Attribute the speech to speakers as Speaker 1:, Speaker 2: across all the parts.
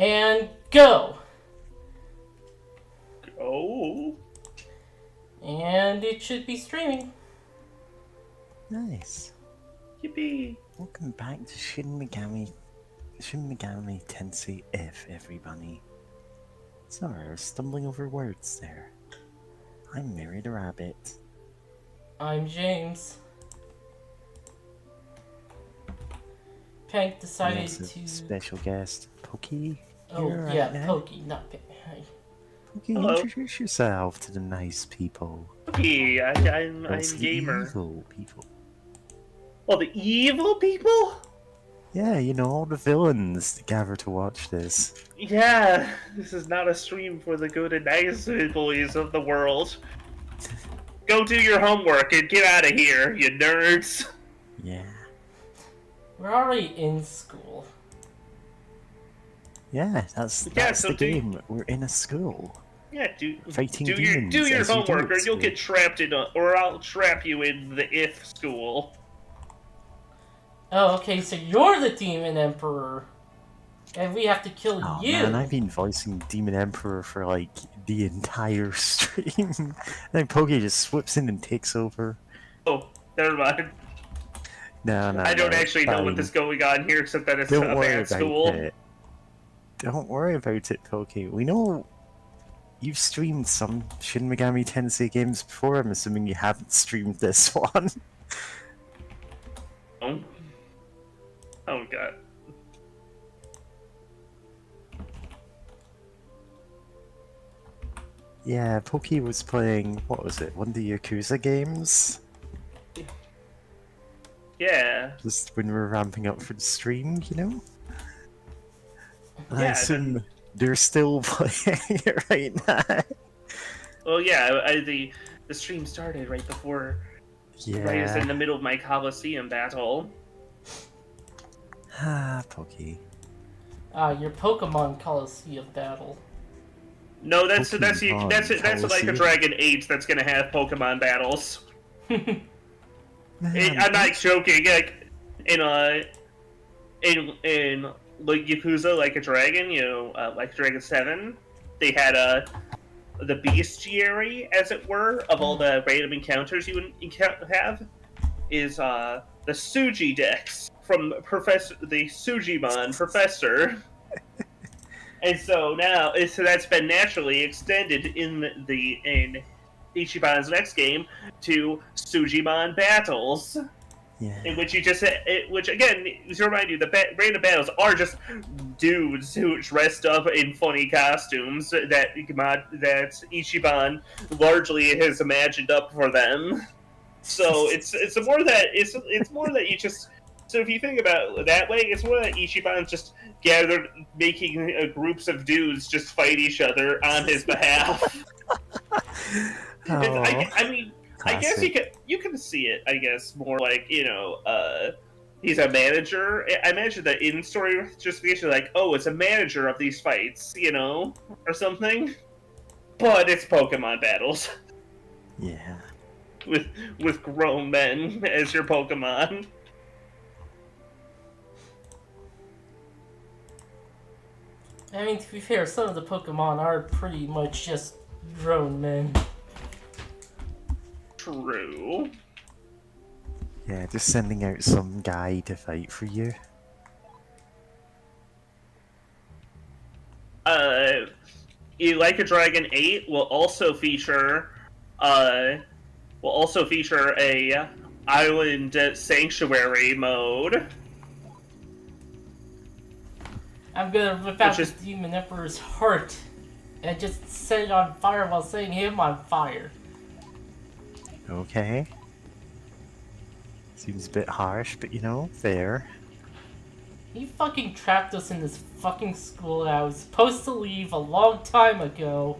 Speaker 1: And go!
Speaker 2: Oh.
Speaker 1: And it should be streaming.
Speaker 3: Nice.
Speaker 2: Yippee.
Speaker 3: Welcome back to Shin Megami Tensei F, everybody. Sorry, I was stumbling over words there. I'm Mary the Rabbit.
Speaker 1: I'm James. Pank
Speaker 3: We
Speaker 1: decided
Speaker 3: also have
Speaker 1: to...
Speaker 3: special guest, Pokey.
Speaker 1: Oh,
Speaker 3: here
Speaker 1: yeah,
Speaker 3: right now.
Speaker 1: Pokey, not Pank.
Speaker 3: Pokey,
Speaker 2: Hello.
Speaker 3: introduce yourself to the nice people.
Speaker 2: Okay, I'm
Speaker 3: That's the
Speaker 2: gamer.
Speaker 3: evil people.
Speaker 2: Oh, the evil people?
Speaker 3: Yeah, you know, all the villains that gather to watch this.
Speaker 2: Yeah, this is not a stream for the good and nice boys of the world. Go do your homework and get out of here, you nerds.
Speaker 3: Yeah.
Speaker 1: We're already in school.
Speaker 3: Yeah, that's
Speaker 2: So
Speaker 3: the game. We're in a school.
Speaker 2: Yeah,
Speaker 3: Fighting
Speaker 2: do
Speaker 3: demons
Speaker 2: your
Speaker 3: as you do
Speaker 2: homework,
Speaker 3: at
Speaker 2: or you'll
Speaker 3: school.
Speaker 2: get trapped in, or I'll trap you in the if school.
Speaker 1: Oh, okay, so you're the Demon Emperor. And we have to kill
Speaker 3: Oh
Speaker 1: you.
Speaker 3: man, I've been voicing Demon Emperor for like the entire stream. Then Pokey just swoops in and takes over.
Speaker 2: Oh, never mind.
Speaker 3: No,
Speaker 2: I don't actually know
Speaker 3: fine.
Speaker 2: what is going on here, except that it's
Speaker 3: Don't
Speaker 2: a
Speaker 3: worry
Speaker 2: bad
Speaker 3: about
Speaker 2: school.
Speaker 3: it. Don't worry about it, Pokey. We know you've streamed some Shin Megami Tensei games before. I'm assuming you haven't streamed this one.
Speaker 2: Oh, oh god.
Speaker 3: Yeah, Pokey was playing, what was it, one of the Yakuza games?
Speaker 2: Yeah.
Speaker 3: Just when we were ramping up for the stream, you know? And I
Speaker 2: Yeah,
Speaker 3: assume they're still playing it right now.
Speaker 2: Well, yeah, the stream started right before. Right, it was in
Speaker 3: Yeah.
Speaker 2: the middle of my Coliseum battle.
Speaker 3: Ah, Pokey.
Speaker 1: Your Pokemon Coliseum battle.
Speaker 2: No, that's
Speaker 3: Pokemon
Speaker 2: like a
Speaker 3: Coliseum.
Speaker 2: Dragon 8 that's gonna have Pokemon battles.
Speaker 3: Man,
Speaker 2: I'm not joking. Like in like Yakuza, like a Dragon, like Dragon 7, they had the bestiary, as it were, of all the random encounters you would have, is the Suji Dex from the Sujimon Professor. And so now, that's been naturally extended in Ichiban's next game to Sujimon Battles,
Speaker 3: yeah.
Speaker 2: in which which again, to remind you, the random battles are just dudes who dressed up in funny costumes that Ichiban largely has imagined up for them. So it's more that you just. So if you think about it that way, it's more that Ichiban's just gathered, making groups of dudes just fight each other on his behalf. I mean, I guess you can see it. I guess more like he's a manager. I imagine that in story justification, like, oh, it's a manager of these fights, or something. But it's Pokemon battles
Speaker 3: Yeah.
Speaker 2: with grown men as your Pokemon.
Speaker 1: I mean, to be fair, some of the Pokemon are pretty much just grown men.
Speaker 2: True.
Speaker 3: Yeah, just sending out some guy to fight for you.
Speaker 2: Like a Dragon 8 will also feature a Island Sanctuary mode.
Speaker 1: I'm gonna rip out
Speaker 2: Which
Speaker 1: this
Speaker 2: is-
Speaker 1: Demon Emperor's heart and just set it on fire while setting him on fire.
Speaker 3: Okay. Seems a bit harsh, but fair.
Speaker 1: He fucking trapped us in this fucking school that I was supposed to leave a long time ago.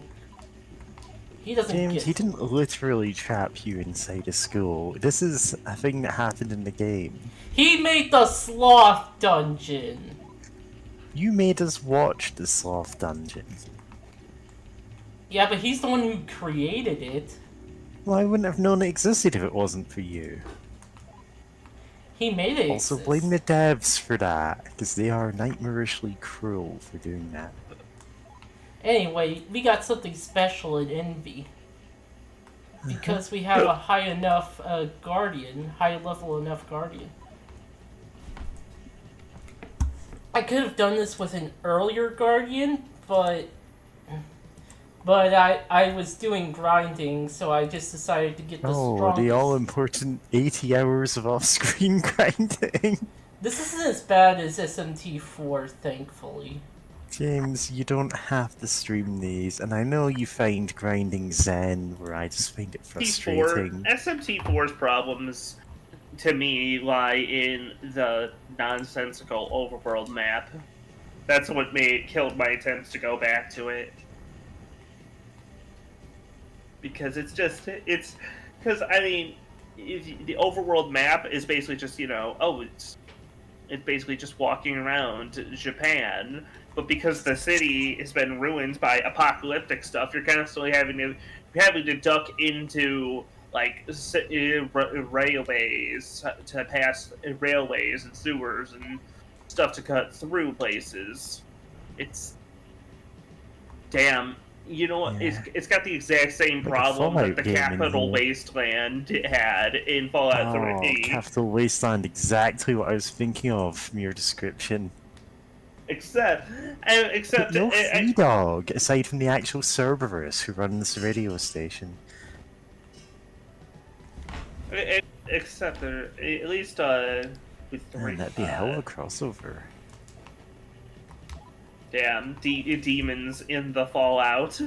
Speaker 1: He doesn't
Speaker 3: James,
Speaker 1: get
Speaker 3: he didn't literally trap you inside a school. This is a thing that happened in the game.
Speaker 1: He made the sloth dungeon.
Speaker 3: You made us watch the Sloth Dungeon.
Speaker 1: Yeah, but he's the one who created it.
Speaker 3: Well, I wouldn't have known it existed if it wasn't for you.
Speaker 1: He made it
Speaker 3: Also,
Speaker 1: exist.
Speaker 3: blame the devs for that, because they are nightmarishly cruel for doing that.
Speaker 1: Anyway, we got something special in Envy. Because we have a high enough guardian, high level enough guardian. I could have done this with an earlier guardian, but I was doing grinding, so I just decided to get the
Speaker 3: Oh,
Speaker 1: strongest.
Speaker 3: the all-important 80 hours of off-screen grinding.
Speaker 1: This isn't as bad as SMT4, thankfully.
Speaker 3: James, you don't have to stream these, and I know you find grinding zen, where I just find it frustrating.
Speaker 2: SMT4's problems, to me, lie in the nonsensical overworld map. That's what killed my attempts to go back to it. Because because I mean, the overworld map is basically just it's basically just walking around Japan, but because the city has been ruined by apocalyptic stuff, you're constantly having to duck into like railways to pass railways and sewers and stuff to cut through places. It's damn. You know what?
Speaker 3: Yeah.
Speaker 2: It's got the exact same
Speaker 3: Like a
Speaker 2: problem that
Speaker 3: Fallout
Speaker 2: the
Speaker 3: game in
Speaker 2: Capital
Speaker 3: here.
Speaker 2: Wasteland had in Fallout
Speaker 3: Oh,
Speaker 2: 3.
Speaker 3: Capital Wasteland, exactly what I was thinking of from your description.
Speaker 2: Except
Speaker 3: But no Free Dog, aside from the actual Cerberus who runs the radio station.
Speaker 2: except at least with
Speaker 3: Man, that'd be a hell of a crossover.
Speaker 2: Damn, demons in the Fallout.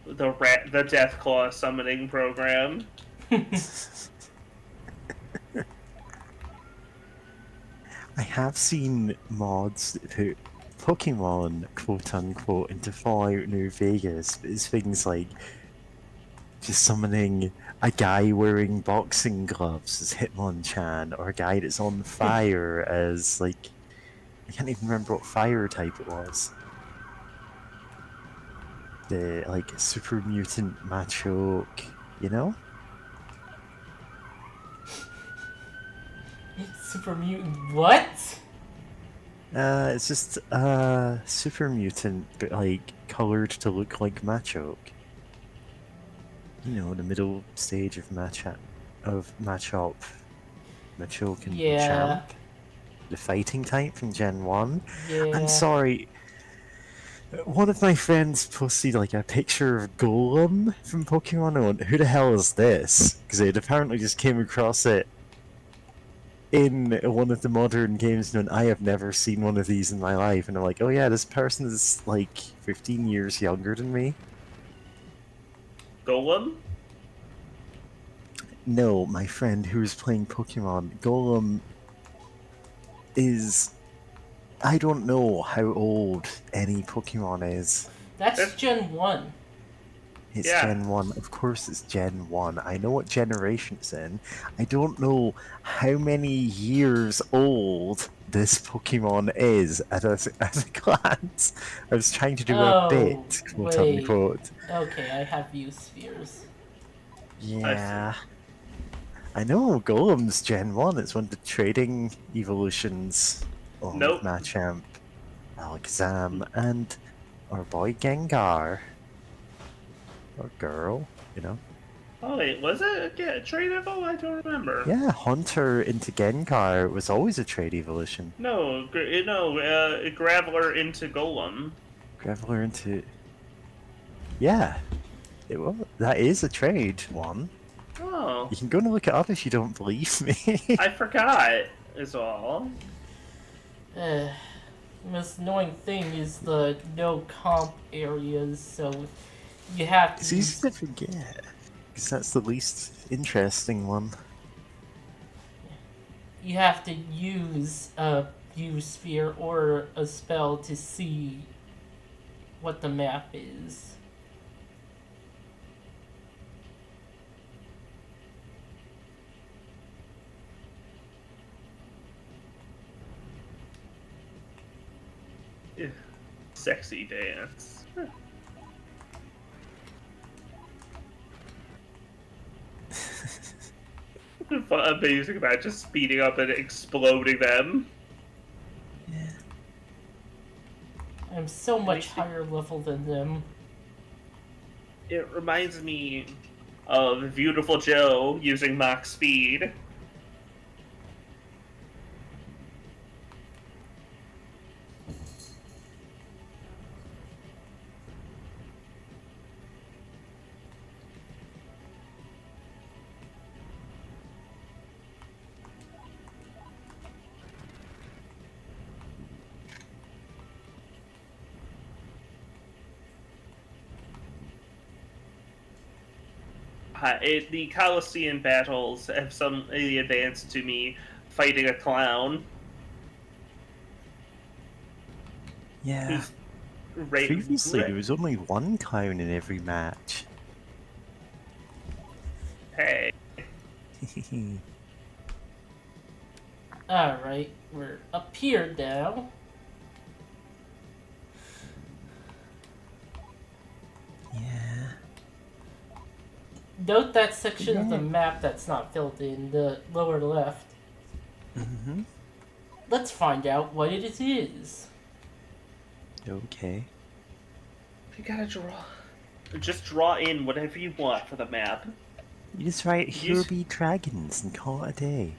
Speaker 2: The Deathclaw summoning program.
Speaker 3: I have seen mods that put Pokemon, quote unquote, into Fallout New Vegas, but it's things like just summoning a guy wearing boxing gloves as Hitmonchan, or a guy that's on fire as, like, I can't even remember what fire type it was. The, like, super mutant Machoke, you know?
Speaker 1: Super mutant. What?
Speaker 3: It's just super mutant, but like colored to look like Machoke. You know, the middle stage of Machop, Machoke and
Speaker 1: Yeah.
Speaker 3: Machamp, the fighting type from Gen 1.
Speaker 1: Yeah.
Speaker 3: I'm sorry. One of my friends posted like a picture of Golem from Pokemon. I went, who the hell is this? Because they'd apparently just came across it in one of the modern games, and I have never seen one of these in my life. And I'm like, oh yeah, this person is like 15 years younger than me.
Speaker 2: Golem?
Speaker 3: No, my friend who was playing Pokemon. Golem is... I don't know how old any Pokemon is.
Speaker 1: That's Gen 1.
Speaker 3: It's
Speaker 2: Yeah.
Speaker 3: Gen 1. Of course it's Gen 1. I know what generation it's in. I don't know how many years old this Pokemon is at a glance. I was trying to do a bit, quote
Speaker 1: wait.
Speaker 3: unquote.
Speaker 1: Okay, I have view spheres.
Speaker 3: Yeah. I know, Golem's Gen 1. It's one of the trading evolutions of
Speaker 2: Nope.
Speaker 3: Machamp, Alakazam, and our boy Gengar. Or girl, you know?
Speaker 2: Oh wait, was it a trade evo? I don't remember.
Speaker 3: Yeah, Hunter into Gengar was always a trade evolution.
Speaker 2: No, Graveler into Golem.
Speaker 3: Graveler into... Yeah, that is a trade one.
Speaker 2: Oh,
Speaker 3: You can go and look it up if you don't believe me.
Speaker 2: I forgot. Is all.
Speaker 1: The most annoying thing is the no comp areas, so you have to
Speaker 3: It's easy to forget, because that's the least interesting one.
Speaker 1: you have to use a view sphere or a spell to see what the map is.
Speaker 2: Sexy dance. amazing about just speeding up and exploding them.
Speaker 3: Yeah.
Speaker 1: I'm so much
Speaker 2: makes me-
Speaker 1: higher level than them.
Speaker 2: It reminds me of Beautiful Joe using Mach Speed. The Coliseum battles have some advanced to me fighting a clown
Speaker 3: Yeah.
Speaker 2: who's
Speaker 3: Previously, there was only one clown in every match.
Speaker 2: hey.
Speaker 1: Alright, we're up here now.
Speaker 3: Yeah.
Speaker 1: Note that section of the
Speaker 3: Yeah.
Speaker 1: map that's not filled in, the lower left.
Speaker 3: Mm-hmm.
Speaker 1: Let's find out what it is.
Speaker 3: Okay.
Speaker 2: You gotta draw. Just draw in whatever you want for the map.
Speaker 3: You just write, here
Speaker 2: Use-
Speaker 3: be dragons, and call it a day.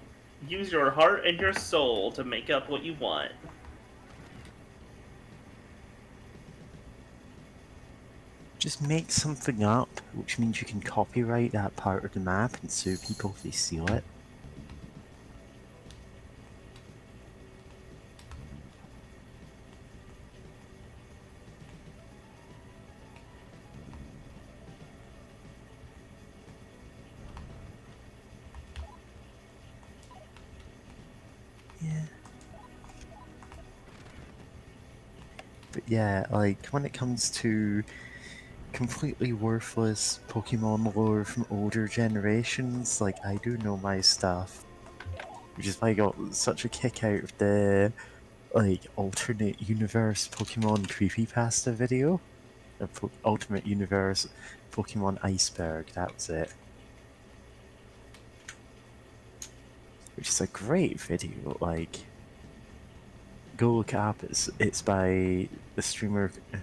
Speaker 2: Use your heart and your soul to make up what you want.
Speaker 3: Just make something up, which means you can copyright that part of the map and sue people if they steal it. Yeah. But yeah, like, when it comes to completely worthless Pokemon lore from older generations, like, I do know my stuff. Which is why I got such a kick out of the, like, alternate universe Pokemon creepypasta video. Ultimate Universe Pokemon Iceberg, that was it. Which is a great video, like, go look it up, it's by the streamer, no,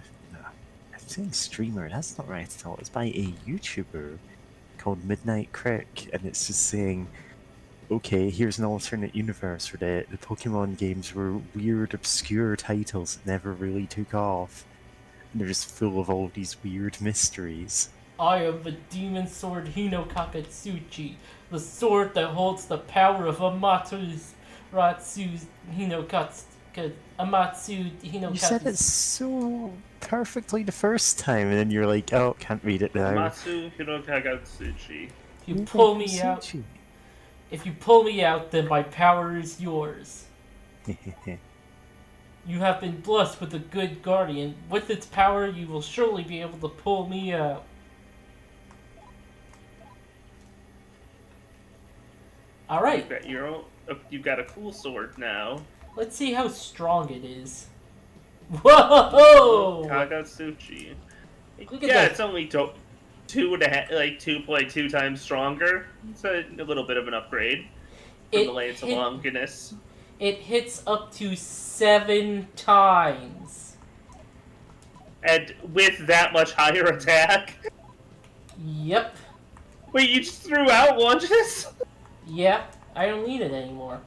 Speaker 3: I'm saying streamer, that's not right at all, it's by a YouTuber called Midnight Crick, and it's just saying, okay, here's an alternate universe where the Pokemon games were weird, obscure titles that never really took off, and they're just full of all these weird mysteries.
Speaker 1: I am the demon sword Hinokakatsuchi, the sword that holds the power of Amatsu's Ratsu's Amatsu
Speaker 3: You said it
Speaker 1: Hinokatsu.
Speaker 3: so perfectly the first time, and then you're like, oh, can't read it now.
Speaker 2: Amatsu Hirokagutsuchi.
Speaker 1: If you pull me out, then my power is yours. You have been blessed with a good guardian. With its power, you will surely be able to pull me out. Alright,
Speaker 2: You've got a cool sword now.
Speaker 1: let's see how strong it is. Whoa!
Speaker 2: Kagutsuchi.
Speaker 1: Look at
Speaker 2: Yeah,
Speaker 1: that.
Speaker 2: it's only 2.2 times stronger. It's a little bit of an upgrade from the Lance of Longinus.
Speaker 1: It hits up to 7 times.
Speaker 2: And with that much higher attack?
Speaker 1: Yep.
Speaker 2: Wait, you just threw out launches?
Speaker 1: Yep. I don't need it anymore.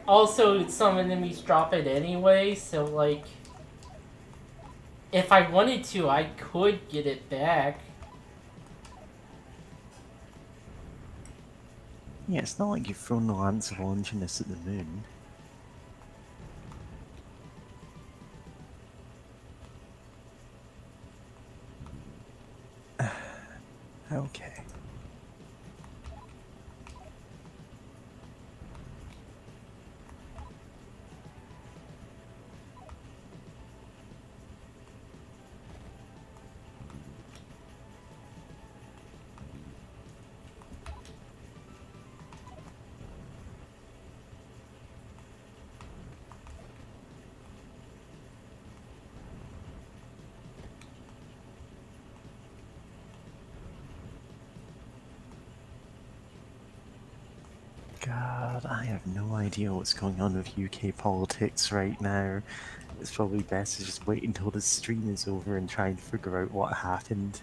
Speaker 1: Also, some enemies drop it anyway, so like, if I wanted to, I could get it back.
Speaker 3: Yeah, it's not like you've thrown the Lance of Longinus at the moon. Okay. God, I have no idea what's going on with UK politics right now. It's probably best to just wait until the stream is over and try and figure out what happened.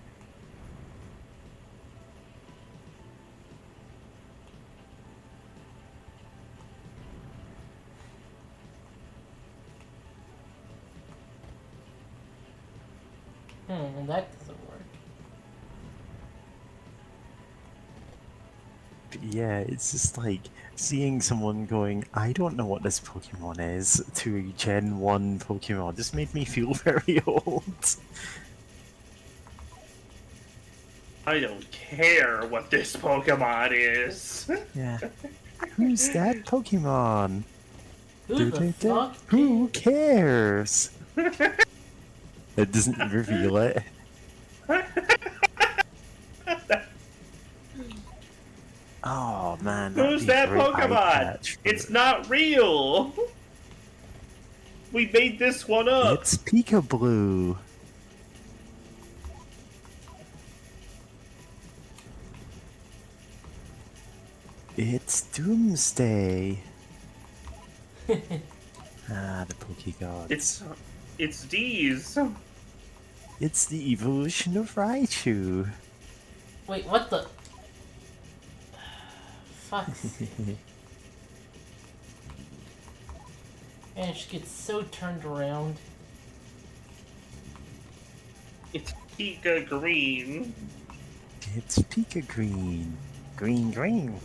Speaker 1: That doesn't work.
Speaker 3: But yeah, it's just like seeing someone going, I don't know what this Pokemon is, to a Gen 1 Pokemon just made me feel very old.
Speaker 2: I don't care what this Pokemon is.
Speaker 3: Yeah. Who's that Pokemon?
Speaker 1: Who the fuck?
Speaker 3: Who cares? It doesn't reveal it. Oh man,
Speaker 2: Who's that Pokemon? It's not real. We made this one up.
Speaker 3: It's Peekaboo. It's Doomsday. Ah, the Pokegods.
Speaker 2: It's D's.
Speaker 3: It's the evolution of Raichu.
Speaker 1: Wait, what the? Fuck. And she gets so turned around.
Speaker 2: It's Pika Green.
Speaker 3: It's Pika Green. Green, green.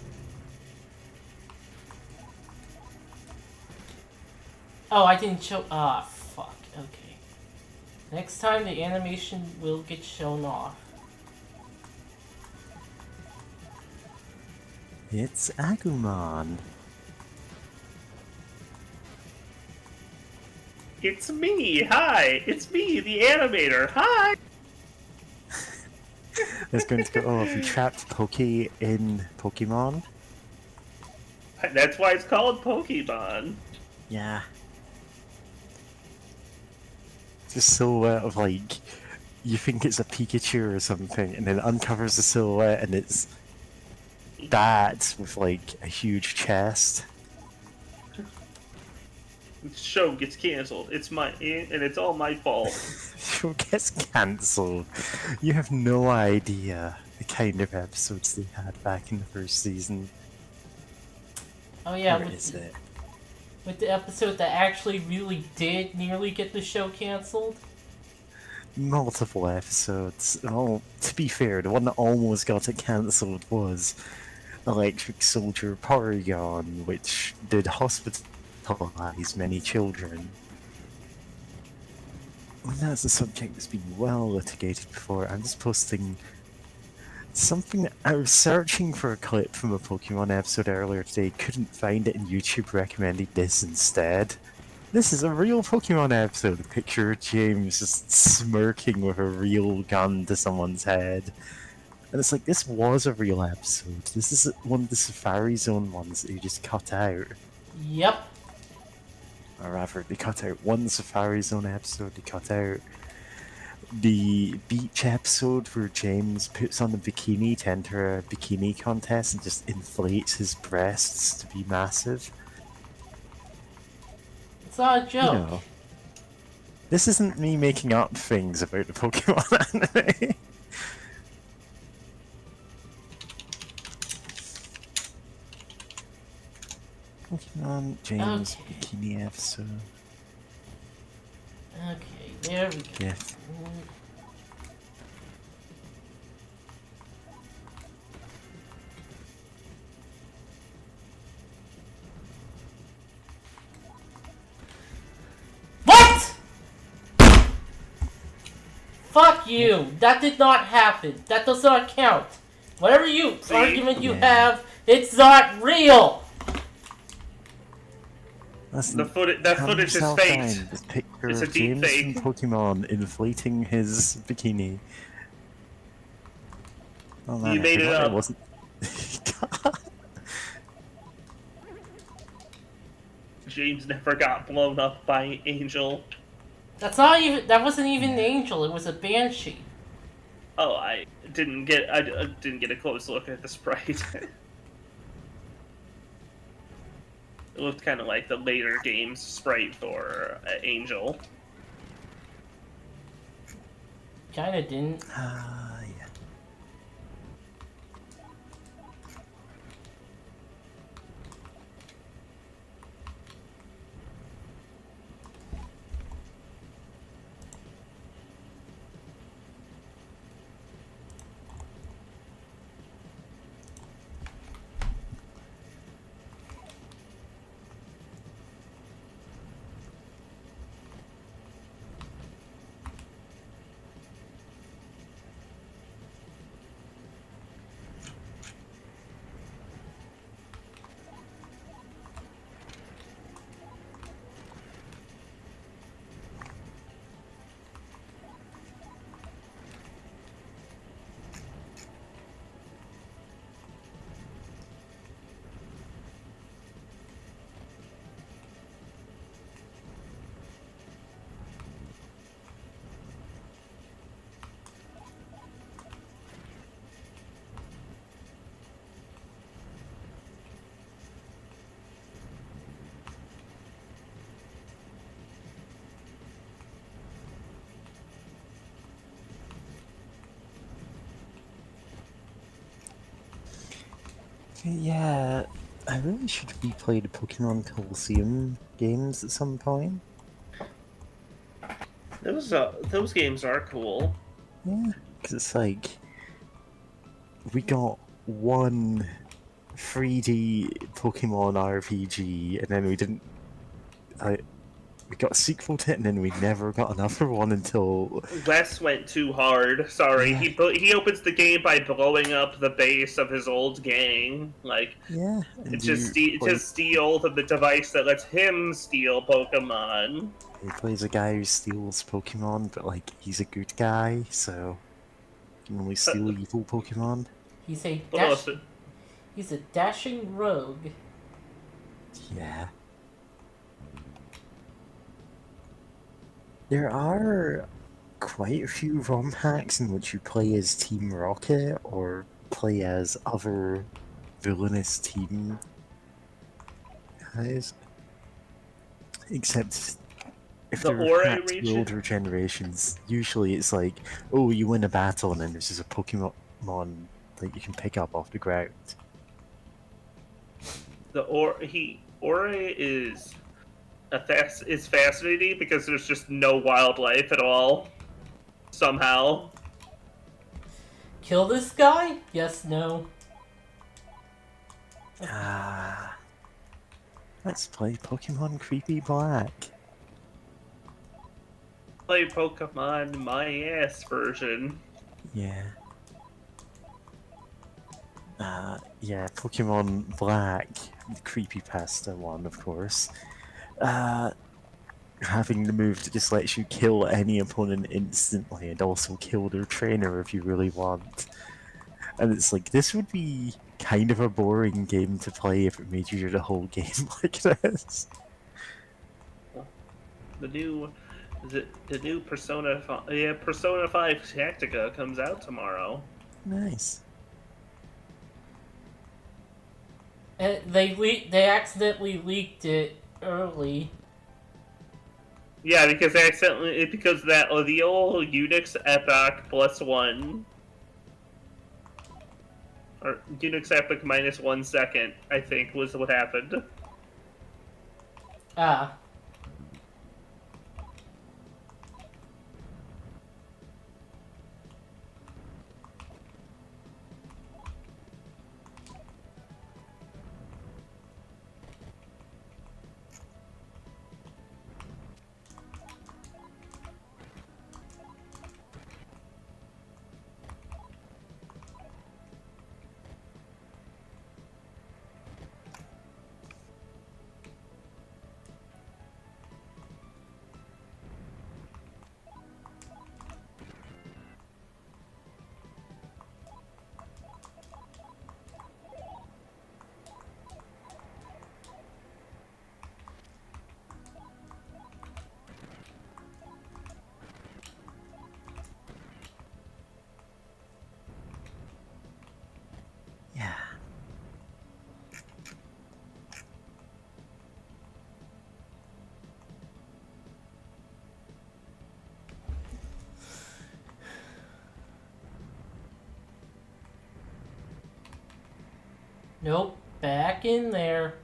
Speaker 1: Oh, I didn't show. Ah, fuck. Okay. Next time the animation will get shown off.
Speaker 3: It's Agumon.
Speaker 2: It's me. Hi. It's me, the animator. Hi.
Speaker 3: It's going to go, oh, if you trapped Poke in Pokemon?
Speaker 2: That's why it's called Pokemon.
Speaker 3: Yeah. It's a silhouette of, like, you think it's a Pikachu or something, and then it uncovers the silhouette and it's that with, like, a huge chest.
Speaker 2: The show gets canceled. And it's all my fault.
Speaker 3: Show gets cancelled. You have no idea the kind of episodes they had back in the first season.
Speaker 1: Oh yeah,
Speaker 3: Where is it?
Speaker 1: with the episode that actually really did nearly get the show canceled.
Speaker 3: Multiple episodes. Oh, to be fair, the one that almost got it cancelled was Electric Soldier Porygon, which did hospitalize many children. And that's a subject that's been well litigated before. I'm just posting something. I was searching for a clip from a Pokemon episode earlier today, couldn't find it, and YouTube recommended this instead. This is a real Pokemon episode. A picture of James just smirking with a real gun to someone's head. And it's like, this was a real episode. This is one of the Safari Zone ones that you just cut out.
Speaker 1: Yep.
Speaker 3: Or rather, they cut out one Safari Zone episode, they cut out the beach episode where James puts on a bikini to enter a bikini contest and just inflates his breasts to be massive.
Speaker 1: It's not a joke.
Speaker 3: You know, this isn't me making up things about the Pokemon anime. Pokemon James
Speaker 1: Okay.
Speaker 3: bikini episode.
Speaker 1: Okay, there we go.
Speaker 3: Yeah.
Speaker 1: What? Fuck you! That did not happen. That does not count. Whatever argument you have, it's not real.
Speaker 3: Listen,
Speaker 2: That footage is
Speaker 3: yourself
Speaker 2: faked.
Speaker 3: down. This picture
Speaker 2: It's a
Speaker 3: of
Speaker 2: deep
Speaker 3: James
Speaker 2: fake.
Speaker 3: from Pokemon inflating his bikini. Oh man,
Speaker 2: You
Speaker 3: I
Speaker 2: made it
Speaker 3: forgot
Speaker 2: up.
Speaker 3: wasn't.
Speaker 2: James never got blown up by Angel.
Speaker 1: That's not even. That wasn't even an angel. It was a banshee.
Speaker 2: Oh, I didn't get a close look at the sprite. It looked kind of like the later game's sprite for Angel.
Speaker 1: Kinda didn't.
Speaker 3: Yeah. Yeah, I really should replay the Pokemon Colosseum games at some point.
Speaker 2: Those games are cool.
Speaker 3: Yeah, because it's like we got one 3D Pokemon RPG, and then we didn't. We got a sequel to it, and then we never got another one until.
Speaker 2: Wes went too hard. Sorry,
Speaker 3: Yeah.
Speaker 2: he opens the game by blowing up the base of his old gang. Like
Speaker 3: Yeah, and
Speaker 2: to steal the device that lets him steal Pokemon.
Speaker 3: he plays a guy who steals Pokemon, but like he's a good guy, so he can only steal evil Pokemon.
Speaker 1: He's a
Speaker 2: But
Speaker 1: dash-
Speaker 2: also,
Speaker 1: He's a dashing rogue.
Speaker 3: Yeah. There are quite a few ROM hacks in which you play as Team Rocket or play as other villainous team guys. Except if
Speaker 2: The
Speaker 3: they're
Speaker 2: Ore
Speaker 3: hacked for
Speaker 2: region?
Speaker 3: older generations, usually it's like, oh, you win a battle and then there's just a Pokemon that you can pick up off the ground.
Speaker 2: Ore is is fascinating because there's just no wildlife at all. Somehow,
Speaker 1: Kill this guy? Yes, no.
Speaker 3: Let's play Pokemon Creepy Black.
Speaker 2: play Pokemon My Ass version.
Speaker 3: Yeah. Yeah, Pokemon Black, the creepypasta one, of course. Having the move that just lets you kill any opponent instantly and also kill their trainer if you really want. And it's like, this would be kind of a boring game to play if it made you do the whole game like this.
Speaker 2: The new Persona 5, Persona 5 Tactica comes out tomorrow.
Speaker 3: Nice.
Speaker 1: And they accidentally leaked it early.
Speaker 2: Yeah, because the old Unix Epoch +1 or Unix Epoch -1 second, I think, was what happened.
Speaker 1: Ah. Nope. Back in there.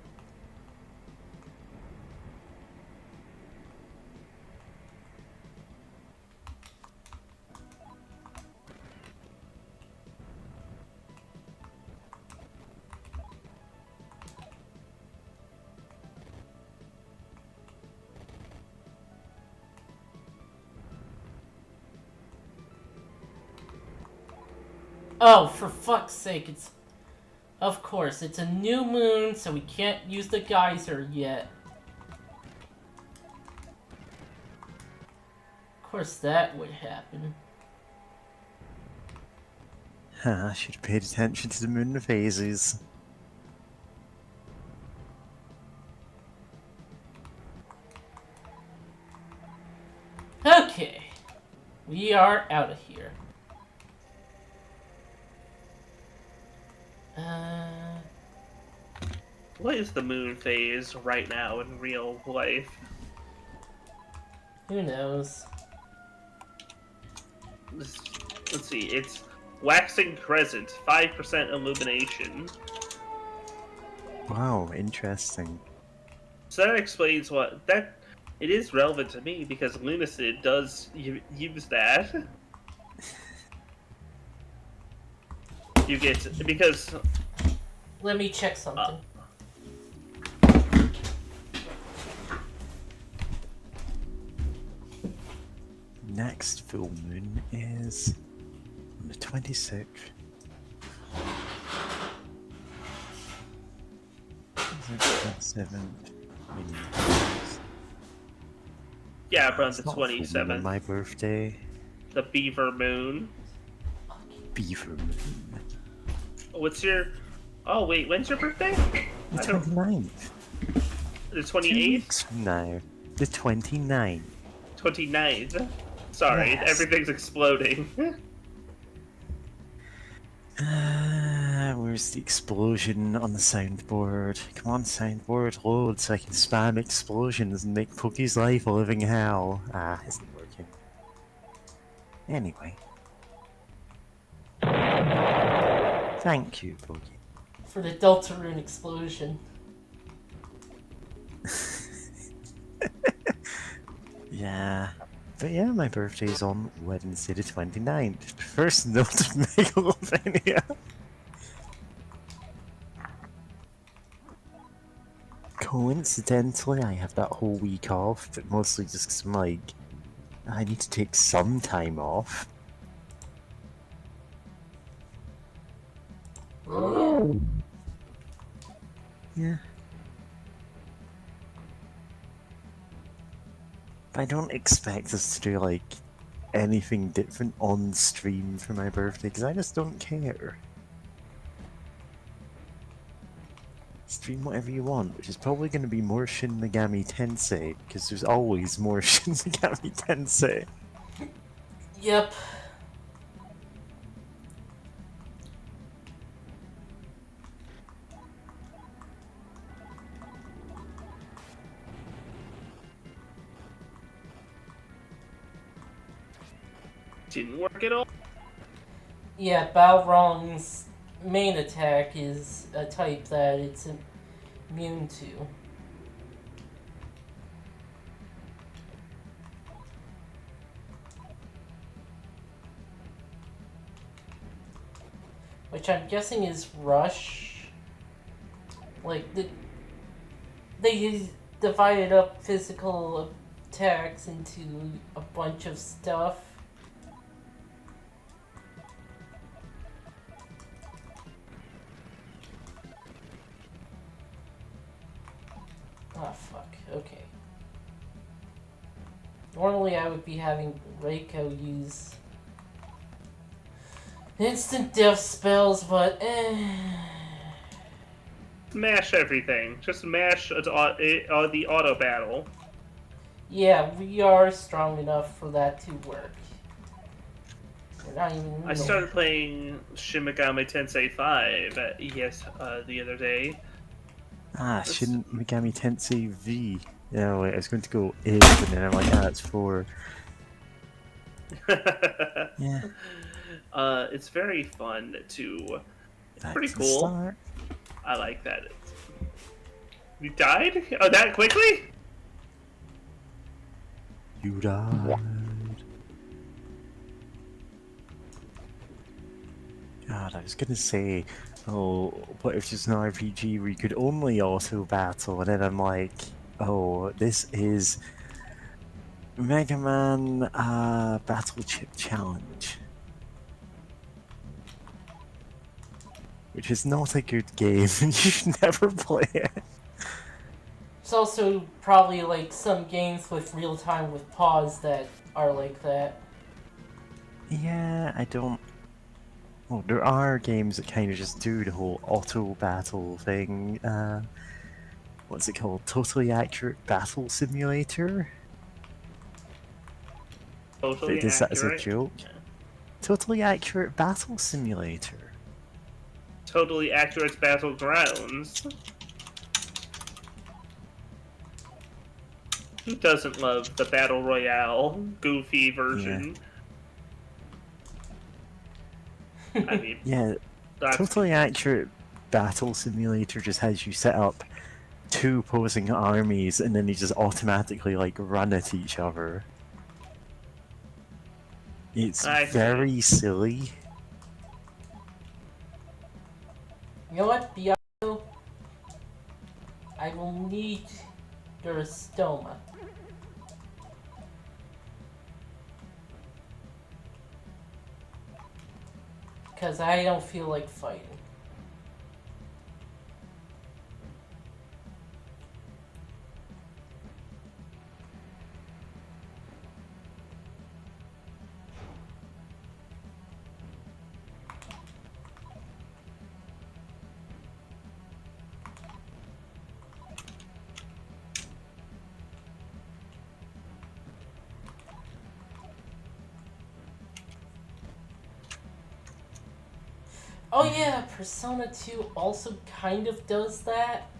Speaker 1: Oh, for fuck's sake, it's... Of course, it's a new moon, so we can't use the geyser yet. Of course that would happen.
Speaker 3: I should have paid attention to the moon phases.
Speaker 1: Okay. We are out of here.
Speaker 2: What is the moon phase right now in real life?
Speaker 1: Who knows?
Speaker 2: Let's see, it's waxing crescent, 5% illumination.
Speaker 3: Wow, interesting.
Speaker 2: So that explains what that. It is relevant to me because Lunacid does use that. You get because
Speaker 1: Let me check something.
Speaker 3: Next full moon is on the 26th. Is it 27th?
Speaker 2: yeah, around
Speaker 3: It's
Speaker 2: the
Speaker 3: not full moon on
Speaker 2: 27th,
Speaker 3: my birthday.
Speaker 2: the Beaver Moon.
Speaker 3: Beaver moon.
Speaker 2: What's your? Oh wait, when's your birthday?
Speaker 3: The
Speaker 2: I don't-
Speaker 3: 29th.
Speaker 2: The
Speaker 3: 2
Speaker 2: 28th,
Speaker 3: weeks from now. The 29th.
Speaker 2: 29th. Sorry,
Speaker 3: Yes.
Speaker 2: everything's exploding.
Speaker 3: Where's the explosion on the soundboard? Come on, soundboard, load so I can spam explosions and make Pookie's life a living hell. Isn't working. Anyway. Thank you, Pookie.
Speaker 1: For the Deltarune explosion.
Speaker 3: Yeah. But yeah, my birthday's on Wednesday the 29th. First note of Megalovania. Coincidentally, I have that whole week off, but mostly just 'cause I'm like, I need to take some time off.
Speaker 1: Oh,
Speaker 3: Yeah. But I don't expect us to do, like, anything different on stream for my birthday, because I just don't care. Stream whatever you want, which is probably going to be more Shin Megami Tensei, because there's always more Shin Megami Tensei.
Speaker 1: yep.
Speaker 2: Didn't work at all.
Speaker 1: Yeah, Balrog's main attack is a type that it's immune to. Which I'm guessing is Rush. Like, they divided up physical attacks into a bunch of stuff. Oh, fuck. Okay. Normally I would be having Reiko use instant death spells, but
Speaker 2: Mash everything. Just mash the auto battle.
Speaker 1: yeah, we are strong enough for that to work. We're not even...
Speaker 2: I started playing Shin Megami Tensei 5 at ES the other day.
Speaker 3: Shin Megami Tensei V. Yeah, wait, I was going to go if, and then I'm like, it's 4. Yeah.
Speaker 2: It's very fun to. It's
Speaker 3: Back
Speaker 2: pretty
Speaker 3: to the
Speaker 2: cool.
Speaker 3: start.
Speaker 2: I like that. You died? Oh, that quickly?
Speaker 3: You died. God, I was gonna say, oh, what if it's an RPG where you could only auto battle, and then I'm like, oh, this is Mega Man Battle Chip Challenge, which is not a good game, and you should never play it.
Speaker 1: It's also probably like some games with real time with pause that are like that.
Speaker 3: Yeah, I don't. Well, there are games that kind of just do the whole auto battle thing. What's it called? Totally Accurate Battle Simulator?
Speaker 2: Totally
Speaker 3: It does that as a
Speaker 2: accurate.
Speaker 3: joke. Totally Accurate Battle Simulator.
Speaker 2: Totally accurate battlegrounds. Who doesn't love the Battle Royale goofy version? I mean,
Speaker 3: Yeah,
Speaker 2: that's
Speaker 3: Totally Accurate Battle Simulator just has you set up two opposing armies and then you just automatically like run at each other. It's
Speaker 2: I see.
Speaker 3: very silly.
Speaker 1: You know what, Diablo? I will need your stoma. Because I don't feel like fighting. Oh yeah, Persona 2 also kind of does that.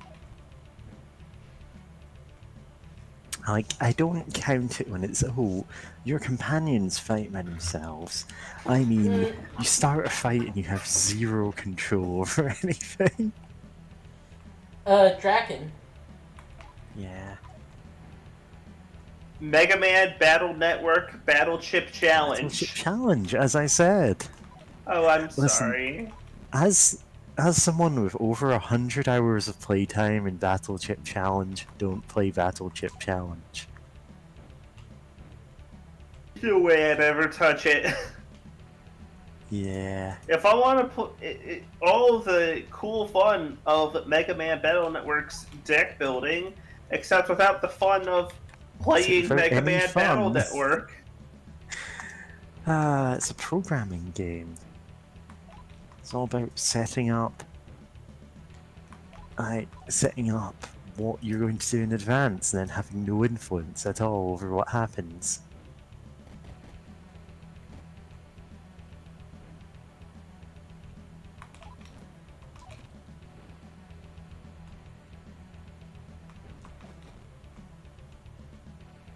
Speaker 3: Like, I don't count it when it's, oh, your companions fight by themselves. I mean, you start a fight and you have zero control over anything.
Speaker 1: Draken.
Speaker 3: Yeah.
Speaker 2: Mega Man Battle Network Battle Chip Challenge.
Speaker 3: Battleship Challenge, as I said.
Speaker 2: Oh, I'm
Speaker 3: Listen.
Speaker 2: sorry.
Speaker 3: As someone with over 100 hours of playtime in Battle Chip Challenge, don't play Battle Chip Challenge.
Speaker 2: No way I'd ever touch it.
Speaker 3: Yeah.
Speaker 2: If I want to put all the cool fun of Mega Man Battle Network's deck building, except without the fun of playing
Speaker 3: without
Speaker 2: Mega
Speaker 3: any
Speaker 2: Man
Speaker 3: fun.
Speaker 2: Battle Network.
Speaker 3: It's a programming game. It's all about setting up what you're going to do in advance and then having no influence at all over what happens.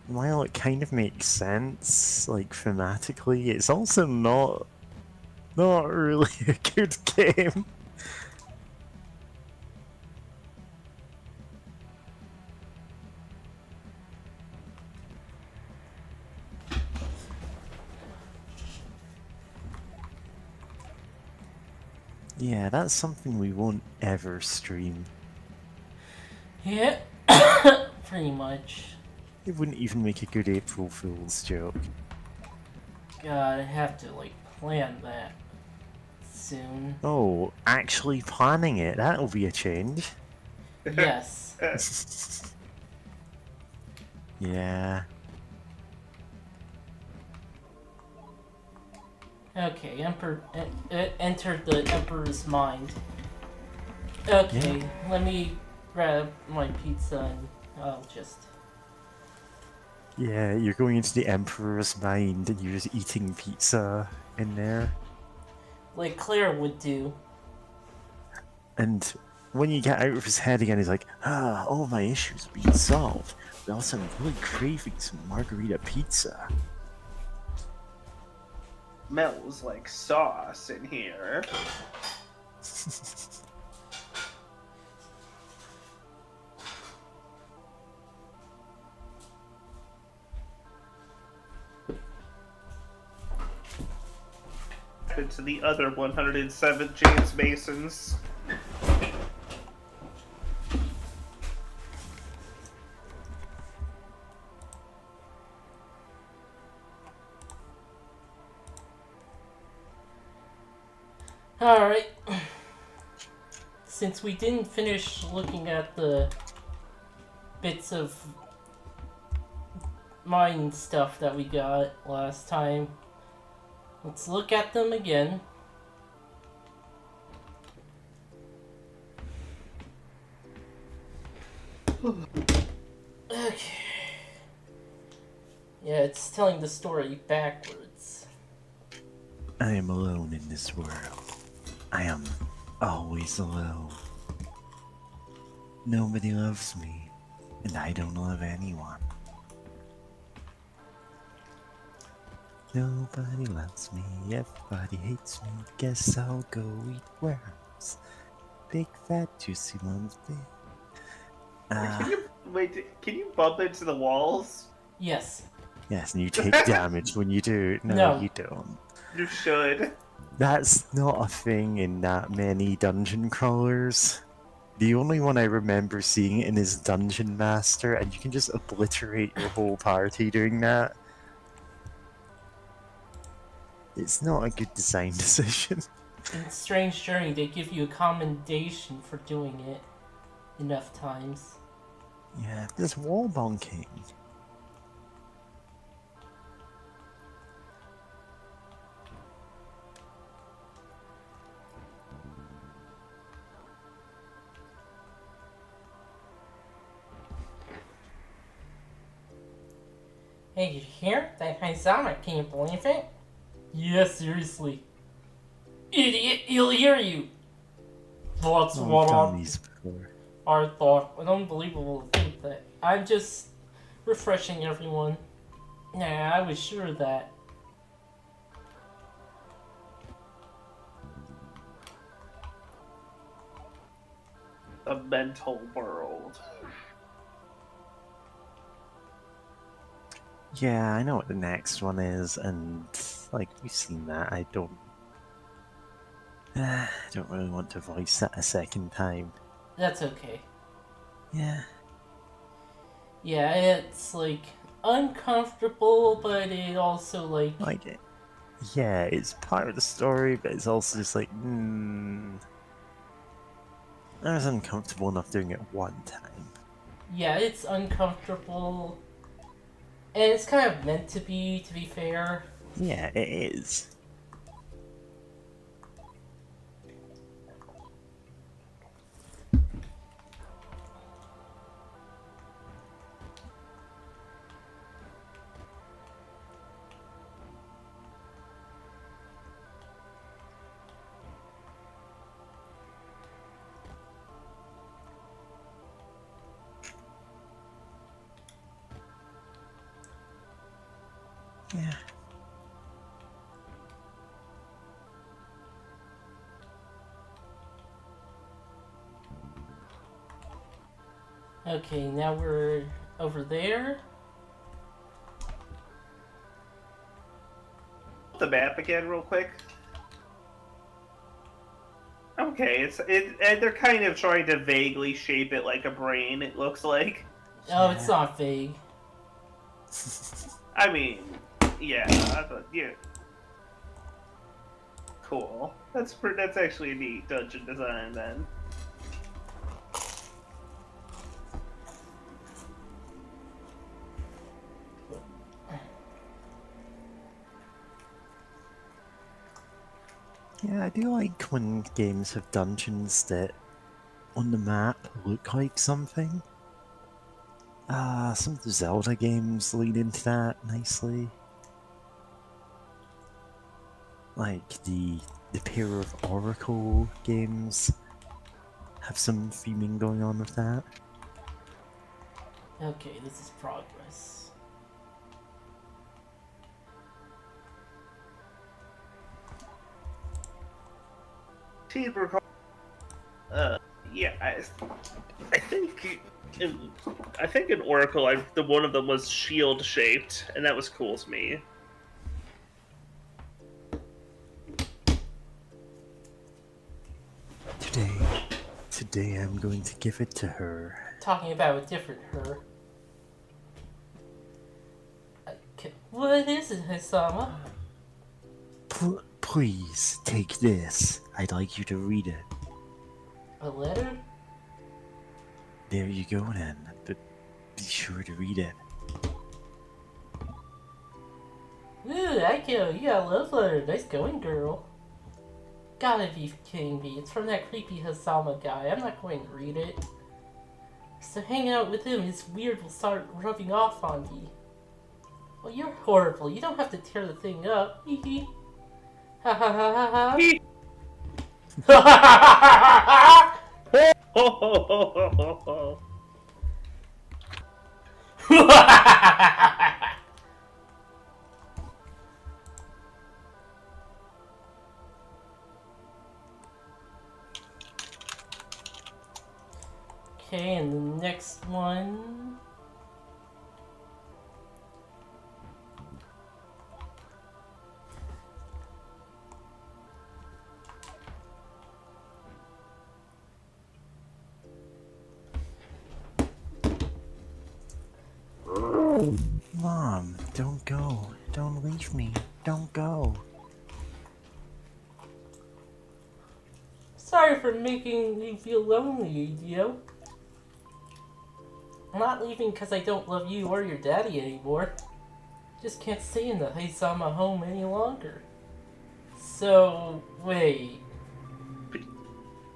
Speaker 3: While it kind of makes sense, like thematically, it's also not really a good game. Yeah, that's something we won't ever stream.
Speaker 1: Yeah, pretty much.
Speaker 3: It wouldn't even make a good April Fool's joke.
Speaker 1: God, I have to like plan that soon.
Speaker 3: Oh, actually planning it, that'll be a change.
Speaker 1: Yes.
Speaker 3: Yeah.
Speaker 1: Okay, entered the Emperor's mind. Okay, let me grab my pizza and I'll just...
Speaker 3: Yeah, you're going into the Emperor's mind and you're just eating pizza in there.
Speaker 1: like Claire would do.
Speaker 3: And when you get out of his head again, he's like, all my issues have been solved. But also, I'm really craving some margarita pizza.
Speaker 2: Smells like sauce in here. happened to the other 107 James Masons?
Speaker 1: Alright. Since we didn't finish looking at the bits of mine stuff that we got last time, let's look at them again. Okay. Yeah, it's telling the story backwards.
Speaker 3: I am alone in this world. I am always alone. Nobody loves me, and I don't love anyone. Nobody loves me, everybody hates me. Guess I'll go eat worms. Big fat juicy ones, big.
Speaker 2: Can you bump into the walls?
Speaker 1: Yes.
Speaker 3: Yes, and you take damage when you do.
Speaker 1: No.
Speaker 3: You don't.
Speaker 2: You should.
Speaker 3: That's not a thing in that many dungeon crawlers. The only one I remember seeing in is Dungeon Master, and you can just obliterate your whole party doing that. It's not a good design decision.
Speaker 1: In Strange Journey, they give you a commendation for doing it enough times.
Speaker 3: Yeah, there's wall bonking.
Speaker 1: Hey, you hear? That Haizama, can you believe it? Yeah, seriously. Idiot, he'll hear you! That's
Speaker 3: We've
Speaker 1: what
Speaker 3: done these before.
Speaker 1: I thought. An unbelievable to think that. I'm just refreshing everyone. Nah, I was sure of that.
Speaker 2: The mental world.
Speaker 3: Yeah, I know what the next one is, and like we've seen that. I don't really want to voice that a second time.
Speaker 1: That's okay.
Speaker 3: Yeah.
Speaker 1: Yeah, it's like uncomfortable, but it also
Speaker 3: Like it. Yeah, it's part of the story, but it's also just like, I was uncomfortable enough doing it one time.
Speaker 1: Yeah, it's uncomfortable. And it's kind of meant to be fair.
Speaker 3: Yeah, it is. Yeah.
Speaker 1: Okay, now we're over there.
Speaker 2: The map again, real quick. Okay, and they're kind of trying to vaguely shape it like a brain. It looks like.
Speaker 1: Oh, it's not vague.
Speaker 2: I mean, yeah, yeah. Cool. That's actually a neat dungeon design then.
Speaker 3: Yeah, I do like when games have dungeons that on the map look like something. Some of the Zelda games lead into that nicely. Like the pair of Oracle games have some theming going on with that.
Speaker 1: Okay, this is progress.
Speaker 2: Team recall. Yeah, I think in Oracle, the one of them was shield shaped, and that was cool to me.
Speaker 3: day I'm going to give it to her.
Speaker 1: Talking about a different her. What is it, Hisama?
Speaker 3: Please, take this. I'd like you to read it.
Speaker 1: A letter?
Speaker 3: There you go then, but be sure to read it.
Speaker 1: Ooh, Aiko, you got a love letter. Nice going, girl. Gotta be kidding me. It's from that creepy Hisama guy. I'm not going to read it. So hanging out with him is weird will start rubbing off on me. Well, you're horrible. You don't have to tear the thing up. Hee hee. Ha ha ha ha ha. Ha ha ha ha ha. Okay, and the next one.
Speaker 3: Mom, don't go. Don't leave me. Don't go.
Speaker 1: Sorry for making you feel lonely, Dio. I'm not leaving because I don't love you or your daddy anymore. Just can't stay in the Hisama home any longer. So, wait.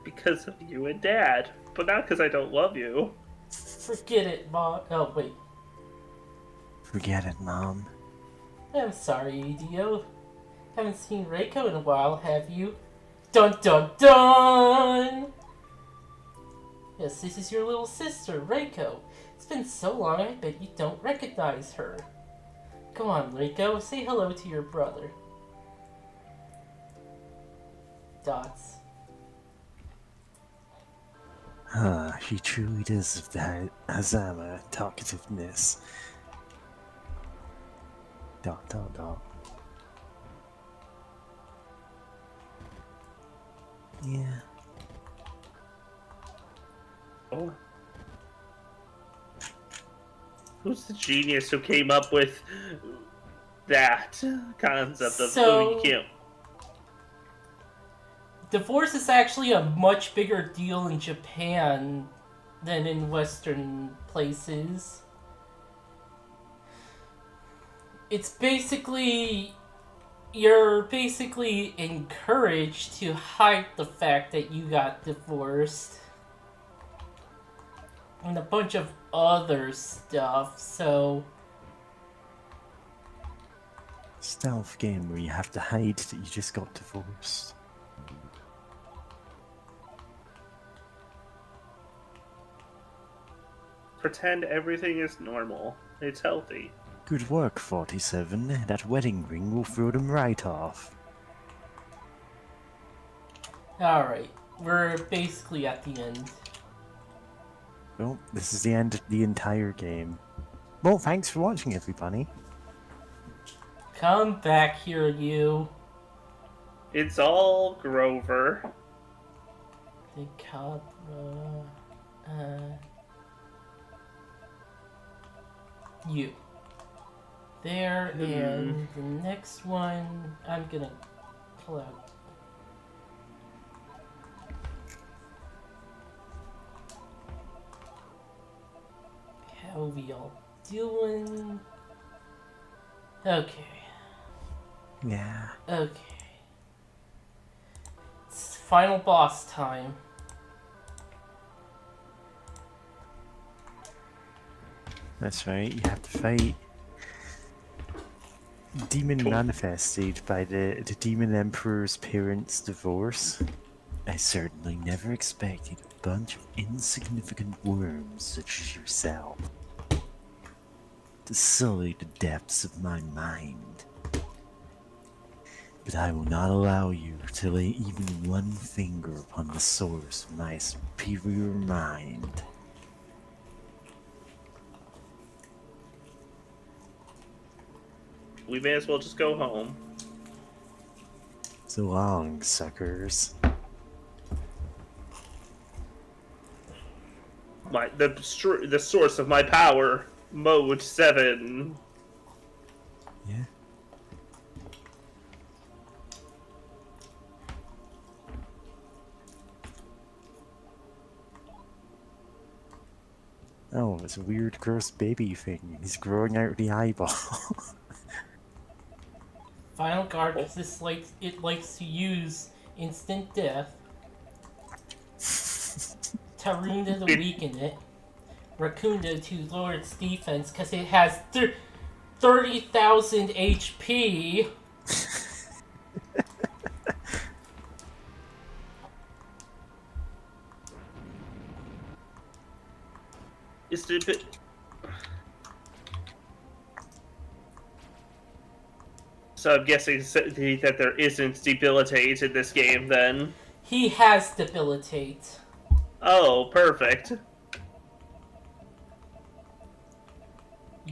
Speaker 2: Because of you and Dad, but not because I don't love you.
Speaker 1: Forget it, Mom. Oh, wait.
Speaker 3: Forget it, Mom.
Speaker 1: I'm sorry, Dio. Haven't seen Reiko in a while, have you? Dun dun dun! Yes, this is your little sister, Reiko. It's been so long, I bet you don't recognize her. Come on, Reiko, say hello to your brother. Dots.
Speaker 3: She truly does have the Hazama talkativeness. ... Yeah.
Speaker 2: Oh. Who's the genius who came up with that concept of
Speaker 1: So-
Speaker 2: Kim?
Speaker 1: Divorce is actually a much bigger deal in Japan than in Western places. It's basically... You're basically encouraged to hide the fact that you got divorced. And a bunch of other stuff, so...
Speaker 3: Stealth game where you have to hide that you just got divorced.
Speaker 2: Pretend everything is normal. It's healthy.
Speaker 3: Good work, 47. That wedding ring will throw them right off.
Speaker 1: Alright, we're basically at the end.
Speaker 3: Well, this is the end of the entire game. Well, thanks for watching, everybody.
Speaker 1: Come back here, you.
Speaker 2: It's all Grover.
Speaker 1: The Cabra... You. There, and the next one, I'm gonna pull out. How we all doing? Okay.
Speaker 3: Yeah.
Speaker 1: Okay. It's final boss time.
Speaker 3: That's right, you have to fight Demon manifested by the Demon Emperor's parents' divorce. I certainly never expected a bunch of insignificant worms such as yourself to sully the depths of my mind. But I will not allow you to lay even one finger upon the source of my superior mind.
Speaker 2: We may as well just go home.
Speaker 3: So long, suckers.
Speaker 2: the source of my power, mode 7.
Speaker 3: Yeah. Oh, it's a weird, gross baby thing. He's growing out the eyeball.
Speaker 1: Final guard, because it likes to use instant death. Tarunda to weaken it. Rakunda to lower its defense, because it has 30,000 HP.
Speaker 2: Is the So I'm guessing that there isn't debilitate in this game, then.
Speaker 1: He has debilitate.
Speaker 2: Oh, perfect.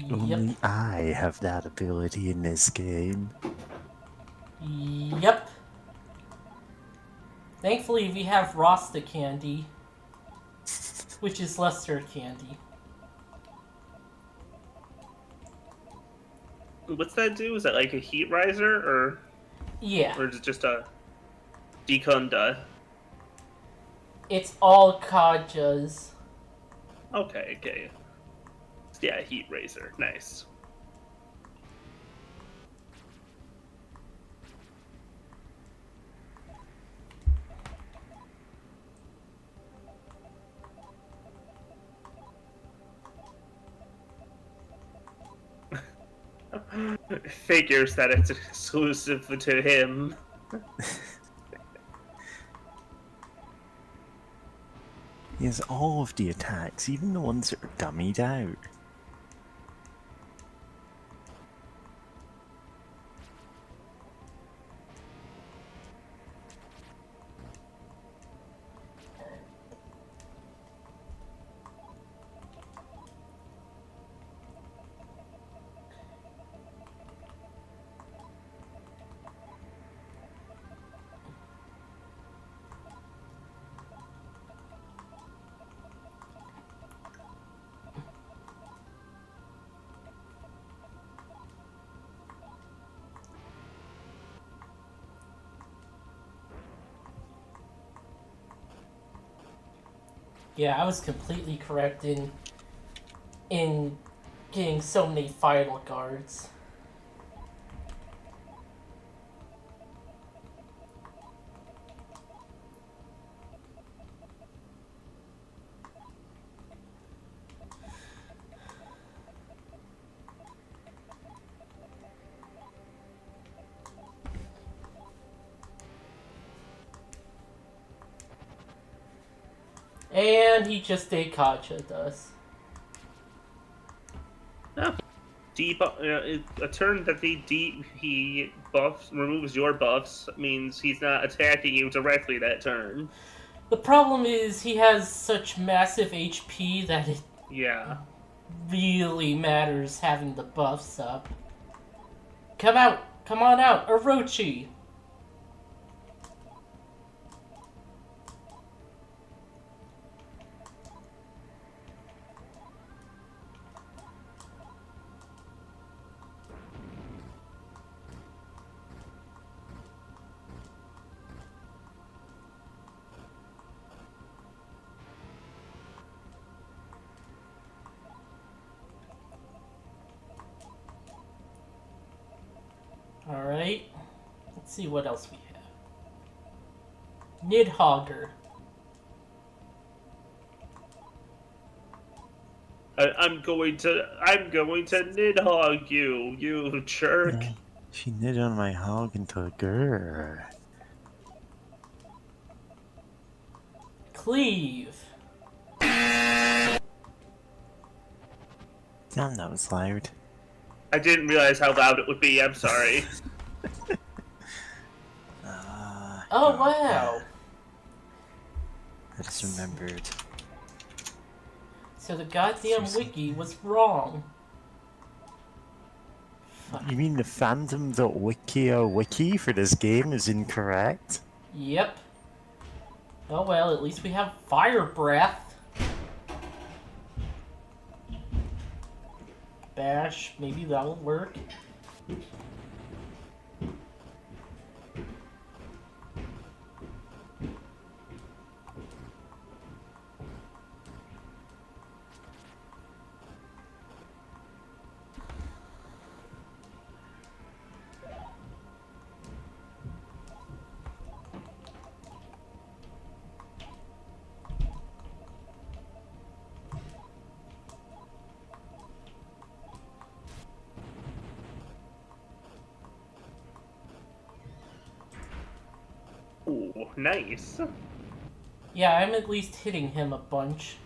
Speaker 3: Only I have that ability in this game.
Speaker 1: Yep. Thankfully, we have Rasta candy, which is lesser candy.
Speaker 2: What's that do? Is that like a heat riser, or
Speaker 1: Yeah.
Speaker 2: is it just a decunda?
Speaker 1: It's all Kajas.
Speaker 2: Okay. Yeah, heat razor. Nice. Figures that it's exclusive to him.
Speaker 3: He has all of the attacks, even the ones that are dummied out.
Speaker 1: Yeah, I was completely correct in getting so many final guards. And he just did Kacha does.
Speaker 2: Oh. A turn that he removes your buffs means he's not attacking you directly that turn.
Speaker 1: The problem is he has such massive HP that it really matters having the buffs up. Come on out, Orochi! Alright, let's see what else we have. Nidhogger.
Speaker 2: I'm going to Nidhogg you, you jerk.
Speaker 3: Yeah, she knit on my hog into a grrr.
Speaker 1: Cleave.
Speaker 3: Damn, that was loud.
Speaker 2: I didn't realize how loud it would be. I'm sorry.
Speaker 1: Oh, wow.
Speaker 3: I just remembered.
Speaker 1: So the goddamn wiki was wrong.
Speaker 3: You mean the fandom.wiki for this game is incorrect?
Speaker 1: Yep. Oh well, at least we have fire breath. bash. Maybe that'll work.
Speaker 2: Ooh, nice.
Speaker 1: Yeah, I'm at least hitting him a bunch.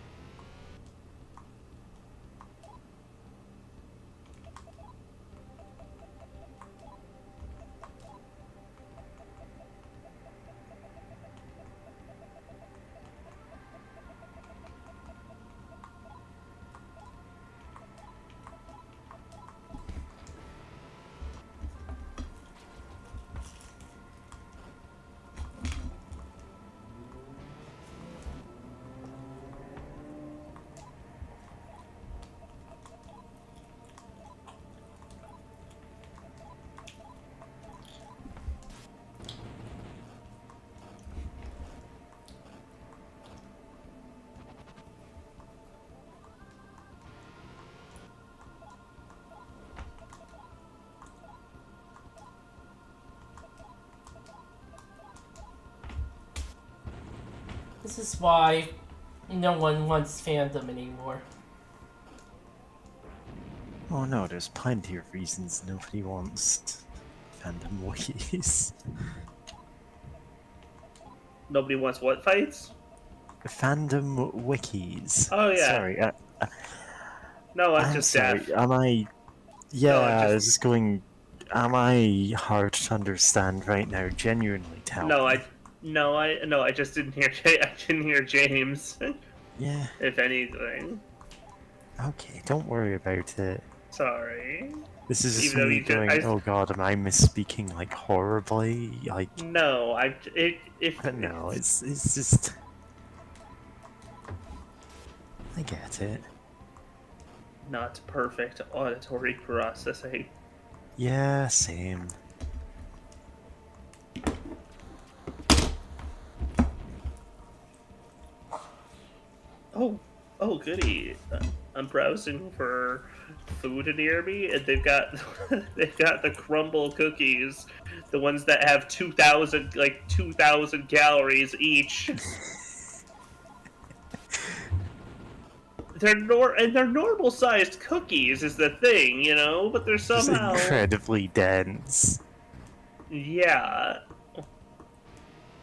Speaker 1: This is why no one wants fandom anymore.
Speaker 3: Oh no, there's plenty of reasons nobody wants fandom wikis.
Speaker 2: Nobody wants what fights?
Speaker 3: Fandom wikis.
Speaker 2: Oh, yeah.
Speaker 3: Sorry,
Speaker 2: No, I'm
Speaker 3: I'm
Speaker 2: just
Speaker 3: sorry.
Speaker 2: deaf.
Speaker 3: Am I? Yeah,
Speaker 2: No, I'm
Speaker 3: I was just going. Am I hard to understand right now? Genuinely, tell
Speaker 2: No,
Speaker 3: me.
Speaker 2: I just didn't hear. I didn't hear James.
Speaker 3: Yeah.
Speaker 2: If anything,
Speaker 3: Okay, don't worry about it.
Speaker 2: sorry.
Speaker 3: This is just
Speaker 2: Even though
Speaker 3: me
Speaker 2: you just,
Speaker 3: going. Oh God, am I misspeaking like horribly? Like,
Speaker 2: no, if
Speaker 3: but no, it's just. I get it.
Speaker 2: not perfect auditory processing.
Speaker 3: Yeah, same.
Speaker 2: Oh, goody! I'm browsing for food near me, and they've got they've got the crumble cookies, the ones that have 2,000 calories each. They're normal sized cookies is the thing, you know, but they're
Speaker 3: Just
Speaker 2: somehow
Speaker 3: incredibly dense.
Speaker 2: yeah.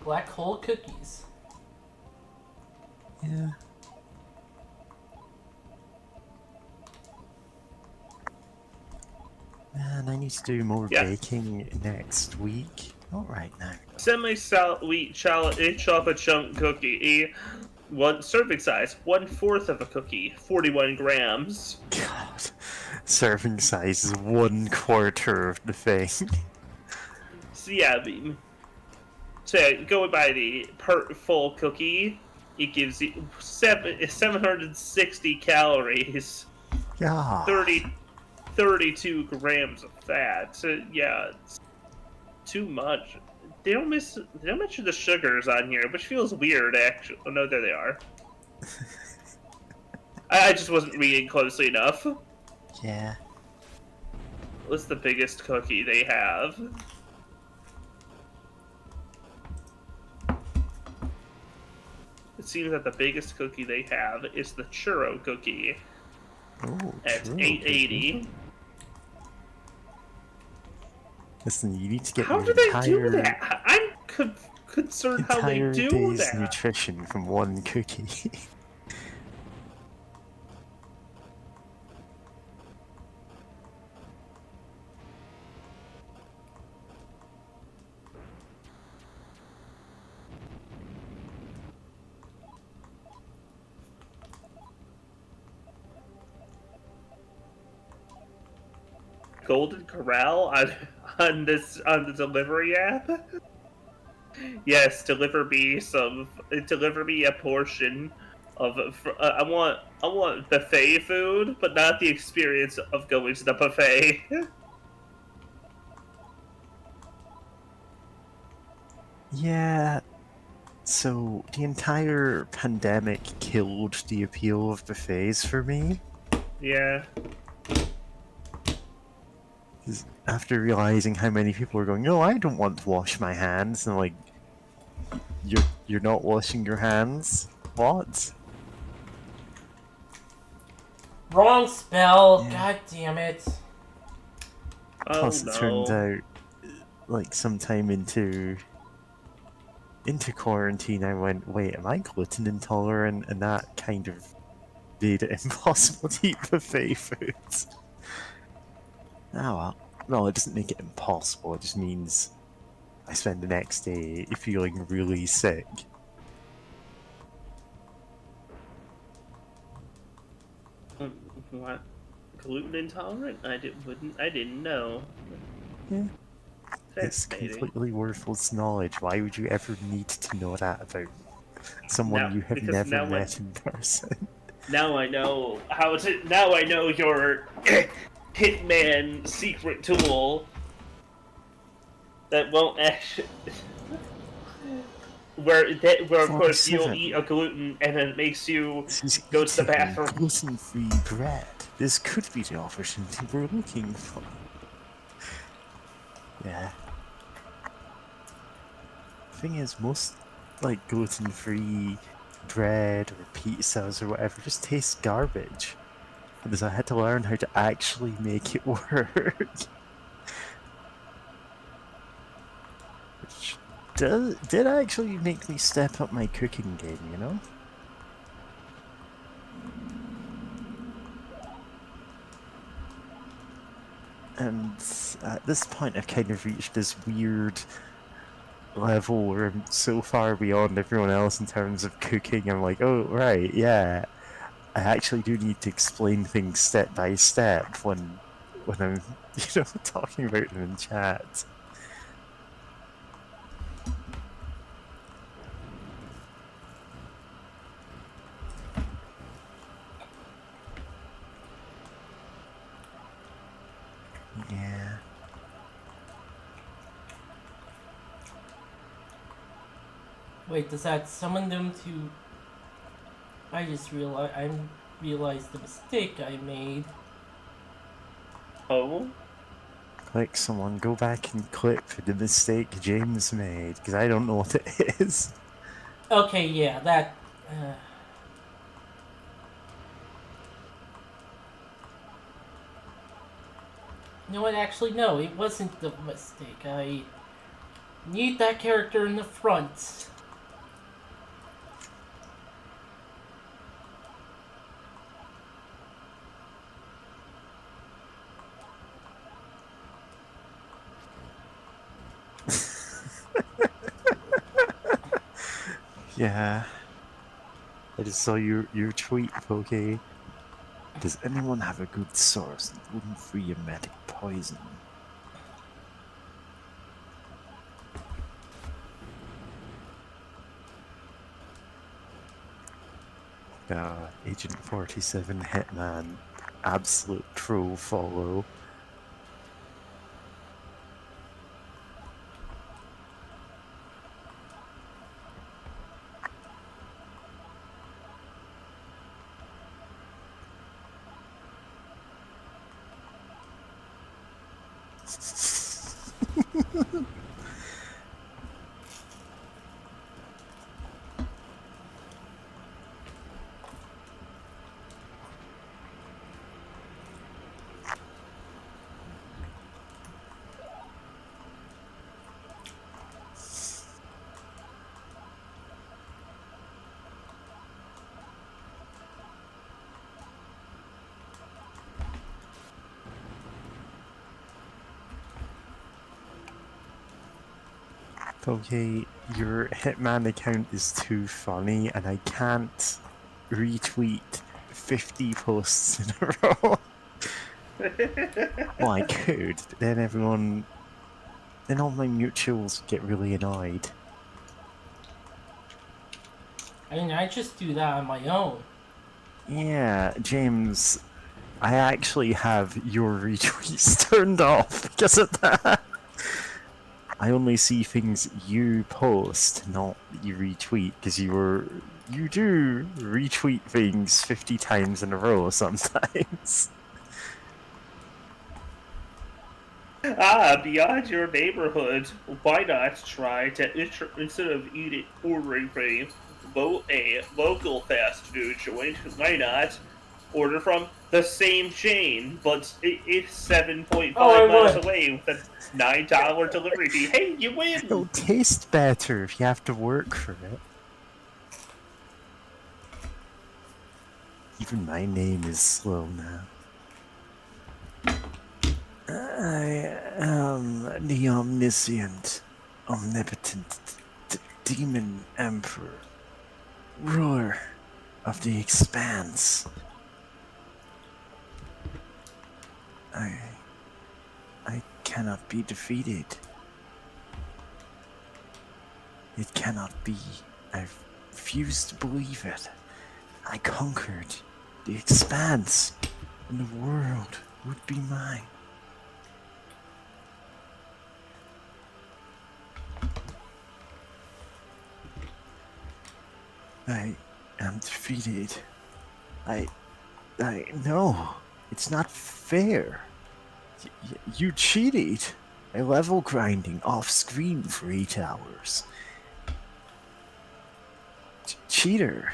Speaker 1: Black hole cookies.
Speaker 3: Yeah. Man, I need to do more
Speaker 2: Yeah.
Speaker 3: baking next week. Not right now.
Speaker 2: Semi-sweet chocolate chunk cookie, one serving size, 1/4 of a cookie, 41 grams.
Speaker 3: God, serving size is 1/4 of the thing.
Speaker 2: So yeah, so yeah, going by the per full cookie, it gives you 760 calories,
Speaker 3: God.
Speaker 2: 32 grams of fat. So yeah, it's too much. They don't mention the sugars on here, which feels weird. Actually, oh no, there they are. I just wasn't reading closely enough.
Speaker 3: Yeah.
Speaker 2: What's the biggest cookie they have? It seems that the biggest cookie they have is the churro cookie
Speaker 3: Oh,
Speaker 2: at
Speaker 3: true.
Speaker 2: 880.
Speaker 3: Listen, you need to get
Speaker 2: How
Speaker 3: your
Speaker 2: do they
Speaker 3: entire,
Speaker 2: do that? I'm concerned how they
Speaker 3: entire
Speaker 2: do
Speaker 3: day's
Speaker 2: that.
Speaker 3: nutrition from one cookie.
Speaker 2: Golden Corral on the delivery app. Yes, deliver me a portion I want buffet food, but not the experience of going to the buffet.
Speaker 3: Yeah, so the entire pandemic killed the appeal of buffets for me.
Speaker 2: Yeah.
Speaker 3: 'Cause after realizing how many people were going, no, I don't want to wash my hands, and I'm like, you're not washing your hands? What?
Speaker 1: Wrong spell.
Speaker 3: Yeah.
Speaker 1: God damn it.
Speaker 2: Oh
Speaker 3: Plus, it turned
Speaker 2: no.
Speaker 3: out, like, sometime into quarantine, I went, wait, am I gluten intolerant? And that kind of made it impossible to eat buffet foods. Oh well. No, it doesn't make it impossible, it just means I spend the next day feeling really sick.
Speaker 2: What? Gluten intolerant? I didn't know.
Speaker 3: Yeah. It's
Speaker 2: Fascinating.
Speaker 3: completely worthless knowledge. Why would you ever need to know that about someone you have
Speaker 2: Because
Speaker 3: never met in person?
Speaker 2: now I know how to. Now I know your hitman secret tool that won't actually. Where of course you'll
Speaker 3: 47.
Speaker 2: eat a gluten and then it makes you
Speaker 3: She's
Speaker 2: go to the
Speaker 3: eating
Speaker 2: bathroom.
Speaker 3: gluten-free bread. This could be the opportunity we're looking for. Yeah. Thing is, most like gluten-free bread or pizzas or whatever just tastes garbage. Because I had to learn how to actually make it work. Which did actually make me step up my cooking game, you know? And at this point I've kind of reached this weird level where I'm so far beyond everyone else in terms of cooking, I'm like, oh right, yeah. I actually do need to explain things step by step when I'm, talking about them in chat. Yeah.
Speaker 1: Wait, does that summon them to... I realized the mistake I made.
Speaker 2: Oh,
Speaker 3: Click someone, go back and clip the mistake James made, because I don't know what it is.
Speaker 1: Okay, yeah, that... You know what, actually, no, it wasn't the mistake. I need that character in the front.
Speaker 3: Yeah. I just saw your tweet, okay? Does anyone have a good source of gluten-free emetic poison? Agent 47 Hitman, absolute troll follow. Okay, your Hitman account is too funny and I can't retweet 50 posts in a row. Well, I could, but then all my mutuals get really annoyed.
Speaker 1: I mean, I just do that on my own.
Speaker 3: Yeah, James, I actually have your retweets turned off because of that. I only see things you post, not you retweet, because you do retweet things 50 times in a row sometimes.
Speaker 2: Beyond your neighborhood, why not try to, instead of ordering from a local fast food joint, why not order from the same chain, but it's 7.5
Speaker 1: Oh, I
Speaker 2: miles
Speaker 1: won.
Speaker 2: away with a $9 delivery fee? Hey, you win!
Speaker 3: It'll taste better if you have to work for it. Even my name is slow now. I am the omniscient, omnipotent demon emperor, ruler of the expanse. I cannot be defeated. It cannot be. I refuse to believe it. I conquered the expanse, and the world would be mine. I am defeated. I no, it's not fair. You cheated. I level grinding off screen for 8 hours. Cheater.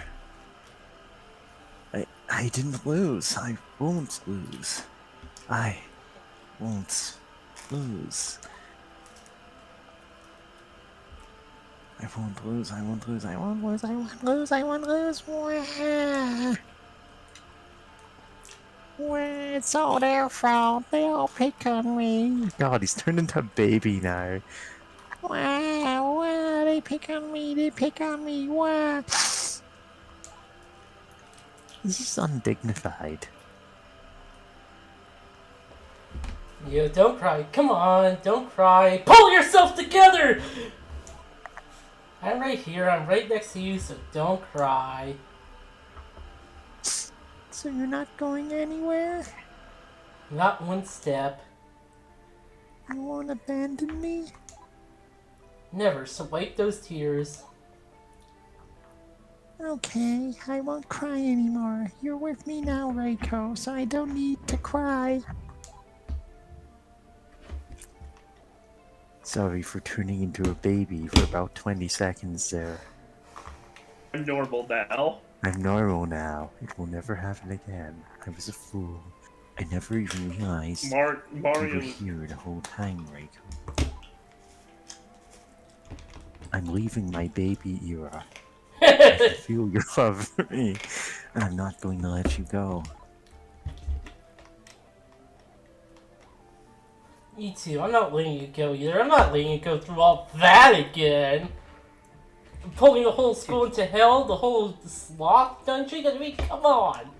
Speaker 3: I didn't lose. I won't lose. I won't lose. I won't lose. I won't lose. I won't lose. I won't lose. I won't lose. It's all their fault. They all pick on me. God, he's turned into a baby now. Wow, they pick on me. They pick on me. Wow. This is undignified.
Speaker 1: Yeah, don't cry. Come on, don't cry. Pull yourself together! I'm right here. I'm right next to you, so don't cry.
Speaker 3: So you're not going anywhere?
Speaker 1: Not one step.
Speaker 3: You won't abandon me?
Speaker 1: Never, so wipe those tears.
Speaker 3: Okay, I won't cry anymore. You're with me now, Reiko, so I don't need to cry. Sorry for turning into a baby for about 20 seconds there.
Speaker 2: I'm normal now.
Speaker 3: I'm normal now. It will never happen again. I was a fool. I never even realized you were
Speaker 2: Mario.
Speaker 3: here the whole time, Reiko. I'm leaving my baby era. I can feel your love for me, and I'm not going to let you go.
Speaker 1: Me too. I'm not letting you go either. I'm not letting you go through all that again. Pulling the whole school into hell, the whole sloth dungeon. I mean, come on.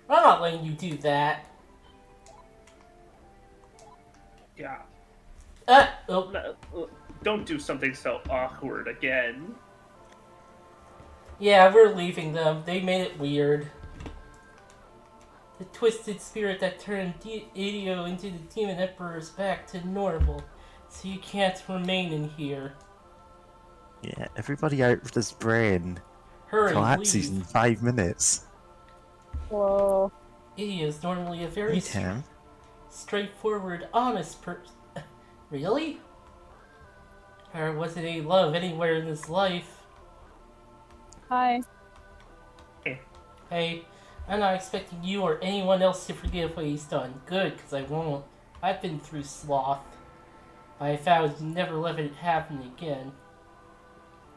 Speaker 1: I'm not letting you do that.
Speaker 2: Yeah.
Speaker 1: Oh.
Speaker 2: Don't do something so awkward again.
Speaker 1: Yeah, we're leaving them. They made it weird. The twisted spirit that turned Idio into the Demon Emperor is back to normal, so you can't remain in here.
Speaker 3: Yeah, everybody out of this brain
Speaker 1: Hurry,
Speaker 3: collapses
Speaker 1: leave.
Speaker 3: in 5 minutes.
Speaker 4: Whoa.
Speaker 1: Idio is normally a very
Speaker 3: Hey, Tam.
Speaker 1: straightforward, honest person. Really? There wasn't any love anywhere in his life.
Speaker 4: Hi.
Speaker 1: Hey, I'm not expecting you or anyone else to forgive what he's done. Good, because I won't. I've been through sloth. I vowed to never let it happen again.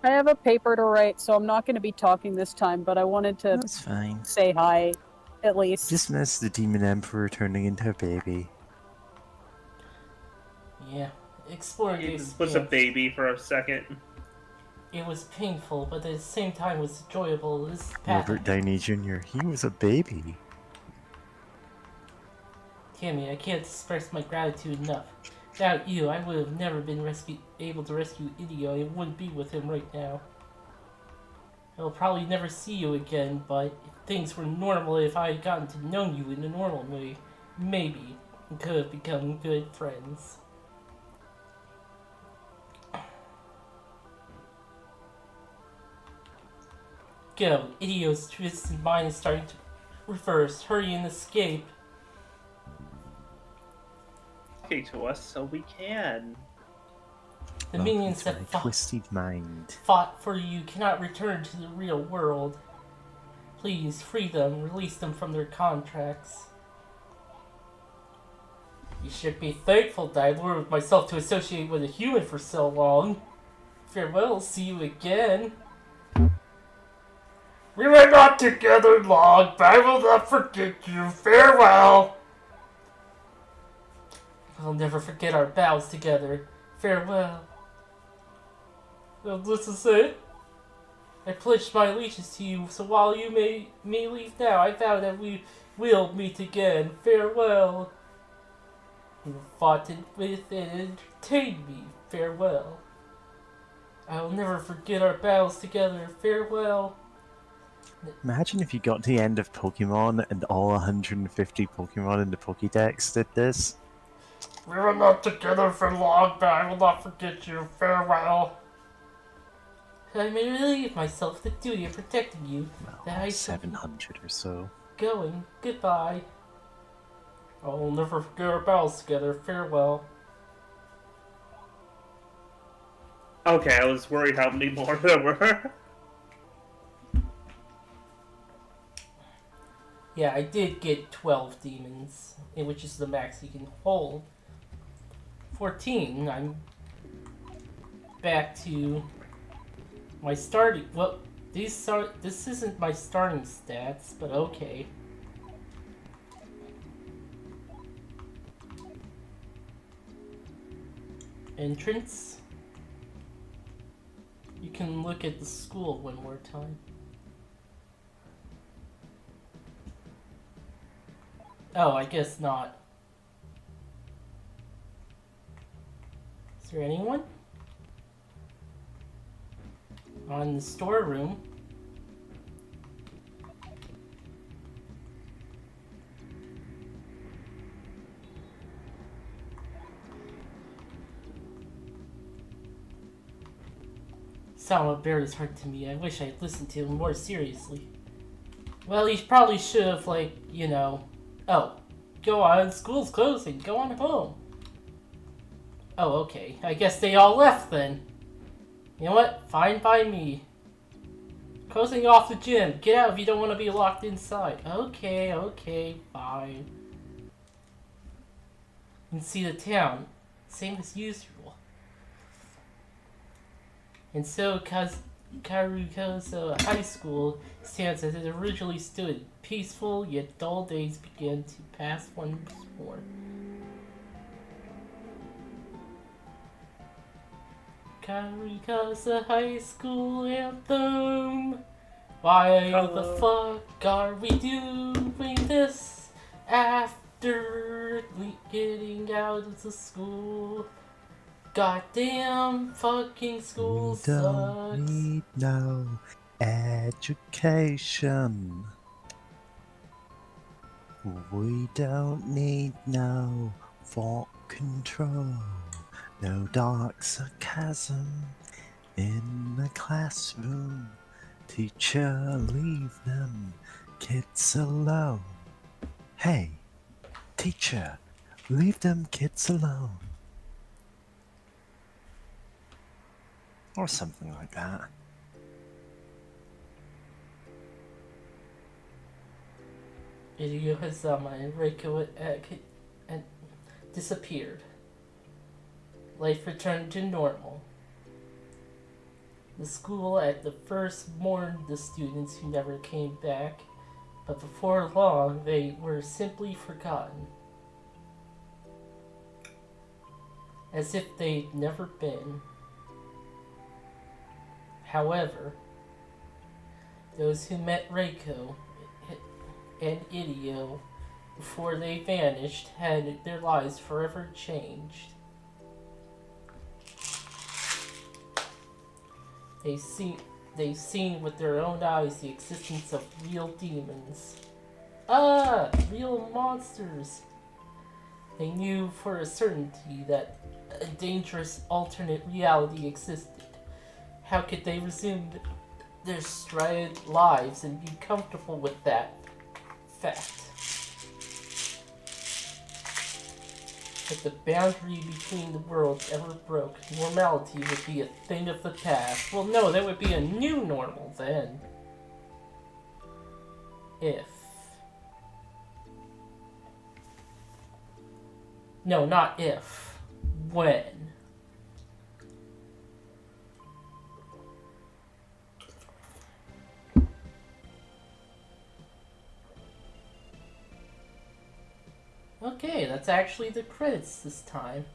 Speaker 4: I have a paper to write, so I'm not going to be talking this time, but I wanted to
Speaker 3: That's fine.
Speaker 4: say hi, at least.
Speaker 3: Just miss the Demon Emperor turning into a baby.
Speaker 1: Yeah, exploring the
Speaker 2: He
Speaker 1: expanse.
Speaker 2: was a baby for a second.
Speaker 1: It was painful, but at the same time was enjoyable. This path.
Speaker 3: Robert Downey Jr., he was a baby.
Speaker 1: Tammy, I can't express my gratitude enough. Without you, I would have never been able to rescue Idio. I wouldn't be with him right now. I'll probably never see you again, but if things were normal, if I had gotten to know you in a normal way, maybe we could have become good friends. Go. Idio's twisted mind is starting to reverse. Hurry and escape.
Speaker 2: Okay, to us so we can.
Speaker 1: The
Speaker 3: Welcome
Speaker 1: minions
Speaker 3: to
Speaker 1: that
Speaker 3: my twisted mind.
Speaker 1: fought for you cannot return to the real world. Please, free them. Release them from their contracts. You should be thankful that I lured myself to associate with a human for so long. Farewell, see you again. We were not together long, but I will not forget you. Farewell. I'll never forget our vows together. Farewell. Well, this is it. I pledged my allegiance to you, so while you may leave now, I vow that we will meet again. Farewell. You fought with and entertained me. Farewell. I will never forget our battles together. Farewell.
Speaker 3: Imagine if you got to the end of Pokemon and all 150 Pokemon in the Pokédex did this.
Speaker 1: We were not together for long, but I will not forget you. Farewell. I may relieve myself the duty of protecting you. That I
Speaker 3: Well,
Speaker 1: shall
Speaker 3: 700 or so.
Speaker 1: going. Goodbye. I will never forget our battles together. Farewell.
Speaker 2: Okay, I was worried how many more there were.
Speaker 1: Yeah, I did get 12 demons, which is the max you can hold. 14, I'm back to my starting. Well, this isn't my starting stats, but okay. Entrance. You can look at the school one more time. Oh, I guess not. Is there anyone? On the storeroom. Sama Bear is hard to me. I wish I'd listened to him more seriously. Well, he probably should have, like, you know... Oh, go on, school's closing, go on home. Oh, okay, I guess they all left then. You know what, fine by me. Closing off the gym, get out if you don't want to be locked inside. Okay, fine. You can see the town, same as usual. And so, Karukoso High School stands as it originally stood. Peaceful yet dull days began to pass once more. Karukoso High School anthem. Why the fuck are we doing this after getting out of the school? Goddamn fucking school
Speaker 3: We don't
Speaker 1: sucks.
Speaker 3: need no education. We don't need no thought control. No dark sarcasm in the classroom. Teacher, leave them kids alone. Hey, teacher, leave them kids alone. Or something like that.
Speaker 1: Irio Hazama and Reiko disappeared. Life returned to normal. The school at the first mourned the students who never came back, but before long they were simply forgotten. As if they'd never been. However, those who met Reiko and Idio before they vanished had their lives forever changed. they've seen with their own eyes the existence of real demons. Real monsters. They knew for a certainty that a dangerous alternate reality existed. How could they resume their stranded lives and be comfortable with that fact? If the boundary between the worlds ever broke, normality would be a thing of the past. Well, no, that would be a new normal then. If. No, not if. When. Okay, that's actually the credits this time.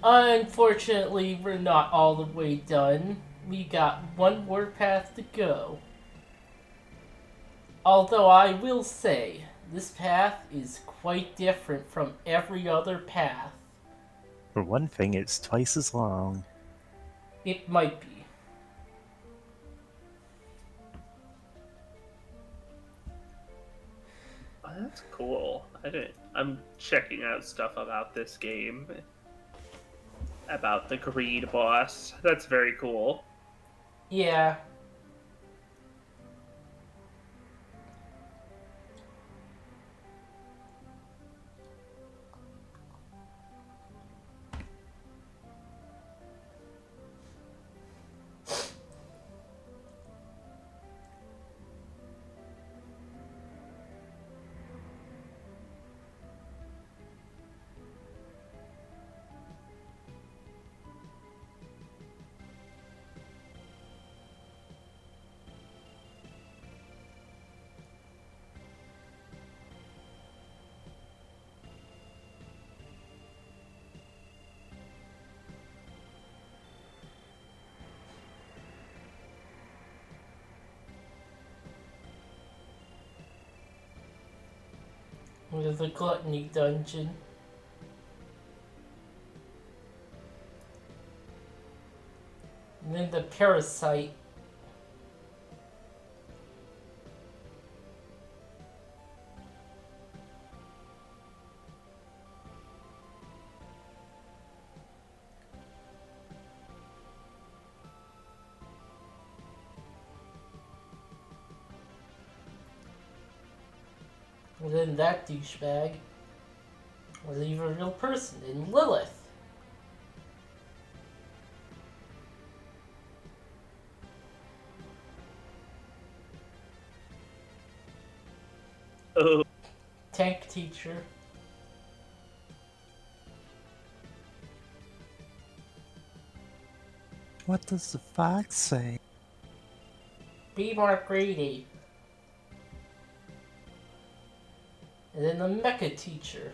Speaker 1: Unfortunately, we're not all the way done. We got one more path to go. Although I will say, this path is quite different from every other path.
Speaker 3: For one thing, it's twice as long.
Speaker 1: It might be.
Speaker 2: Oh, that's cool. I'm checking out stuff about this game. About the greed boss. That's very cool.
Speaker 1: Yeah. With the gluttony dungeon. And then the parasite. And then that douchebag was even a real person in Lilith.
Speaker 2: Oh,
Speaker 1: Tank teacher.
Speaker 3: What does the fact say?
Speaker 1: Be more greedy. And then the mecha teacher.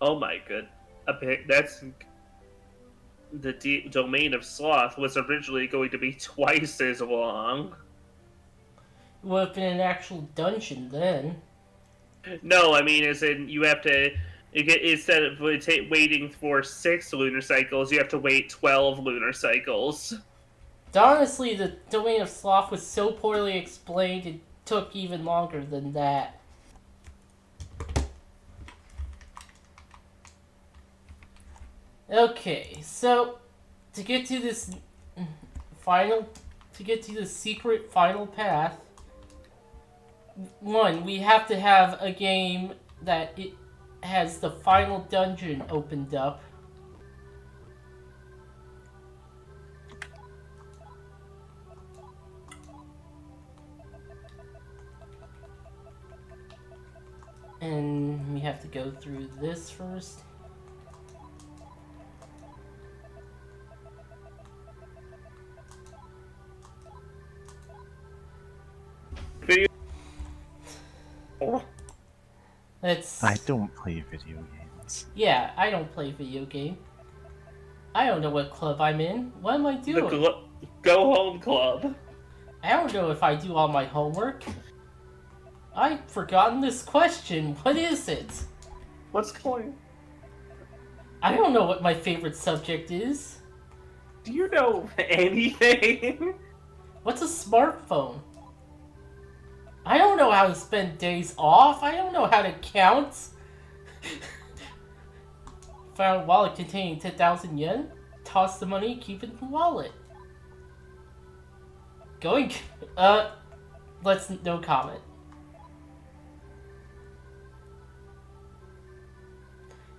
Speaker 2: oh my good. That's the domain of sloth was originally going to be twice as long.
Speaker 1: It would have been an actual dungeon then.
Speaker 2: No, I mean, as in you have to. Instead of waiting for 6 lunar cycles, you have to wait 12 lunar cycles.
Speaker 1: Honestly, the domain of sloth was so poorly explained it took even longer than that. Okay, so to get to this secret final path, one, we have to have a game that it has the final dungeon opened up. And we have to go through this first. It's...
Speaker 3: I don't play video games.
Speaker 1: Yeah, I don't play video game. I don't know what club I'm in. What am I
Speaker 2: The
Speaker 1: doing?
Speaker 2: Go Home Club.
Speaker 1: I don't know if I do all my homework. I've forgotten this question. What is it?
Speaker 2: What's going?
Speaker 1: I don't know what my favorite subject is.
Speaker 2: Do you know anything?
Speaker 1: What's a smartphone? I don't know how to spend days off. I don't know how to count. Found a wallet containing 10,000 yen. Toss the money, keep it in the wallet. Going... let's... no comment.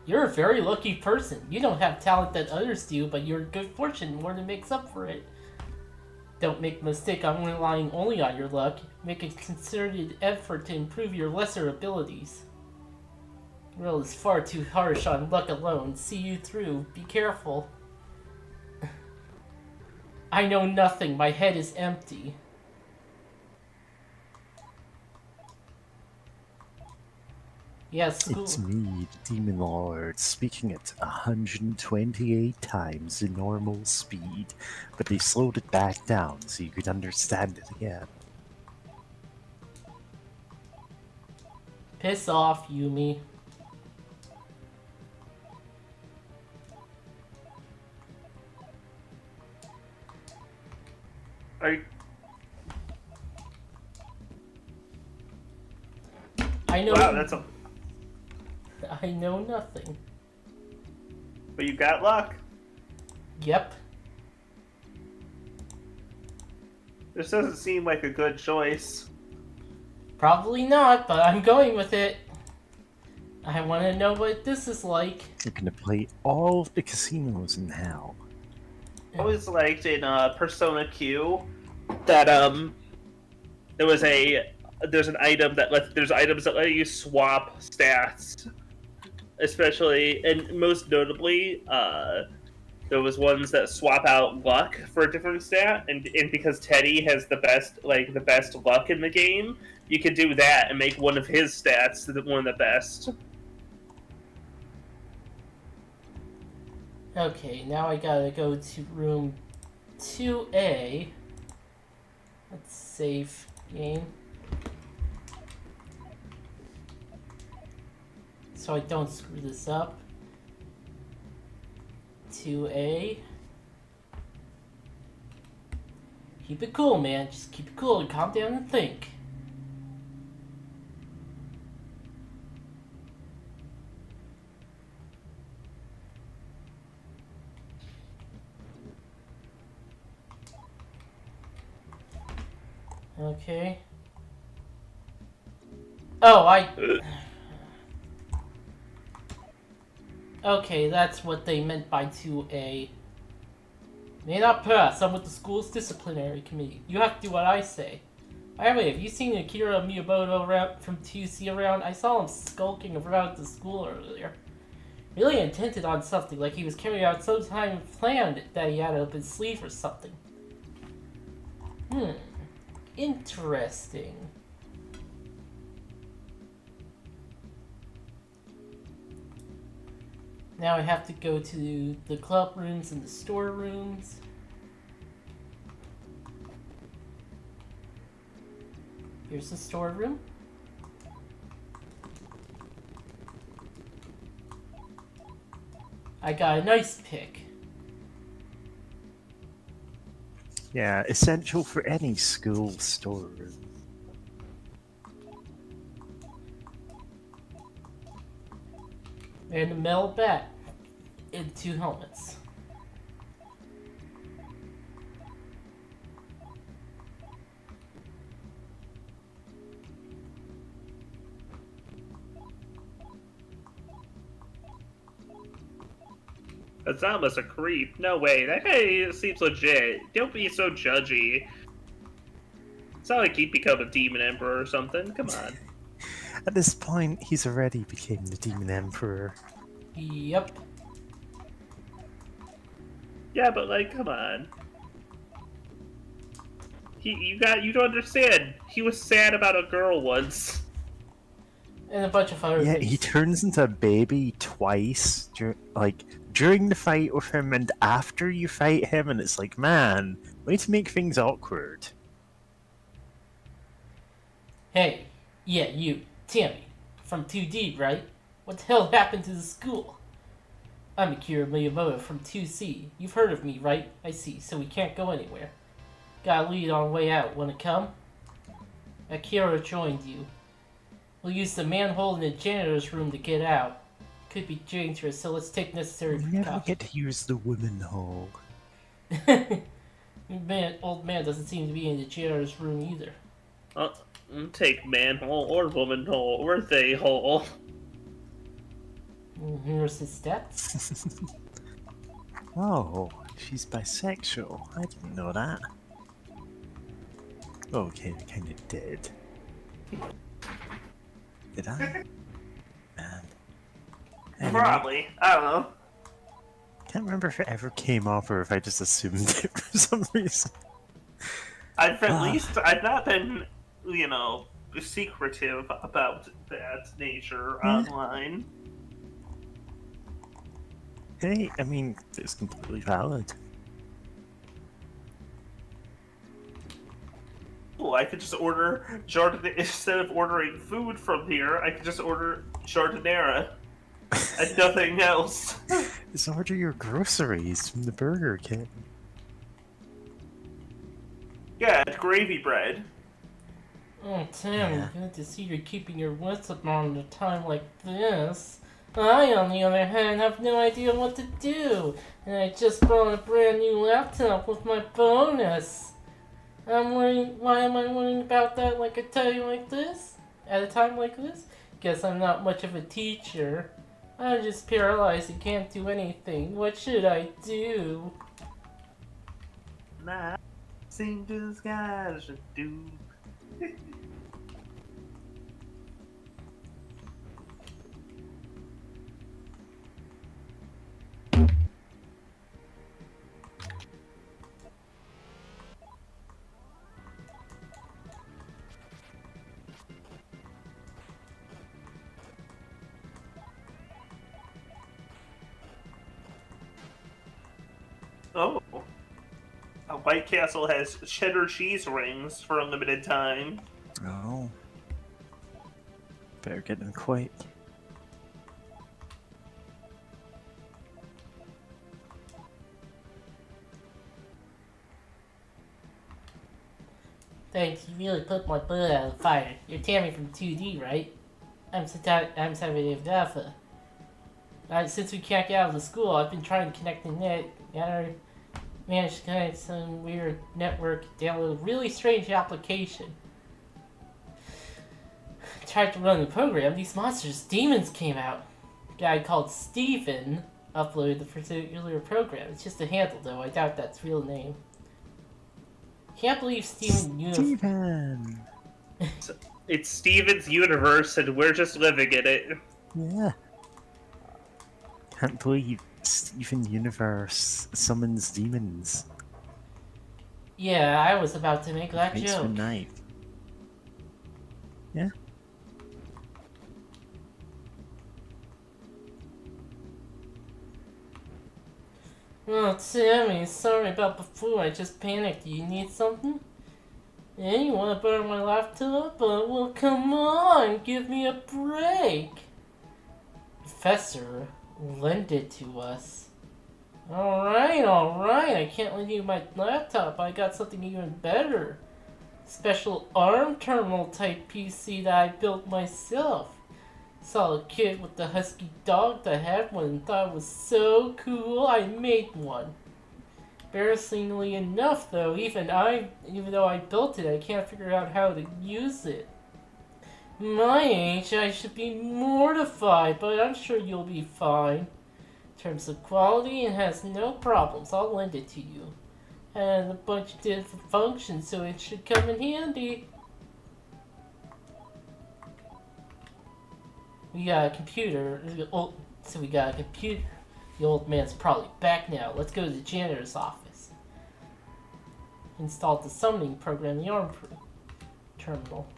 Speaker 1: You're a very lucky person. You don't have talent that others do, but your good fortune more than makes up for it. Don't make a mistake on relying only on your luck. Make a concerted effort to improve your lesser abilities. The world is far too harsh on luck alone. See you through. Be careful. I know nothing. My head is empty. Yes, school...
Speaker 3: It's me, the Demon Lord, speaking at 128 times the normal speed, but they slowed it back down so you could understand it again.
Speaker 1: Piss off, Yumi. I know...
Speaker 2: Wow, that's a...
Speaker 1: I know nothing.
Speaker 2: But you got luck.
Speaker 1: Yep.
Speaker 2: This doesn't seem like a good choice.
Speaker 1: Probably not, but I'm going with it. I want to know what this is like.
Speaker 3: You're gonna play all of the casinos in hell.
Speaker 2: I always liked in Persona Q that there's an item that there's items that let you swap stats, especially and most notably there was ones that swap out luck for a different stat, and because Teddy has the best luck in the game, you can do that and make one of his stats one of the best.
Speaker 1: Okay, now I gotta go to room 2A. Let's save game. So I don't screw this up. 2A. Keep it cool, man. Just keep it cool and calm down and think. Okay. Oh, Okay, that's what they meant by 2A. May not pass. I'm with the school's disciplinary committee. You have to do what I say. By the way, have you seen Akira Miyamoto around from 2C around? I saw him skulking around the school earlier. Really intent on something, like he was carrying out some kind of plan that he had up his sleeve or something. Interesting. Now I have to go to the club rooms and the store rooms. Here's the storeroom. I got a nice pick.
Speaker 3: Yeah, essential for any school storeroom.
Speaker 1: And a metal bat. And 2 helmets.
Speaker 2: That's almost a creep. No way, that guy seems legit. Don't be so judgy. It's not like he'd become a demon emperor or something. Come on.
Speaker 3: At this point, he's already became the Demon Emperor.
Speaker 1: Yep.
Speaker 2: Yeah, but like, come on. You don't understand. He was sad about a girl once.
Speaker 1: And a bunch of other
Speaker 3: Yeah,
Speaker 1: things.
Speaker 3: he turns into a baby twice, during the fight with him and after you fight him, and it's like, man, way to make things awkward.
Speaker 1: Hey, yeah, you, Tammy, from 2D, right? What the hell happened to the school? I'm Akira Miyamoto from 2C. You've heard of me, right? I see, so we can't go anywhere. Got a lead on the way out. Wanna come? Akira joined you. We'll use the manhole in the janitor's room to get out. Could be dangerous, so let's take necessary
Speaker 3: We never
Speaker 1: precautions.
Speaker 3: get to use the woman hole.
Speaker 1: Old man doesn't seem to be in the janitor's room either.
Speaker 2: Take manhole or woman hole or they hole.
Speaker 1: Here's his stats.
Speaker 3: Oh, she's bisexual. I didn't know that. Okay, I kinda did. Did I? Man. Anyway,
Speaker 2: Probably. I don't know.
Speaker 3: can't remember if it ever came up or if I just assumed it for some reason.
Speaker 2: I've not been, secretive about that nature online.
Speaker 3: Hey, I mean, it's completely valid.
Speaker 2: Well, I could just order Jardinera instead of ordering food from here. I could just order Jardinera and nothing else.
Speaker 3: Just order your groceries from the Burger King.
Speaker 2: Yeah, gravy bread.
Speaker 1: Oh, Tammy,
Speaker 3: Yeah.
Speaker 1: good to see you're keeping your wits about at a time like this. I, on the other hand, have no idea what to do, and I just bought a brand new laptop with my bonus. Why am I worrying about that like a time like this? At a time like this? Guess I'm not much of a teacher. I'm just paralyzed and can't do anything. What should I do?
Speaker 2: Nah, seem to the sky should do. Oh. White Castle has cheddar cheese rings for a limited time.
Speaker 3: Oh. Better get them quick.
Speaker 1: Thanks, you really put my butt out of the fire. You're Tammy from 2D, right? I'm Saturday Alpha. Since we can't get out of the school, I've been trying to connect the net. I managed to connect some weird network, download a really strange application. Tried to run the program, these monsters, demons came out. A guy called Steven uploaded the particular program. It's just a handle though, I doubt that's real name. Can't believe
Speaker 3: Steven!
Speaker 2: It's Steven's universe, and we're just living in it.
Speaker 3: Yeah. Can't believe Steven Universe summons demons.
Speaker 1: Yeah, I was about to make that
Speaker 3: Makes for
Speaker 1: joke.
Speaker 3: night. Yeah.
Speaker 1: Oh, Tammy, sorry about before. I just panicked. Do you need something? Yeah, you want to borrow my laptop? Well, come on, give me a break. Professor, lend it to us. Alright, I can't lend you my laptop. I got something even better. Special ARM terminal type PC that I built myself. Saw a kid with the husky dog that had one and thought it was so cool I made one. Embarrassingly enough though, even though I built it, I can't figure out how to use it. My age, I should be mortified, but I'm sure you'll be fine. In terms of quality, it has no problems. I'll lend it to you. And a bunch of different functions, so it should come in handy. We got a computer. Oh, so we got a computer. The old man's probably back now. Let's go to the janitor's office. Installed the summoning program in the ARM terminal.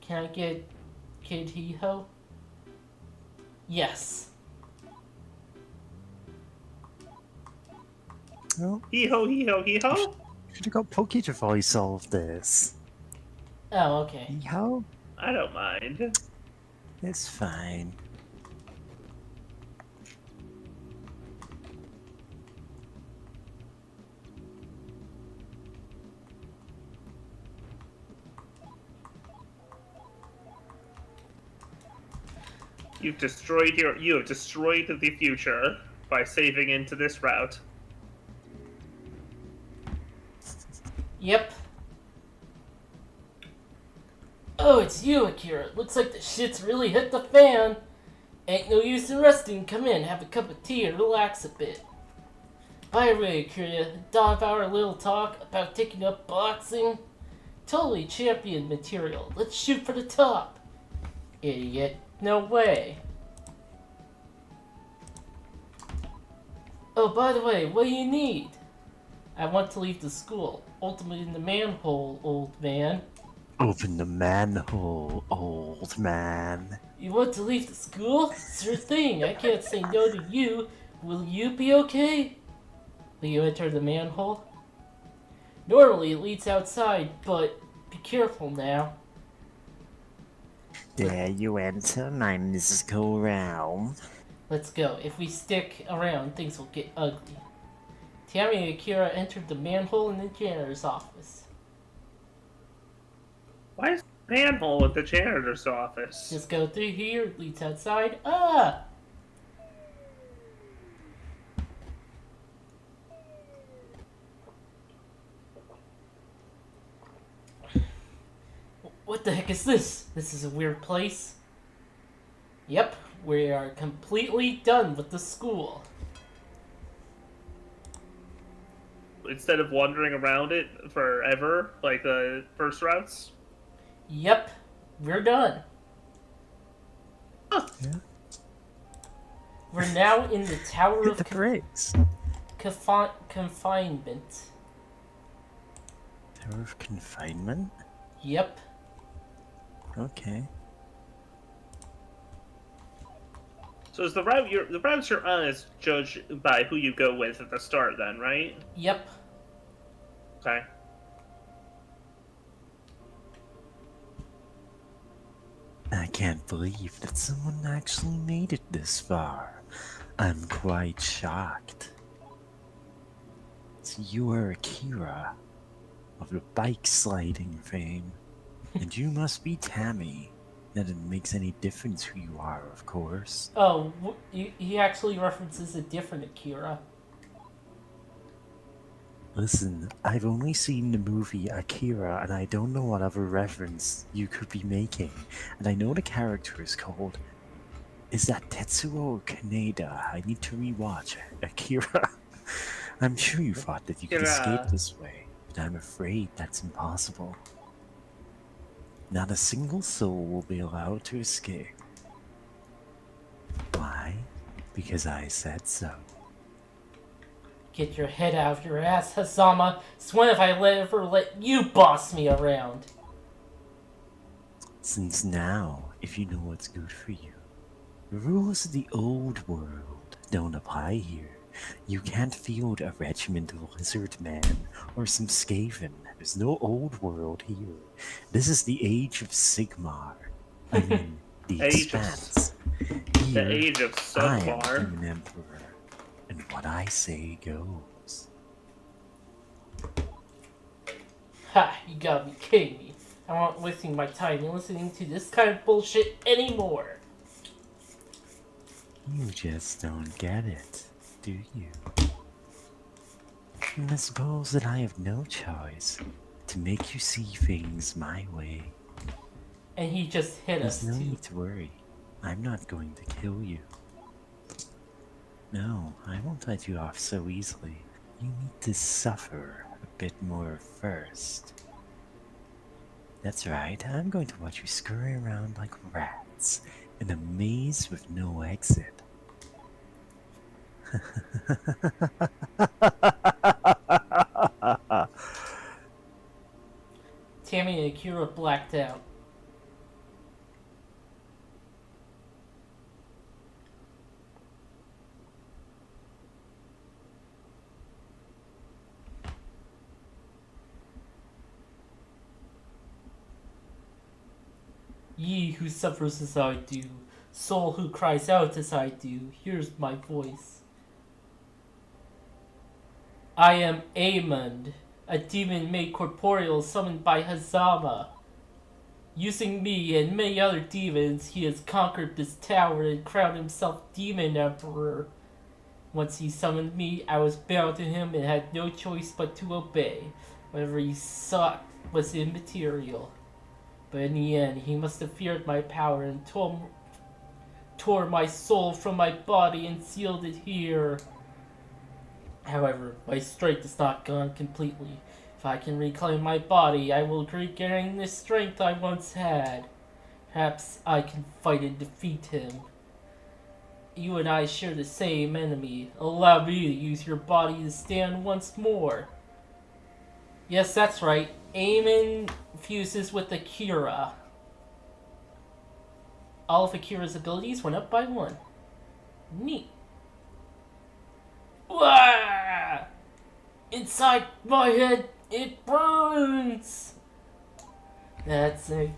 Speaker 1: Can I get Kid Hee-ho? Yes.
Speaker 3: Oh,
Speaker 2: Hee ho, hee ho, hee ho.
Speaker 3: should have got Pokey to voice solve this.
Speaker 1: Oh, okay.
Speaker 3: Yo,
Speaker 2: I don't mind.
Speaker 3: it's fine.
Speaker 2: You have destroyed the future by saving into this route.
Speaker 1: Yep. Oh, it's you, Akira. Looks like the shit's really hit the fan. Ain't no use in resting. Come in, have a cup of tea, and relax a bit. By the way, Akira, thought of our little talk about taking up boxing? Totally champion material. Let's shoot for the top. Idiot. No way. Oh, by the way, what do you need? I want to leave the school. Ultimately in the manhole, old man.
Speaker 3: Open the manhole, old man.
Speaker 1: You want to leave the school? Sure thing. I can't say no to you. Will you be okay? Will you enter the manhole? Normally it leads outside, but be careful now.
Speaker 3: There you enter, my Mrs. Go round.
Speaker 1: Let's go. If we stick around, things will get ugly. Tammy and Akira entered the manhole in the janitor's office.
Speaker 2: Why is the manhole at the janitor's office?
Speaker 1: Just go through here, it leads outside. Ah! What the heck is this? This is a weird place. Yep, we are completely done with the school.
Speaker 2: Instead of wandering around it forever, like the first routes?
Speaker 1: Yep, we're done.
Speaker 3: Yeah.
Speaker 1: We're now in the Tower
Speaker 3: Hit
Speaker 1: of
Speaker 3: the brakes.
Speaker 1: Confinement.
Speaker 3: Tower of confinement?
Speaker 1: Yep.
Speaker 3: Okay.
Speaker 2: So is the routes you're on is judged by who you go with at the start then, right?
Speaker 1: Yep.
Speaker 2: Okay.
Speaker 3: I can't believe that someone actually made it this far. I'm quite shocked. So you are Akira of the bike sliding fame, and you must be Tammy. Not that it makes any difference who you are, of course.
Speaker 1: Oh, he actually references a different Akira.
Speaker 3: Listen, I've only seen the movie Akira, and I don't know what other reference you could be making. And I know the character is called... Is that Tetsuo Kaneda? I need to rewatch Akira. I'm sure you thought that you could escape this way, but I'm afraid that's impossible. Not a single soul will be allowed to escape. Why? Because I said so.
Speaker 1: Get your head out of your ass, Hazama. Swear if I ever let you boss me around.
Speaker 3: Since now, if you know what's good for you, the rules of the old world don't apply here. You can't field a regiment of lizard men or some Skaven. There's no old world here. This is the age of Sigmar. I mean, the
Speaker 2: Age of-
Speaker 3: Expanse.
Speaker 2: The
Speaker 3: Here,
Speaker 2: age of
Speaker 3: I am
Speaker 2: Sugmar.
Speaker 3: an emperor, and what I say goes.
Speaker 1: Ha, you gotta be kidding me. I'm not wasting my time listening to this kind of bullshit anymore.
Speaker 3: You just don't get it, do you? And I suppose that I have no choice to make you see things my way.
Speaker 1: And he just hit us
Speaker 3: There's no
Speaker 1: too.
Speaker 3: need to worry. I'm not going to kill you. No, I won't let you off so easily. You need to suffer a bit more first. That's right, I'm going to watch you scurry around like rats in a maze with no exit.
Speaker 1: Tammy and Akira blacked out. Ye who suffers as I do, soul who cries out as I do, hears my voice. I am Amund, a demon made corporeal summoned by Hazama. Using me and many other demons, he has conquered this tower and crowned himself Demon Emperor. Once he summoned me, I was bound to him and had no choice but to obey. Whatever he sought was immaterial. But in the end, he must have feared my power and tore my soul from my body and sealed it here. However, my strength is not gone completely. If I can reclaim my body, I will regain the strength I once had. Perhaps I can fight and defeat him. You and I share the same enemy. Allow me to use your body to stand once more. Yes, that's right. Eamon fuses with Akira. All of Akira's abilities went up by 1. Neat. Wah! Inside my head, it burns! That's a...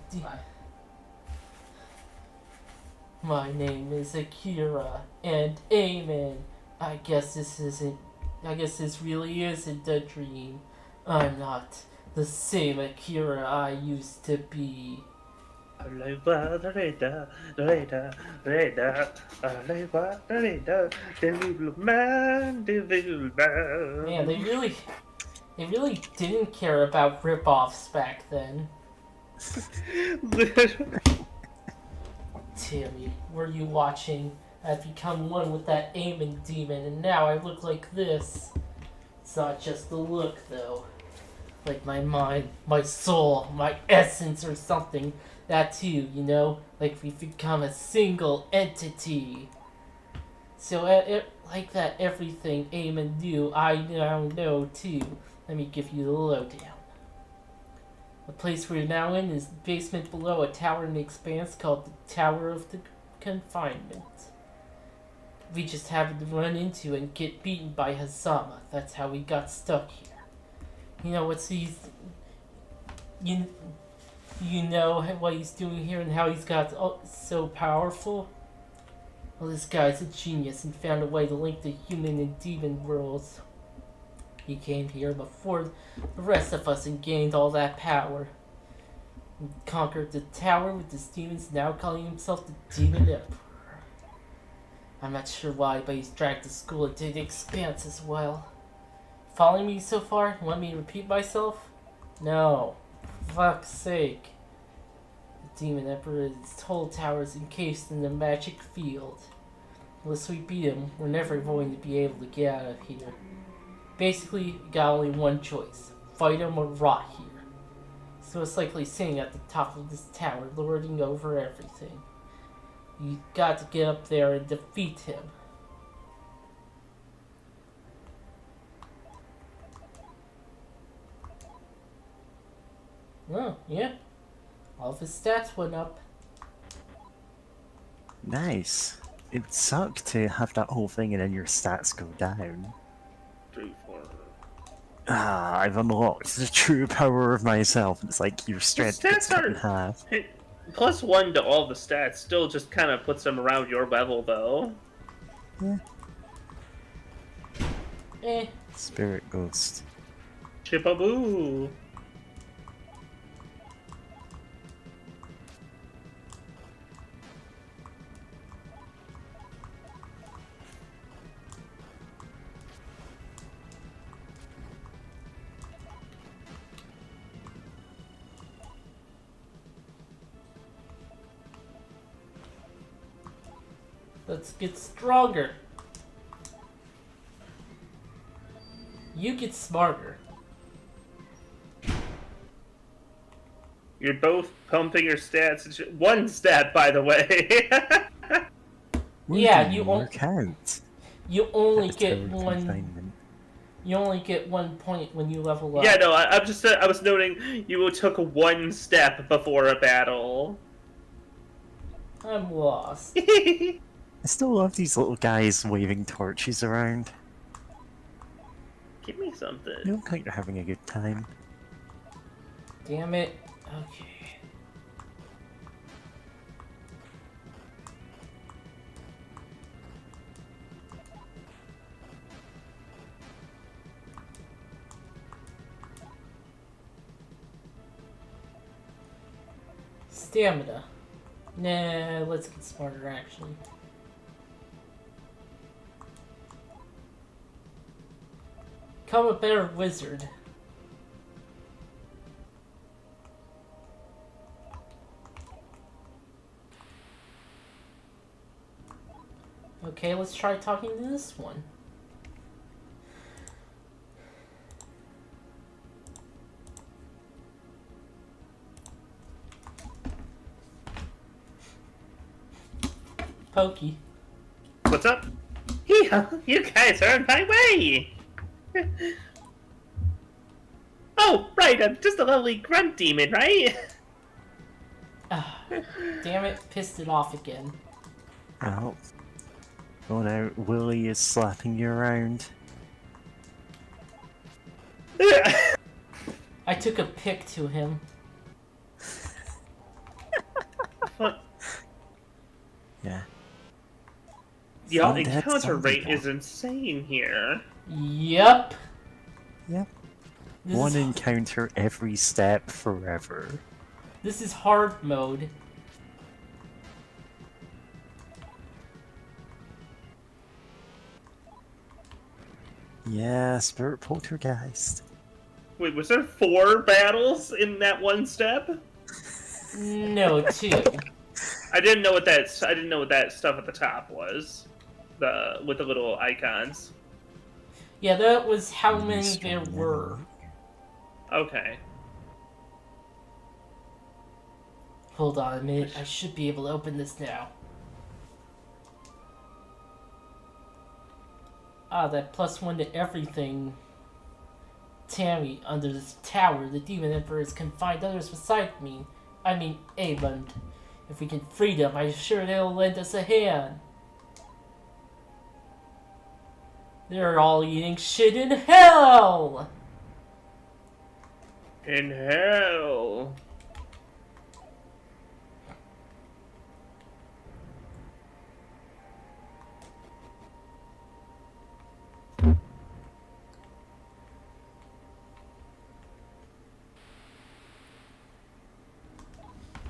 Speaker 1: My name is Akira, and Eamon. I guess this really isn't a dream. I'm not the same Akira I used to be.
Speaker 2: Man,
Speaker 1: they really didn't care about rip-offs back then. Timmy, were you watching? I've become one with that Eamon demon, and now I look like this. It's not just the look, though. Like my mind, my soul, my essence or something. That too, you know? Like we've become a single entity. So, like that everything Eamon knew, I now know too. Let me give you the lowdown. The place we're now in is the basement below a tower in the expanse called the Tower of the Confinement. We just happened to run into and get beaten by Hazama. That's how we got stuck here. You know what's he's... You know what he's doing here and how he's got so powerful? Well, this guy's a genius and found a way to link the human and demon worlds. He came here before the rest of us and gained all that power. He conquered the tower with his demons, now calling himself the Demon Emperor. I'm not sure why, but he's dragged the school into the expanse as well. Following me so far? Want me to repeat myself? No. For fuck's sake. The Demon Emperor's whole tower is encased in the magic field. Unless we beat him, we're never going to be able to get out of here. Basically, we got only one choice. Fight him or rot here. So it's likely sitting at the top of this tower, lording over everything. You got to get up there and defeat him. Oh, yeah. All of his stats went up.
Speaker 3: Nice. It sucked to have that whole thing and then your stats go down.
Speaker 2: 3, 4.
Speaker 3: Ah, I've unlocked the true power of myself. It's like your strength gets cut in half.
Speaker 2: +1 to all the stats still just kind of puts them around your level, though.
Speaker 3: Yeah.
Speaker 1: Eh.
Speaker 3: Spirit Ghost.
Speaker 2: Chipaboo!
Speaker 1: Let's get stronger. You get smarter.
Speaker 2: You're both pumping your stats. 1 stat, by the way.
Speaker 1: Yeah,
Speaker 3: you work out.
Speaker 1: You only
Speaker 3: That's
Speaker 1: get
Speaker 3: total
Speaker 1: one.
Speaker 3: confinement.
Speaker 1: You only get 1 point when you level up.
Speaker 2: Yeah, no, I was noting you took 1 step before a battle.
Speaker 1: I'm lost.
Speaker 3: I still love these little guys waving torches around.
Speaker 2: Give me something.
Speaker 3: They look like they're having a good time.
Speaker 1: Damn it. Okay. stamina. Nah, let's get smarter actually. Become a better wizard. Okay, let's try talking to this one. Pokey.
Speaker 2: What's up? Yeah, you guys are on my way! Oh, right, I'm just a lovely grunt demon, right?
Speaker 1: Ah, damn it, pissed it off again.
Speaker 3: Oh. Oh no, Willie is slapping you around.
Speaker 1: I took a pic to him.
Speaker 3: Yeah.
Speaker 2: The
Speaker 3: Undead
Speaker 2: encounter
Speaker 3: zombie
Speaker 2: rate
Speaker 3: guy.
Speaker 2: is insane here.
Speaker 1: Yep.
Speaker 3: Yep.
Speaker 1: This
Speaker 3: One
Speaker 1: is,
Speaker 3: encounter every step forever.
Speaker 1: this is hard mode.
Speaker 3: Yeah, Spirit Poltergeist.
Speaker 2: Wait, was there 4 battles in that one step?
Speaker 1: No, 2.
Speaker 2: I didn't know what that stuff at the top was. With the little icons.
Speaker 1: Yeah, that was how many
Speaker 3: Mr.
Speaker 1: there were.
Speaker 2: Okay.
Speaker 1: Hold on a minute, I should be able to open this now. Ah, that +1 to everything. Tammy, under this tower, the demon emperor has confined others beside me. I mean, Avon. If we can free them, I'm sure they'll lend us a hand. They're all eating shit in hell!
Speaker 2: In hell.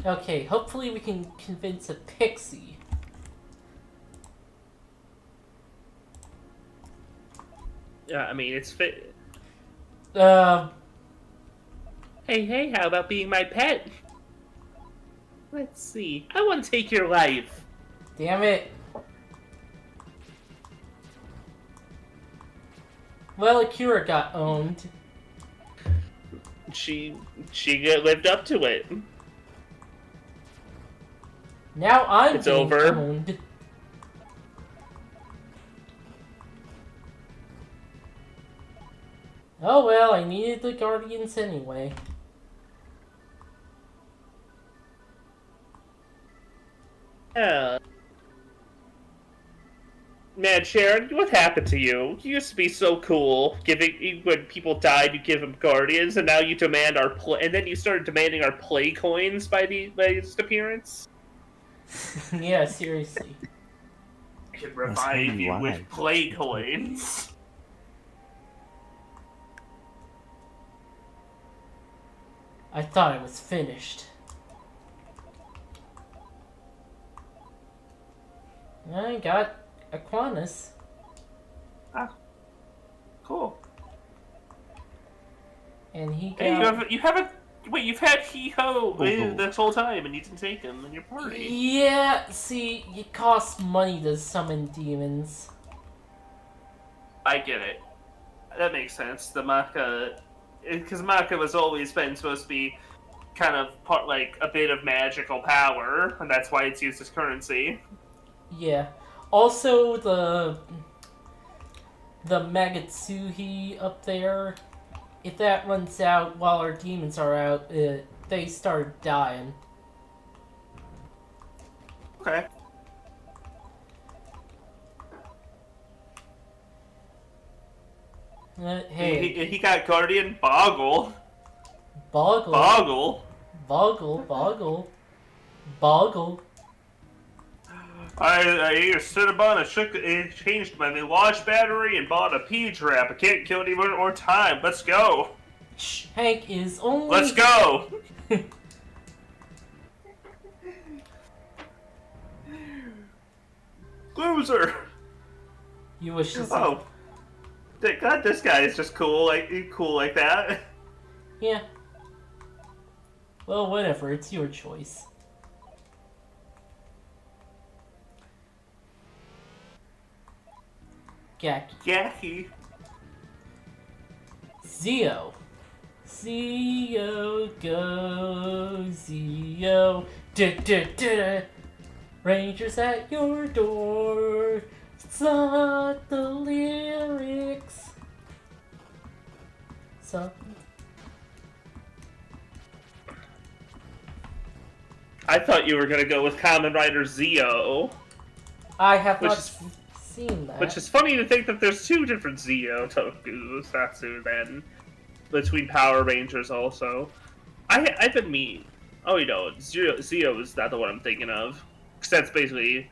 Speaker 1: Okay, hopefully we can convince a pixie.
Speaker 2: Yeah, I mean, it's fit. Hey, how about being my pet? Let's see. I want to take your life.
Speaker 1: Damn it. Well, Akira got owned.
Speaker 2: She lived up to it.
Speaker 1: Now I'm
Speaker 2: It's
Speaker 1: being
Speaker 2: over.
Speaker 1: owned. Oh well, I needed the Guardians anyway.
Speaker 2: Yeah. Man, Sharon, what happened to you? You used to be so cool. When people died, you give them guardians, and now you demand our play. And then you started demanding our play coins by his appearance.
Speaker 1: Yeah, seriously.
Speaker 2: I can
Speaker 3: That's how
Speaker 2: revive
Speaker 3: you
Speaker 2: you with
Speaker 3: lie.
Speaker 2: play coins.
Speaker 1: I thought I was finished. I got Aquinas.
Speaker 2: Cool.
Speaker 1: And he got...
Speaker 2: Hey, you haven't. Wait, you've had Hee-Ho this whole time, and you didn't take him in your party.
Speaker 1: Yeah, see, it costs money to summon demons.
Speaker 2: I get it. That makes sense. The Maka, because Maka was always been supposed to be kind of like a bit of magical power, and that's why it's used as currency.
Speaker 1: Yeah. Also, the Magatsuhi up there, if that runs out while our demons are out, they start dying.
Speaker 2: Okay.
Speaker 1: Hey,
Speaker 2: He got Guardian Boggle.
Speaker 1: Boggle.
Speaker 2: Boggle.
Speaker 1: Boggle. Boggle.
Speaker 2: I ate a Cinnabon, I changed my launch battery, and bought a P-trap. I can't kill it even more time. Let's go.
Speaker 1: Shh, Hank is only...
Speaker 2: Let's go. Loser!
Speaker 1: You wish to see...
Speaker 2: Oh. Thank God this guy is just cool like that.
Speaker 1: Yeah. Well, whatever. It's your choice. Gaki.
Speaker 2: Jackie.
Speaker 1: Zio. Zio, go, Zio. Da-da-da. Rangers at your door. It's not the lyrics. So.
Speaker 2: I thought you were gonna go with Kamen Rider Zio.
Speaker 1: I have not seen that.
Speaker 2: Which is funny to think that there's two different Zio tokusatsu then. Between Power Rangers also. I've been mean. Oh, Zio is not the one I'm thinking of. Because that's basically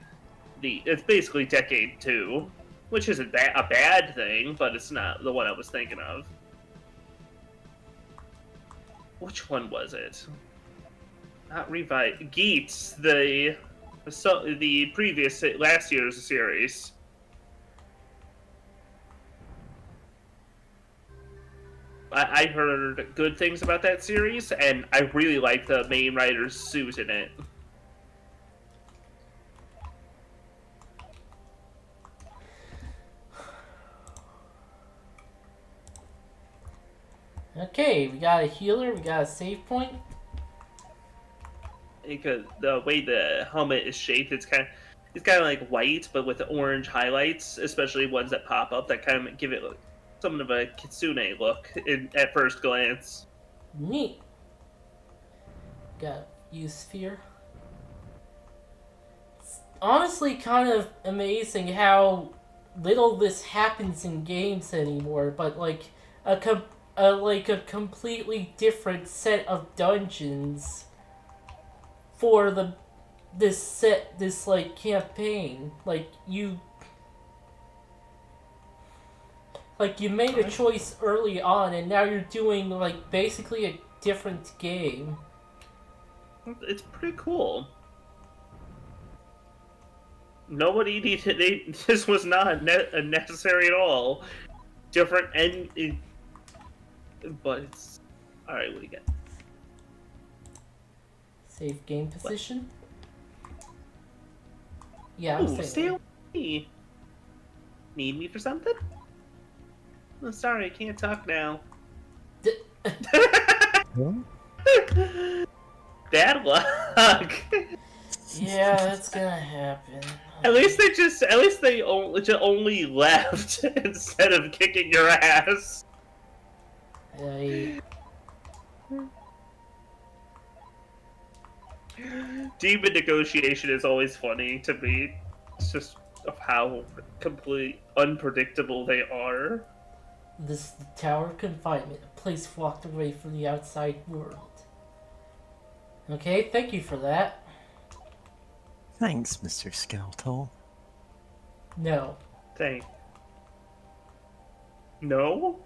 Speaker 2: it's basically Decade 2. Which isn't a bad thing, but it's not the one I was thinking of. Which one was it? Not Revive. Geats, the previous last year's series. I heard good things about that series, and I really like the main writer's suit in it.
Speaker 1: Okay, we got a healer, we got a save point.
Speaker 2: Because the way the helmet is shaped, it's kind of like white, but with the orange highlights, especially ones that pop up that kind of give it somewhat of a kitsune look at first glance.
Speaker 1: Neat. Got use sphere. It's honestly kind of amazing how little this happens in games anymore, but like a completely different set of dungeons for this like campaign. Like you made a choice early on, and now you're doing like basically a different game.
Speaker 2: It's pretty cool. Nobody needed. This was not necessary at all. Different but it's all right. What do you get?
Speaker 1: Save game position. Yeah,
Speaker 2: Ooh,
Speaker 1: I'm saying.
Speaker 2: stay away. Need me for something? Oh, sorry, I can't talk now. Bad luck.
Speaker 1: Yeah, that's gonna happen.
Speaker 2: At least they only left instead of kicking your ass. Demon negotiation is always funny to me. It's just of how completely unpredictable they are.
Speaker 1: This is the Tower of Confinement, a place locked away from the outside world. Okay, thank you for that.
Speaker 3: Thanks, Mr. Skeletal.
Speaker 1: No.
Speaker 2: No?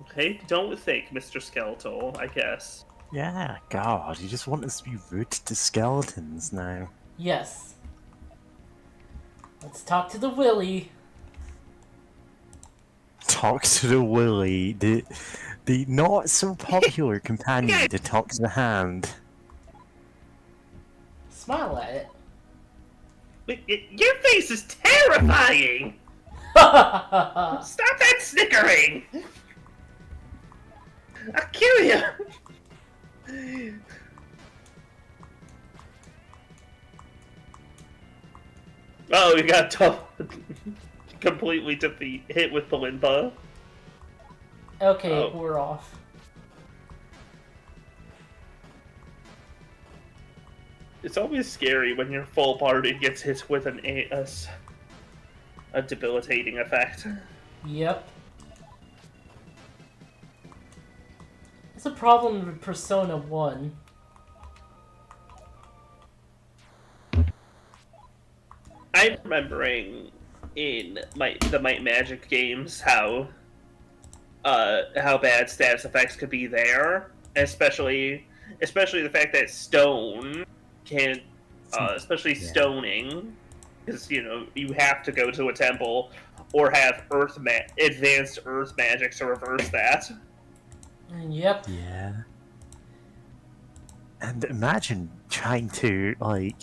Speaker 2: Okay, don't think, Mr. Skeletal, I guess.
Speaker 3: Yeah, God, you just want us to be rude to skeletons now.
Speaker 1: Yes. Let's talk to the Willy.
Speaker 3: Talk to the Willy, the not so popular companion to talk to the hand.
Speaker 1: Smile at it.
Speaker 2: Your face is terrifying! Stop that snickering! I'll kill you! Oh, you got completely hit with the Limpa.
Speaker 1: Okay, we're off.
Speaker 2: It's always scary when your full party gets hit with a debilitating effect.
Speaker 1: Yep. It's a problem with Persona 1.
Speaker 2: I'm remembering in the Might Magic games how bad status effects could be there, especially the fact that stone can especially
Speaker 3: Yeah.
Speaker 2: stoning, because you have to go to a temple or have advanced earth magic to reverse that.
Speaker 1: Yep.
Speaker 3: Yeah. And imagine trying to, like,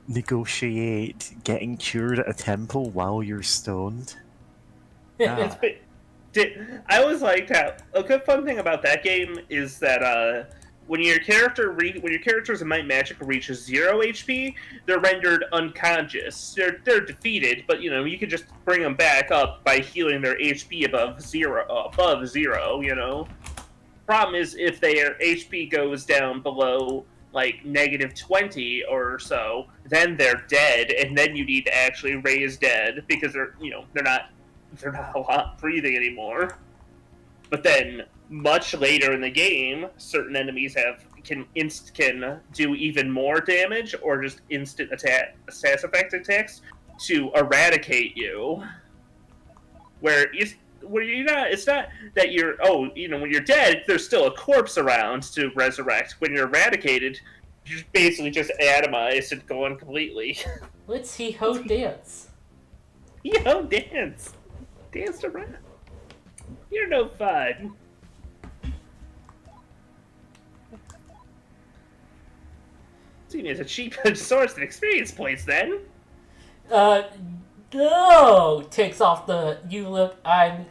Speaker 3: negotiate getting cured at a temple while you're stoned.
Speaker 2: It's
Speaker 3: Ah,
Speaker 2: I always liked how a good fun thing about that game is that when your character's might magic reaches 0 HP, they're rendered unconscious. They're defeated, but you can just bring them back up by healing their HP above zero. Problem is if their HP goes down below like -20 or so, then they're dead, and then you need to actually raise dead because they're not a lot breathing anymore. But then much later in the game, certain enemies can do even more damage or just instant status effect attacks to eradicate you. Where you're not, it's not that when you're dead, there's still a corpse around to resurrect. When you're eradicated, you're basically just atomized and gone completely.
Speaker 1: Let's see how dance.
Speaker 2: Dance around. You're no fun. See me as a cheap source of experience points, then.
Speaker 1: No! Takes off the you look. I'm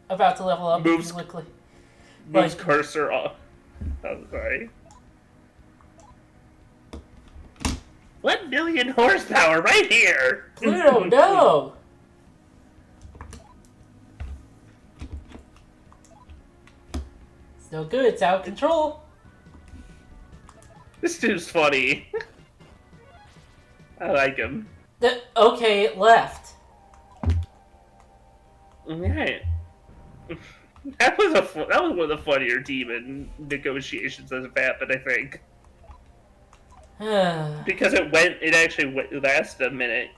Speaker 1: about to level up.
Speaker 2: Moves-
Speaker 1: You look like.
Speaker 2: Moves cursor off. Oh, sorry. 1 million horsepower right here!
Speaker 1: Pluto, no! It's no good. It's out of control.
Speaker 2: This dude's funny. I like him.
Speaker 1: Okay, it left.
Speaker 2: Yeah. That was one of the funnier demon negotiations that have happened, I think. Because it actually lasted a minute.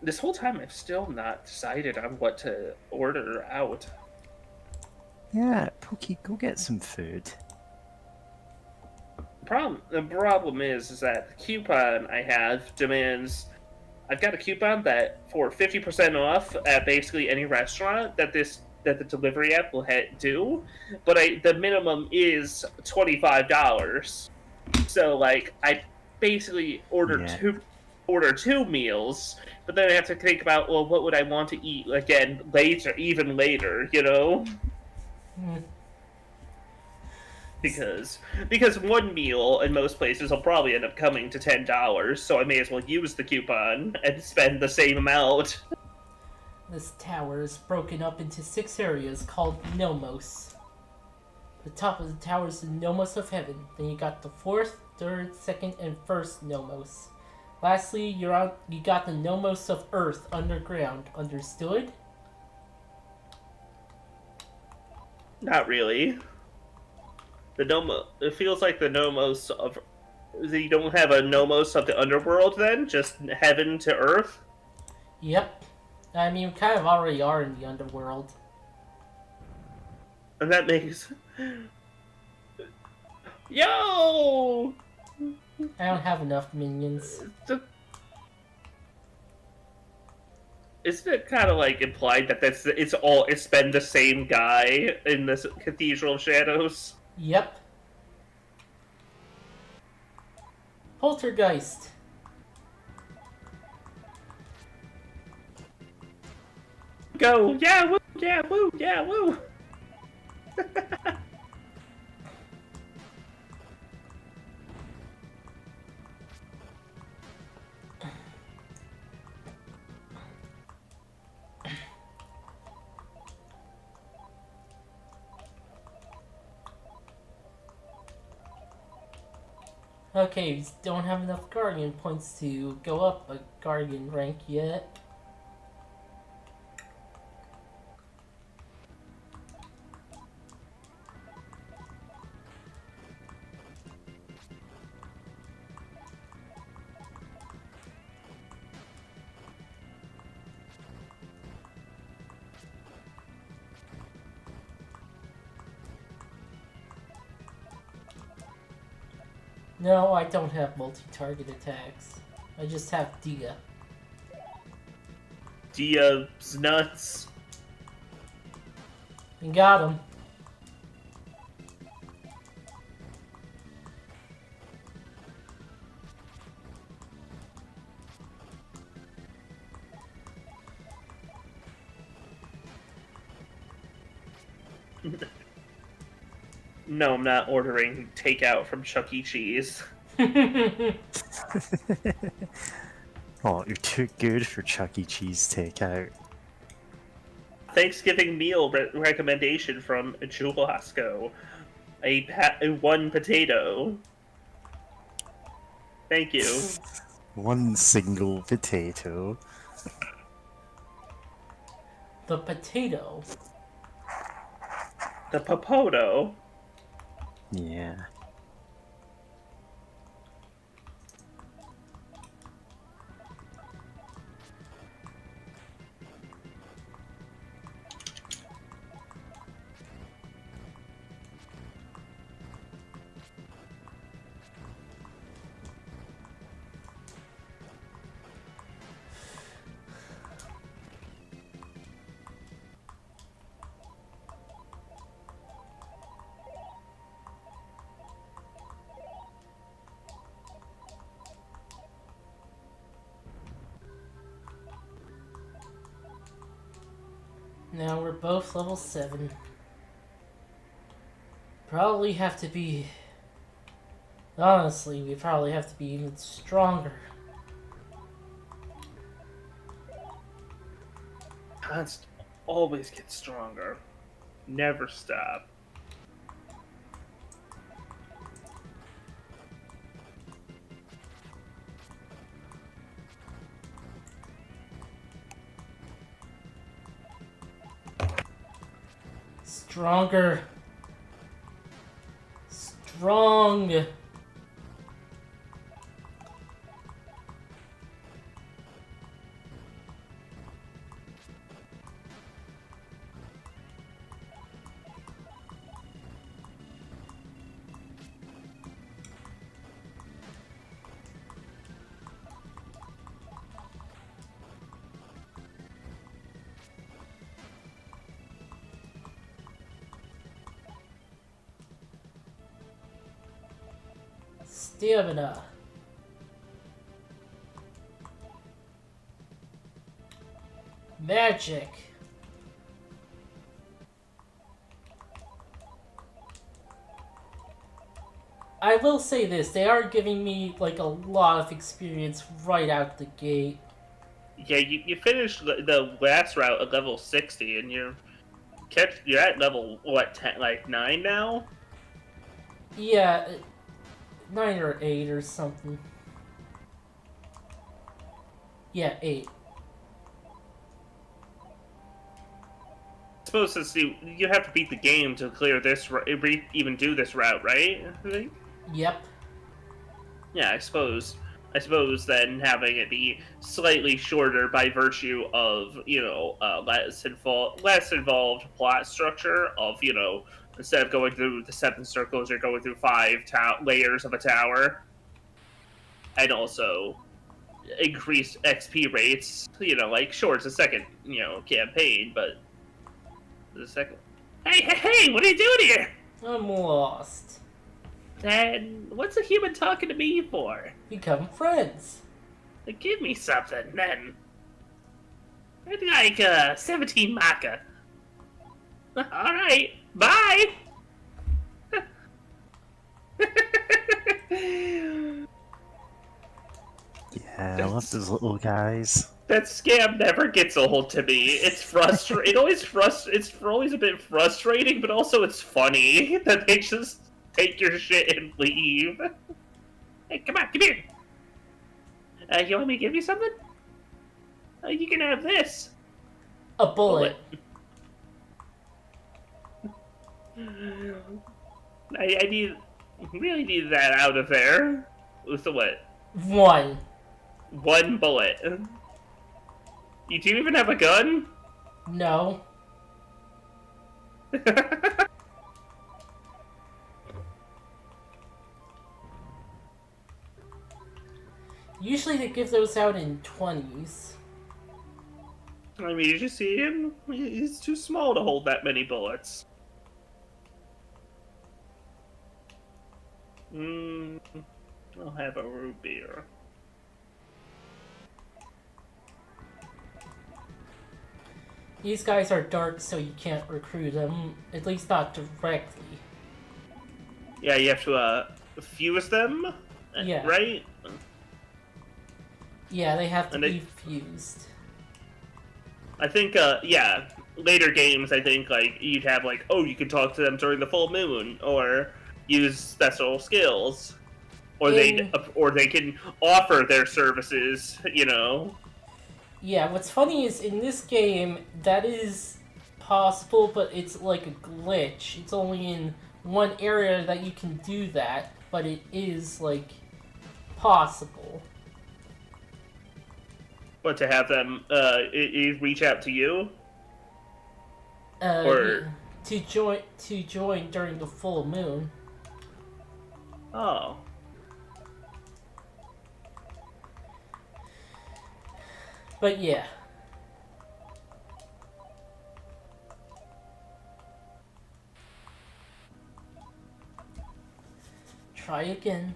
Speaker 2: This whole time I've still not decided on what to order out.
Speaker 3: yeah, Pokey, go get some food.
Speaker 2: The problem is that the coupon I have demands. I've got a coupon that for 50% off at basically any restaurant that the delivery app will do, but the minimum is $25. So like I basically order two meals, but then I have to think about, well, what would I want to eat again even later, Because one meal in most places will probably end up coming to $10, so I may as well use the coupon and spend the same amount.
Speaker 1: This tower is broken up into 6 areas called Nomos. The top of the tower is the Nomos of Heaven. Then you got the 4th, 3rd, 2nd, and 1st Nomos. Lastly, you got the Nomos of Earth underground. Understood?
Speaker 2: Not really. It feels like the Nomos of. You don't have a Nomos of the underworld then? Just heaven to earth?
Speaker 1: Yep. I mean, we kind of already are in the underworld.
Speaker 2: And that makes. Yo!
Speaker 1: I don't have enough minions.
Speaker 2: Isn't it kind of like implied that it's been the same guy in this Cathedral of Shadows?
Speaker 1: Yep. Poltergeist.
Speaker 2: Go! Yeah, woo! Yeah, woo! Yeah, woo!
Speaker 1: Okay, we don't have enough Guardian points to go up a Guardian rank yet. No, I don't have multi-target attacks. I just have Dia.
Speaker 2: Dia's nuts.
Speaker 1: And got him.
Speaker 2: No, I'm not ordering takeout from Chuck E. Cheese.
Speaker 3: Oh, you're too good for Chuck E. Cheese takeout.
Speaker 2: Thanksgiving meal recommendation from Julasco. One potato. Thank you.
Speaker 3: One single potato.
Speaker 1: The potato.
Speaker 2: The popoto.
Speaker 3: Yeah.
Speaker 1: Now we're both level 7. Probably have to be... Honestly, we probably have to be even stronger.
Speaker 2: Always get stronger. Never stop.
Speaker 1: Stronger. Strong. Stamina. Magic. I will say this, they are giving me like a lot of experience right out the gate.
Speaker 2: Yeah, you finished the last route at level 60, and you're at level what 10, like 9 now?
Speaker 1: Yeah, 9 or 8 or something. Yeah, 8.
Speaker 2: I suppose since you have to beat the game to clear this, even do this route, right? I think.
Speaker 1: Yep.
Speaker 2: Yeah, I suppose then having it be slightly shorter by virtue of less involved plot structure of instead of going through the 7 circles, you're going through 5 layers of a tower, and also increased XP rates. Like sure, it's a second campaign, but the second. Hey! What are you doing here?
Speaker 1: I'm lost.
Speaker 2: Then what's a human talking to me for?
Speaker 1: Become friends.
Speaker 2: Give me something, then. I'd like 17 maca. Alright, bye!
Speaker 3: Yeah, I love those little guys.
Speaker 2: That scam never gets old to me. It's frustrating. It's always a bit frustrating, but also it's funny that they just take your shit and leave. Hey, come here. You want me to give you something? You can have this.
Speaker 1: A bullet.
Speaker 2: I really need that out of there. With the what?
Speaker 1: 1.
Speaker 2: 1 bullet. You do even have a gun?
Speaker 1: No. Usually they give those out in 20s.
Speaker 2: I mean, you just see him. He's too small to hold that many bullets. I'll have a root beer.
Speaker 1: These guys are dark, so you can't recruit them, at least not directly.
Speaker 2: Yeah, you have to fuse them.
Speaker 1: Yeah.
Speaker 2: Right.
Speaker 1: Yeah, they have to
Speaker 2: And
Speaker 1: be fused.
Speaker 2: I think, yeah, later games, I think, like, you'd have, like, oh, you can talk to them during the full moon, or use special skills, or they can offer their services, you know?
Speaker 1: Yeah, what's funny is in this game, that is possible, but it's like a glitch. It's only in one area that you can do that, but it is, like, possible.
Speaker 2: But to have them, reach out to you? Or...
Speaker 1: To join during the full moon.
Speaker 2: Oh.
Speaker 1: But yeah. Try again.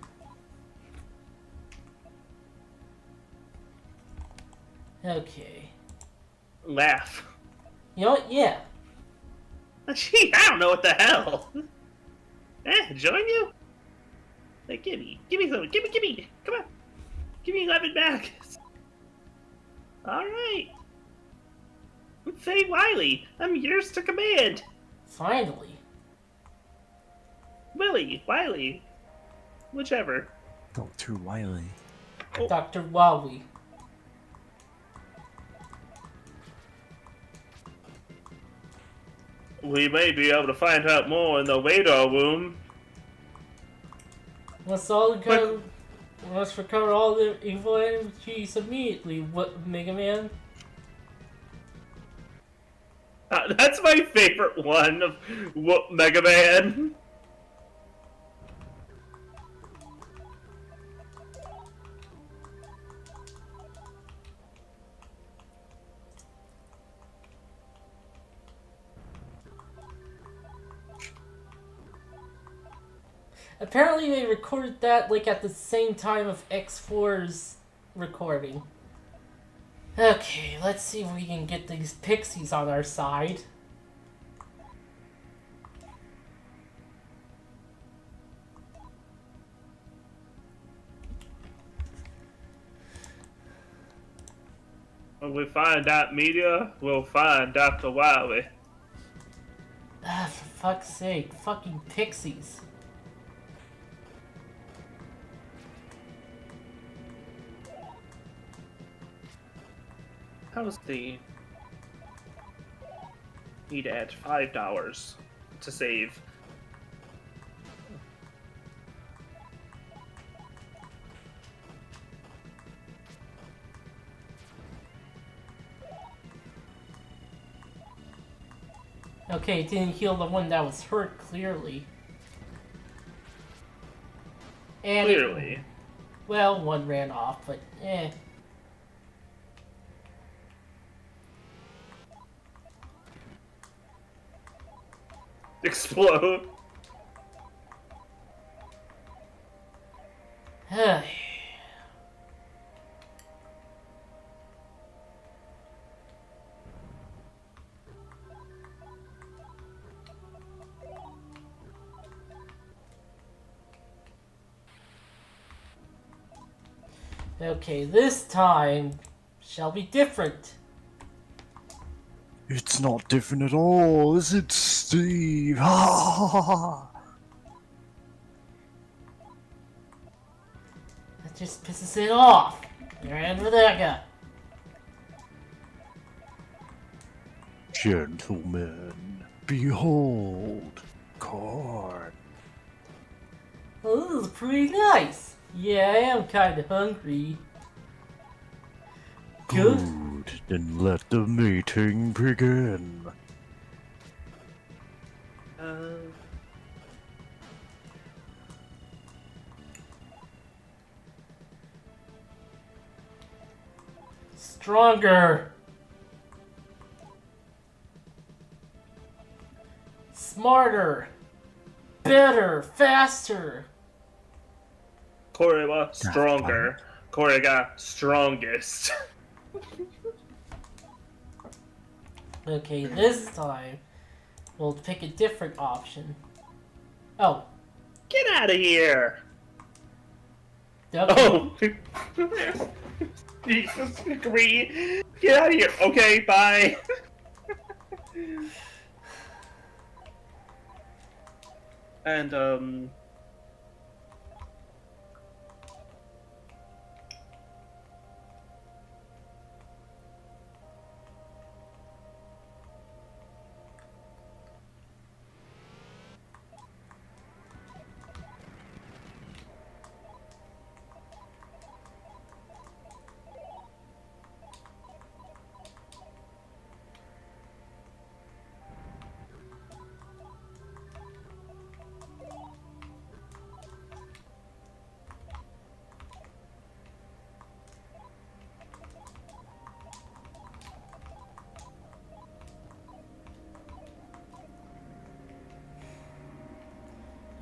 Speaker 1: Okay.
Speaker 2: Laugh.
Speaker 1: You know what? Yeah.
Speaker 2: Gee, I don't know what the hell. Join you? Like, gimme some, gimme, come on. Give me 11 back. Alright. I'm Faye Wiley. I'm yours to command.
Speaker 1: Finally.
Speaker 2: Wiley, whichever.
Speaker 3: Dr. Wiley.
Speaker 2: Oh.
Speaker 1: Dr. Wowie.
Speaker 2: We may be able to find out more in the radar room.
Speaker 1: Let's recover all the evil energies immediately, Mega Man?
Speaker 2: That's my favorite one of Mega Man.
Speaker 1: Apparently they recorded that like at the same time of X4's recording. Okay, let's see if we can get these pixies on our side.
Speaker 2: When we find out media, we'll find Dr. Wiley.
Speaker 1: Ah, for fuck's sake, fucking pixies.
Speaker 2: How's the... Need to add $5 to save.
Speaker 1: Okay, it didn't heal the one that was hurt, clearly. And
Speaker 2: Clearly.
Speaker 1: well, one ran off, but eh.
Speaker 2: Explode.
Speaker 1: Okay, this time shall be different.
Speaker 3: It's not different at all, is it, Steve?
Speaker 1: That just pisses it off. And with that guy.
Speaker 3: Gentlemen, behold, corn.
Speaker 1: Oh, this is pretty nice. Yeah, I am kinda hungry. Good.
Speaker 3: Then let the meeting begin.
Speaker 1: Stronger. Smarter. Better. Faster.
Speaker 2: Korewa stronger. Korega strongest.
Speaker 1: Okay, this time we'll pick a different option. Oh.
Speaker 2: Get out of here!
Speaker 1: Okay.
Speaker 2: Oh! Jesus, agree. Get out of here. Okay, bye. And,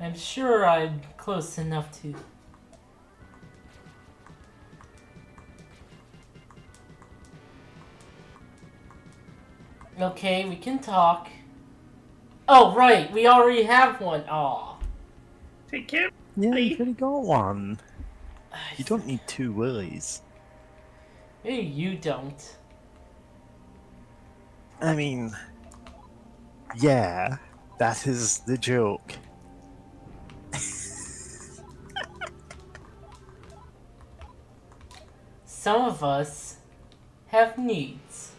Speaker 1: I'm sure I'm close enough to... Okay, we can talk. Oh, right, we already have one. Aw.
Speaker 2: take care.
Speaker 3: Yeah,
Speaker 2: Bye.
Speaker 3: you've already got one. You don't need two willies.
Speaker 1: Maybe you don't.
Speaker 3: I mean, yeah, that is the joke.
Speaker 1: Some of us have needs.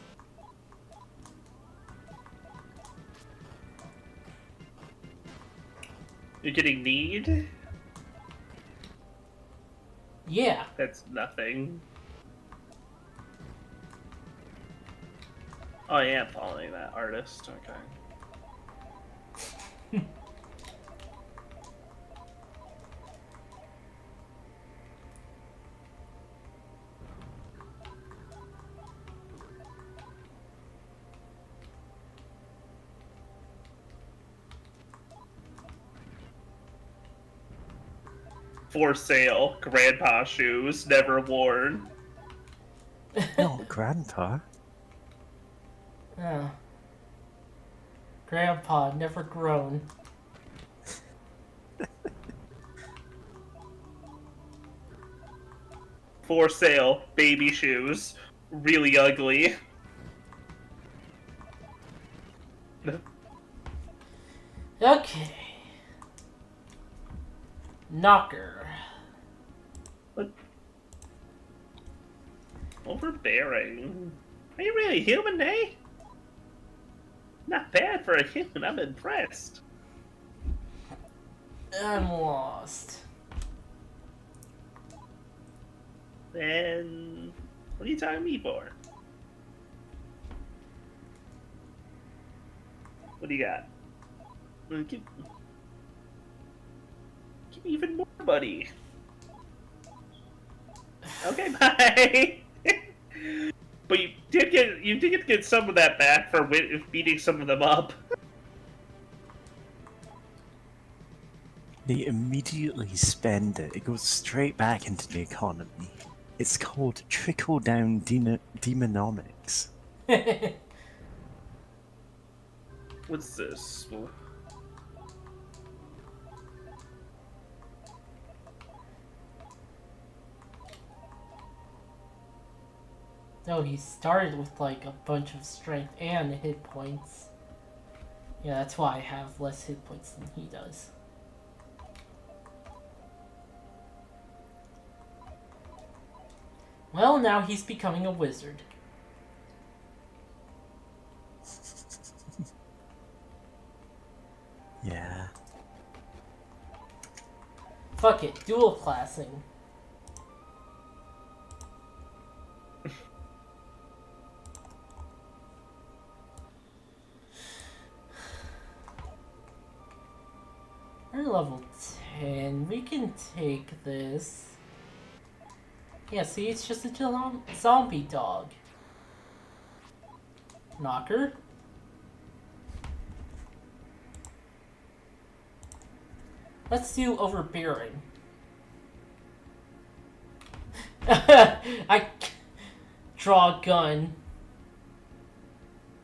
Speaker 2: You're getting need?
Speaker 1: Yeah.
Speaker 2: That's nothing. Oh, I am following that artist. Okay. For sale, grandpa shoes, never worn.
Speaker 3: Not grandpa.
Speaker 1: Oh. Grandpa, never grown.
Speaker 2: For sale, baby shoes, really ugly.
Speaker 1: Okay. Knocker.
Speaker 2: What? Overbearing. Are you really human, eh? Not bad for a human, I'm impressed.
Speaker 1: I'm lost.
Speaker 2: Then, what are you talking to me for? What do you got? Give me even more money. Okay, bye. But you did get some of that back for beating some of them up.
Speaker 3: They immediately spend it. It goes straight back into the economy. It's called trickle-down demonomics.
Speaker 2: What's this?
Speaker 1: No, he started with like a bunch of strength and hit points. Yeah, that's why I have less hit points than he does. Well, now he's becoming a wizard.
Speaker 3: Yeah.
Speaker 1: Fuck it, dual classing. We're level 10. We can take this. Yeah, see, it's just a zombie dog. Knocker? Let's do overbearing. I draw a gun.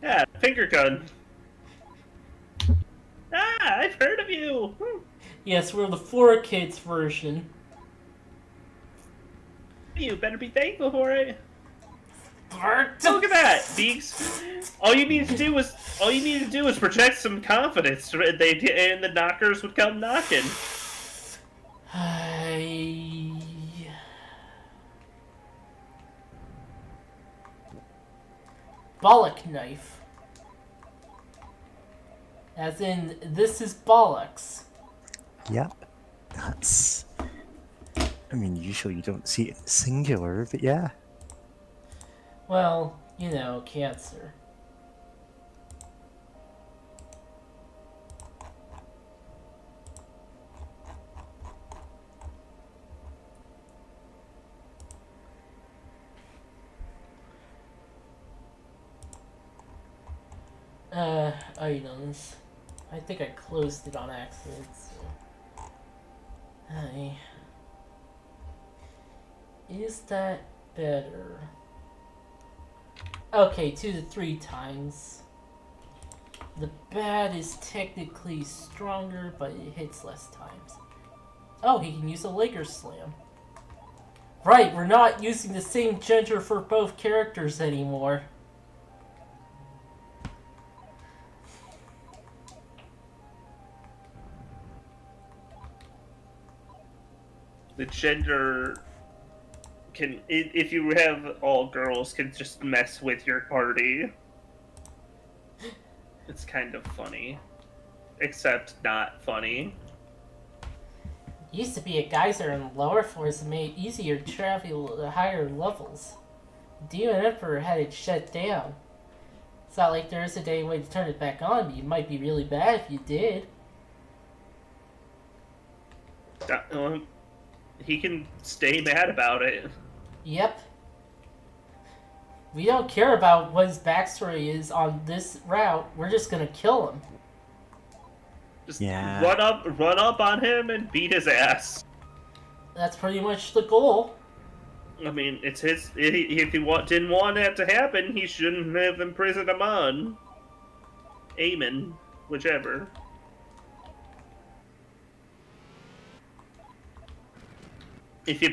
Speaker 2: Yeah, finger gun. Ah, I've heard of you.
Speaker 1: Yes, we're the 4Kids version.
Speaker 2: You better be thankful for it. Look at that, Beaks. All you need to do was project some confidence, and the knockers would come knocking.
Speaker 1: Bollock knife. As in, this is bollocks.
Speaker 3: Yep. That's... I mean, usually you don't see it singular, but yeah.
Speaker 1: Well, you know, cancer. Items. I think I closed it on accident, so... Hi. Is that better? Okay, 2 to 3 times. The bat is technically stronger, but it hits less times. Oh, he can use a Laker Slam. Right, we're not using the same gender for both characters anymore.
Speaker 2: The gender can, if you have all girls, can just mess with your party. It's kind of funny. Except not funny.
Speaker 1: Used to be a geyser in the lower floors that made it easier to travel to higher levels. Demon Emperor had it shut down. It's not like there is a day way to turn it back on, but it might be really bad if you did.
Speaker 2: He can stay mad about it.
Speaker 1: Yep. We don't care about what his backstory is on this route. We're just gonna kill him.
Speaker 2: Just
Speaker 3: Yeah.
Speaker 2: run up on him and beat his ass.
Speaker 1: That's pretty much the goal.
Speaker 2: I mean, it's his. If he didn't want that to happen, he shouldn't have imprisoned him on. Amen, whichever. If he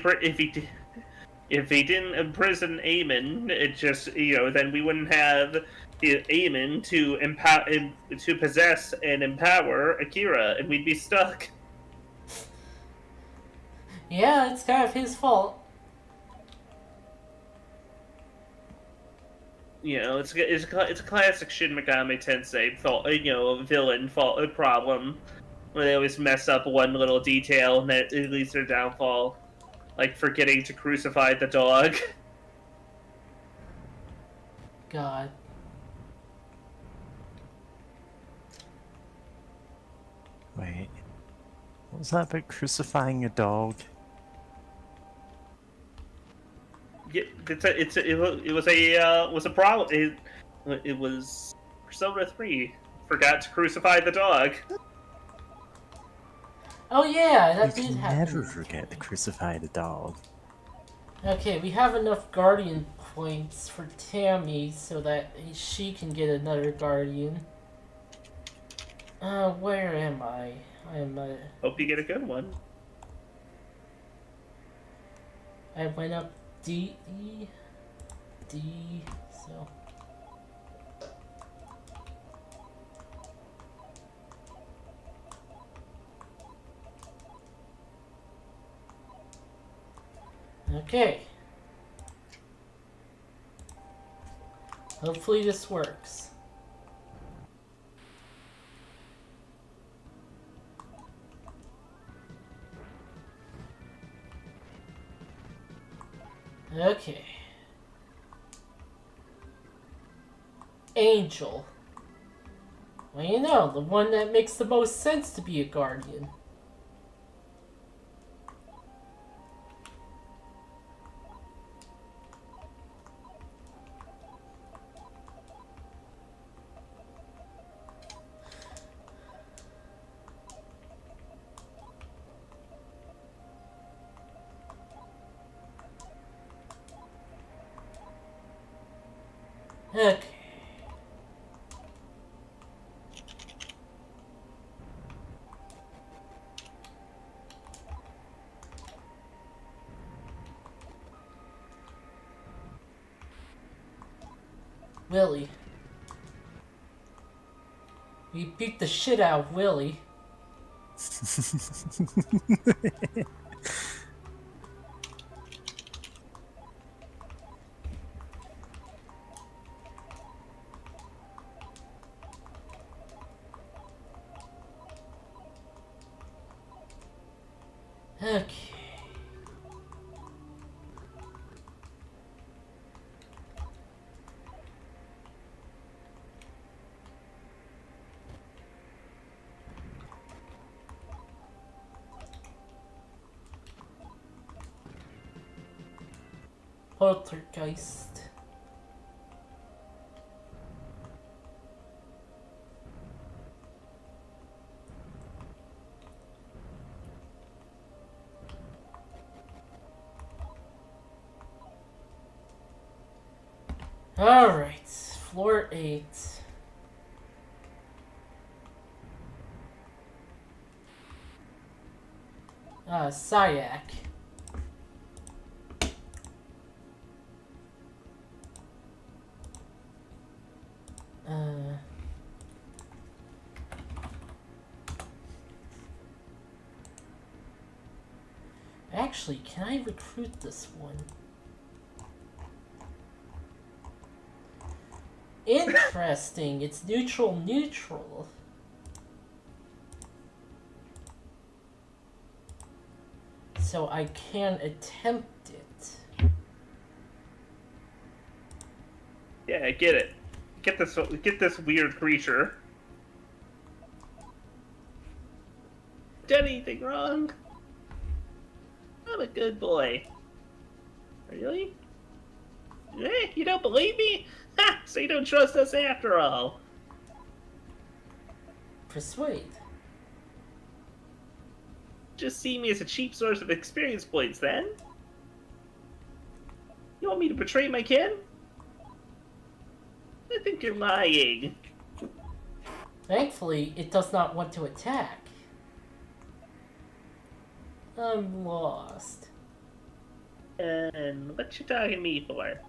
Speaker 2: didn't imprison Aemon, it just, then we wouldn't have Aemon to possess and empower Akira, and we'd be stuck.
Speaker 1: Yeah, it's kind of his fault.
Speaker 2: It's a classic Shin Megami Tensei fault, villain fault problem, where they always mess up one little detail and that it leads to their downfall. Like forgetting to crucify the dog.
Speaker 1: God.
Speaker 3: Wait. What was that about crucifying a dog?
Speaker 2: Yeah, it was a problem. It was Persona 3 forgot to crucify the dog.
Speaker 1: Oh yeah, that
Speaker 3: You
Speaker 1: did
Speaker 3: can
Speaker 1: happen.
Speaker 3: never forget to crucify the dog.
Speaker 1: Okay, we have enough Guardian points for Tammy so that she can get another Guardian. Where am I?
Speaker 2: Hope you get a good one.
Speaker 1: I went up D, so... Okay. Hopefully this works. Okay. Angel. Well, you know, the one that makes the most sense to be a guardian. Okay. Willie. We beat the shit out of Willie. Okay. Poltergeist. Alright, floor 8. Sayak. Actually, can I recruit this one? Interesting, it's neutral. So I can attempt it.
Speaker 2: Yeah, get it. Get this weird creature. Done anything wrong? I'm a good boy. Really? Eh, you don't believe me? Ha! So you don't trust us after all.
Speaker 1: Persuade.
Speaker 2: Just see me as a cheap source of experience points, then? You want me to betray my kin? I think you're lying.
Speaker 1: Thankfully, it does not want to attack. I'm lost.
Speaker 2: And what you talking to me for?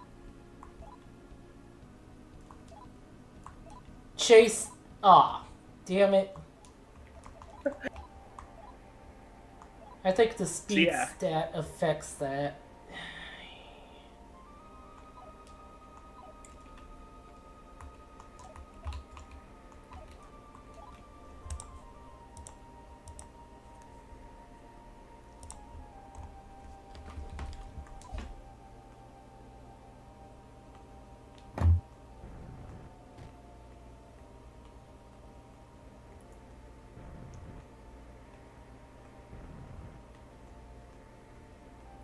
Speaker 1: Chase. Ah, damn it. I think the speed
Speaker 2: Yeah.
Speaker 1: stat affects that.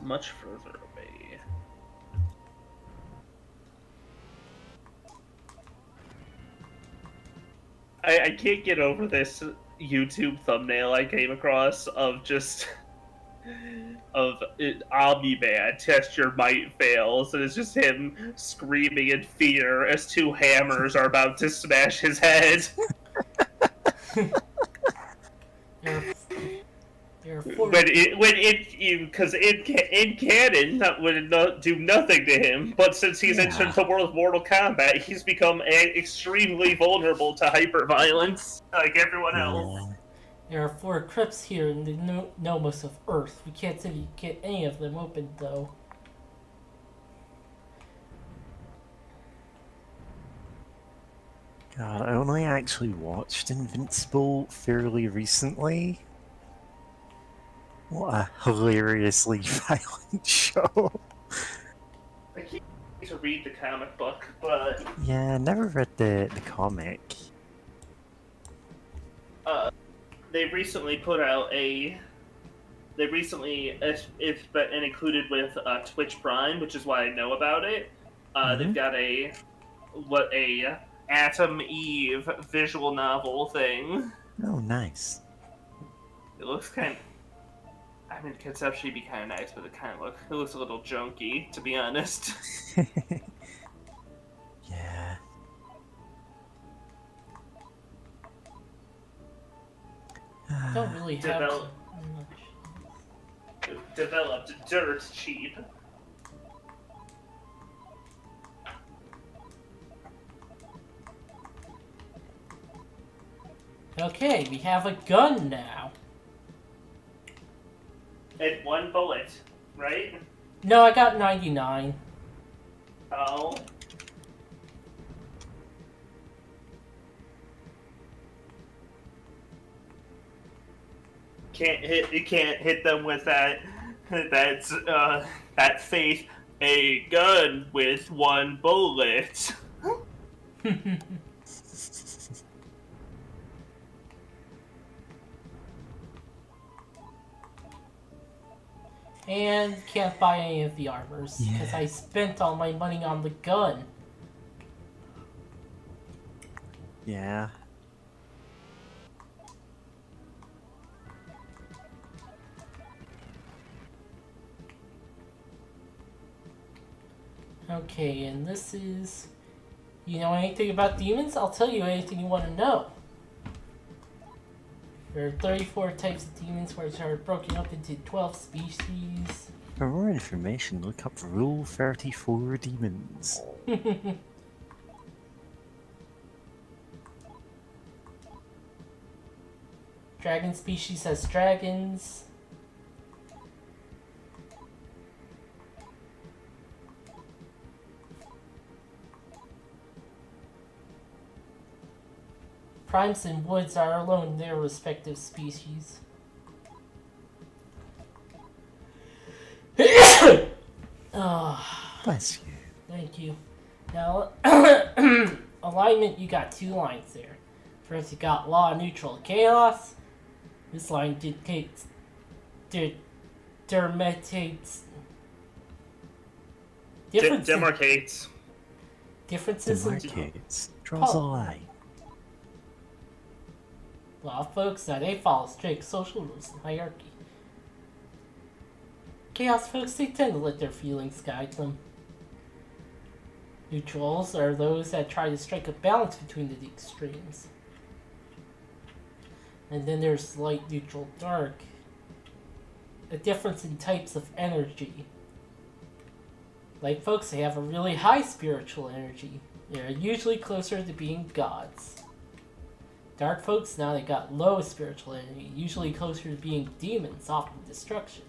Speaker 2: Much further away. I can't get over this YouTube thumbnail I came across of just of Omni-Man, test your might fails, and it's just him screaming in fear as two hammers are about to smash his head.
Speaker 1: You're four.
Speaker 2: Because in canon that would not do nothing to him, but since he's entered the world of Mortal Kombat, he's become extremely vulnerable to hyper violence, like everyone else.
Speaker 1: There are 4 crypts here in the Nomos of Earth. We can't seem to get any of them open, though.
Speaker 3: God, I only actually watched Invincible fairly recently. What a hilariously violent show.
Speaker 2: I keep to read the comic book, but
Speaker 3: Yeah, I never read the comic.
Speaker 2: they recently put out a. They recently, it's been included with Twitch Prime, which is why I know about it. They've got a Atom Eve visual novel thing.
Speaker 3: Oh, nice.
Speaker 2: It looks kind of. I mean, conceptually, it'd be kind of nice, but it looks a little junky, to be honest.
Speaker 3: Yeah.
Speaker 1: Don't really have
Speaker 2: Develop-
Speaker 1: much.
Speaker 2: Developed dirt cheap.
Speaker 1: Okay, we have a gun now.
Speaker 2: And one bullet, right?
Speaker 1: No, I got 99.
Speaker 2: Oh. You can't hit them with that faith, a gun with one bullet.
Speaker 1: And can't buy any of the armors because
Speaker 3: Yeah.
Speaker 1: I spent all my money on the gun.
Speaker 3: Yeah.
Speaker 1: Okay, and this is... You know anything about demons? I'll tell you anything you want to know. There are 34 types of demons which are broken up into 12 species.
Speaker 3: For more information, look up Rule 34 Demons.
Speaker 1: Dragon species has dragons. Primes and woods are alone in their respective species. Oh,
Speaker 3: Bless you.
Speaker 1: thank you. Now, alignment, you got two lines there. First, you got law, neutral, chaos. This line dictates, demarcates
Speaker 2: Demarcates.
Speaker 1: differences in
Speaker 3: Demarcates. Draws a
Speaker 1: Oh.
Speaker 3: line.
Speaker 1: law, folks. Now they follow strict social rules and hierarchy. Chaos folks, they tend to let their feelings guide them. Neutrals are those that try to strike a balance between the extremes. And then there's light, neutral, dark. A difference in types of energy. Light folks, they have a really high spiritual energy. They're usually closer to being gods. Dark folks, now they got low spiritual energy, usually closer to being demons, often destructions.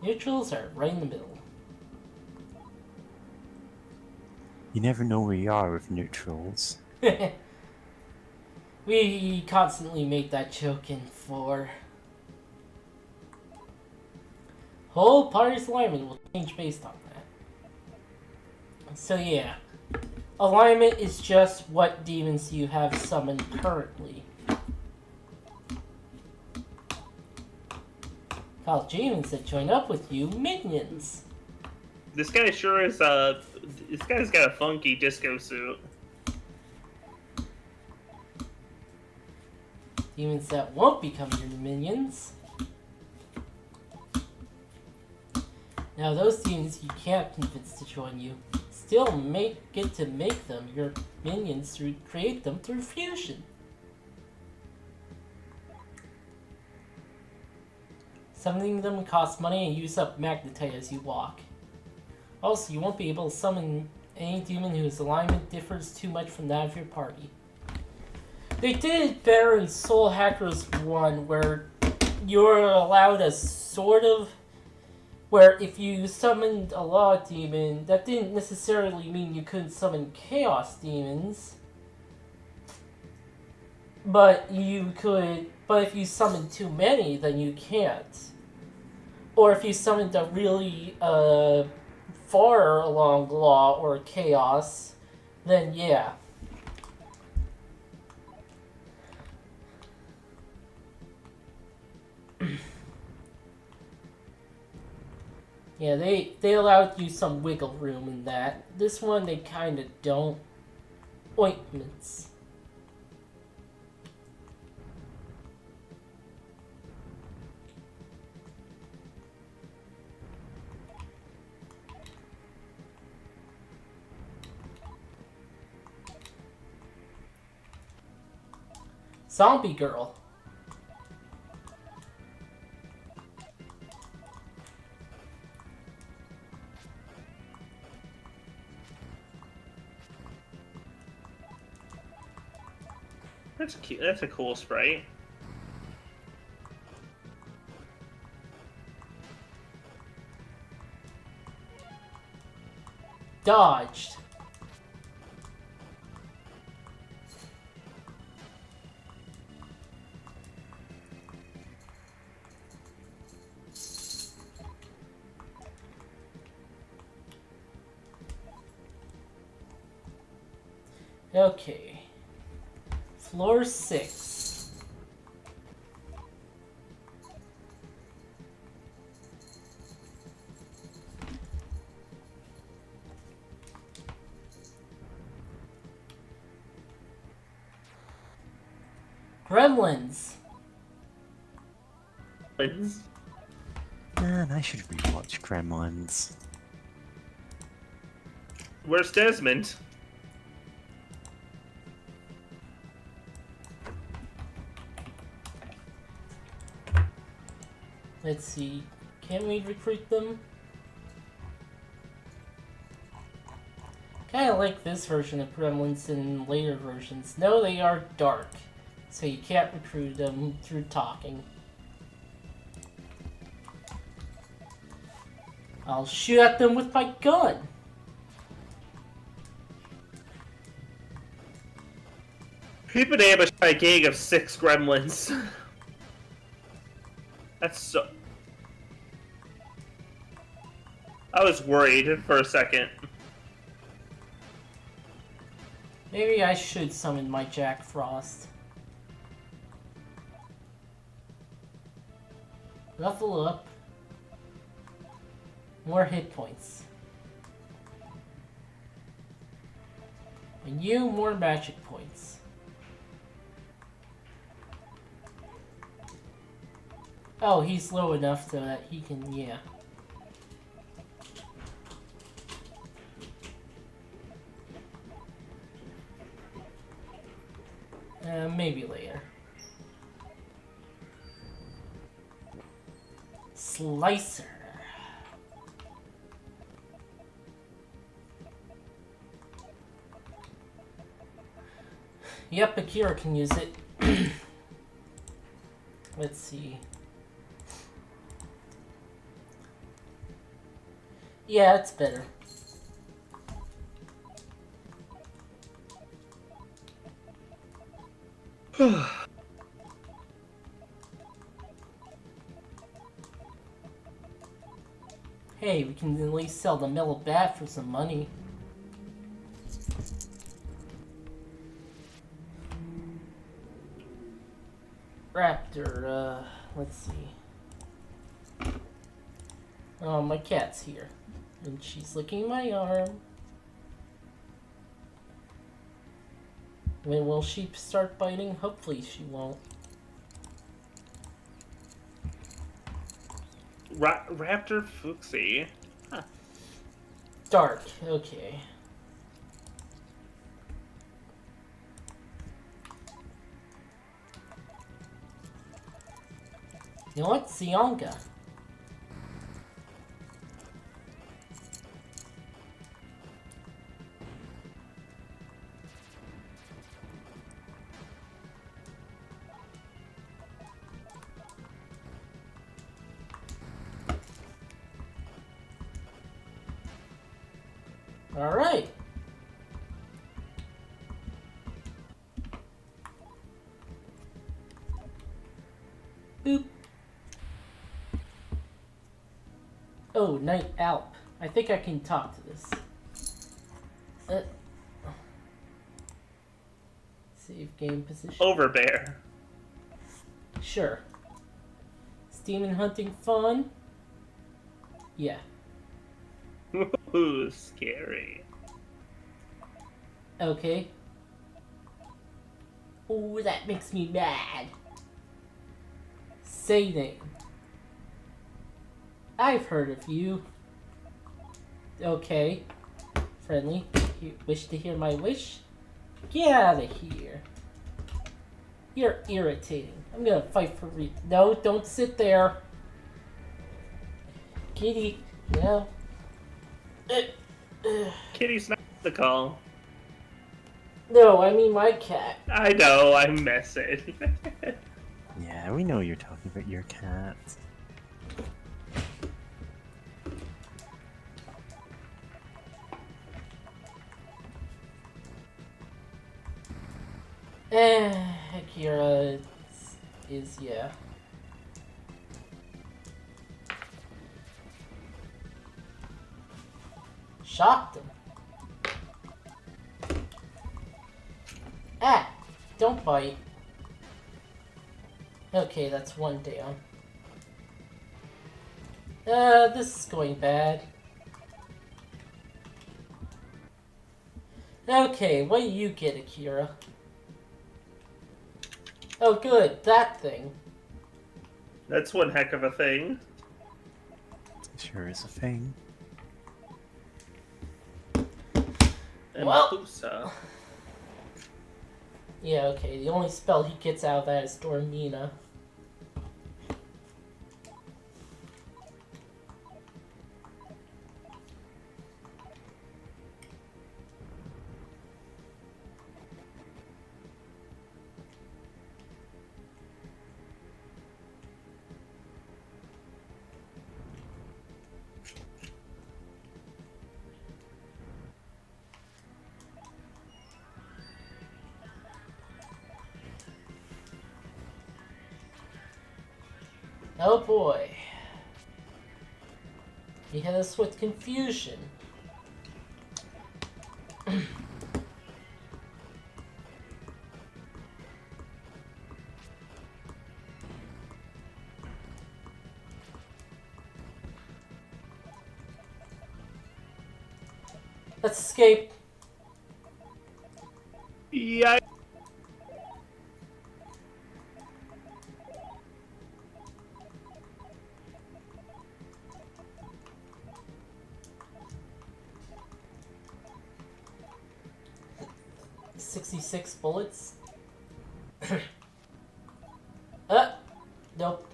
Speaker 1: Neutrals are right in the middle.
Speaker 3: You never know where you are with neutrals.
Speaker 1: We constantly make that joke in 4. Whole party's alignment will change based on that. So yeah, alignment is just what demons you have summoned currently. Call demons that join up with you minions.
Speaker 2: This guy sure is this guy's got a funky disco suit.
Speaker 1: Demons that won't become your minions. Now those demons you can't convince to join you. Still get to make them your minions through create them through fusion. Summoning them costs money and use up magnetite as you walk. Also, you won't be able to summon any demon whose alignment differs too much from that of your party. They did it better in Soul Hackers 1, where you're allowed a sort of... where if you summoned a Law Demon, that didn't necessarily mean you couldn't summon Chaos Demons. But if you summon too many, then you can't. Or if you summoned a really, far along Law or Chaos, then yeah. Yeah, they allowed you some wiggle room in that. This one, they kind of don't. Ointments. Zombie Girl.
Speaker 2: That's cute. That's a cool sprite.
Speaker 1: Dodged. Okay. Floor 6. Gremlins.
Speaker 3: Man, I should rewatch Gremlins.
Speaker 2: Where's Desmond?
Speaker 1: Let's see. Can we recruit them? Kinda like this version of Gremlins in later versions. No, they are dark. So you can't recruit them through talking. I'll shoot at them with my gun.
Speaker 2: We've been ambushed by a gang of 6 gremlins. That's so... I was worried for a second.
Speaker 1: Maybe I should summon my Jack Frost. Level up. More hit points. And you, more magic points. Oh, he's low enough so that he can, yeah. Maybe later. Slicer. Yep, Akira can use it. Let's see. Yeah, it's better. Hey, we can at least sell the metal bat for some money. Raptor, let's see. Oh, my cat's here. And she's licking my arm. When will she start biting? Hopefully she won't.
Speaker 2: Raptor Fuxie. Huh.
Speaker 1: Dark, okay. You know what? Sionga. All right. Boop. Oh, Night Alp. I think I can talk to this. Save game position.
Speaker 2: Overbear.
Speaker 1: Sure. Is demon hunting fun? Yeah.
Speaker 2: Ooh, scary.
Speaker 1: Okay. Ooh, that makes me mad. Say name. I've heard of you. Okay. Friendly. You wish to hear my wish? Get out of here. You're irritating. I'm gonna fight for No, don't sit there. Kitty. No.
Speaker 2: Kitty's not the call.
Speaker 1: No, I mean my cat.
Speaker 2: I know, I'm messing.
Speaker 3: Yeah, we know you're talking about your cat.
Speaker 1: Akira is yeah. Shocked him. Ah! Don't bite. Okay, that's one down. This is going bad. Okay, what do you get, Akira? Oh good, that thing.
Speaker 2: That's one heck of a thing.
Speaker 3: Sure is a thing.
Speaker 2: And
Speaker 1: Well-
Speaker 2: Medusa.
Speaker 1: Yeah, okay, the only spell he gets out of that is Dormina. Oh boy. He hit us with confusion. Let's escape.
Speaker 2: Yeah.
Speaker 1: 66 bullets. Nope.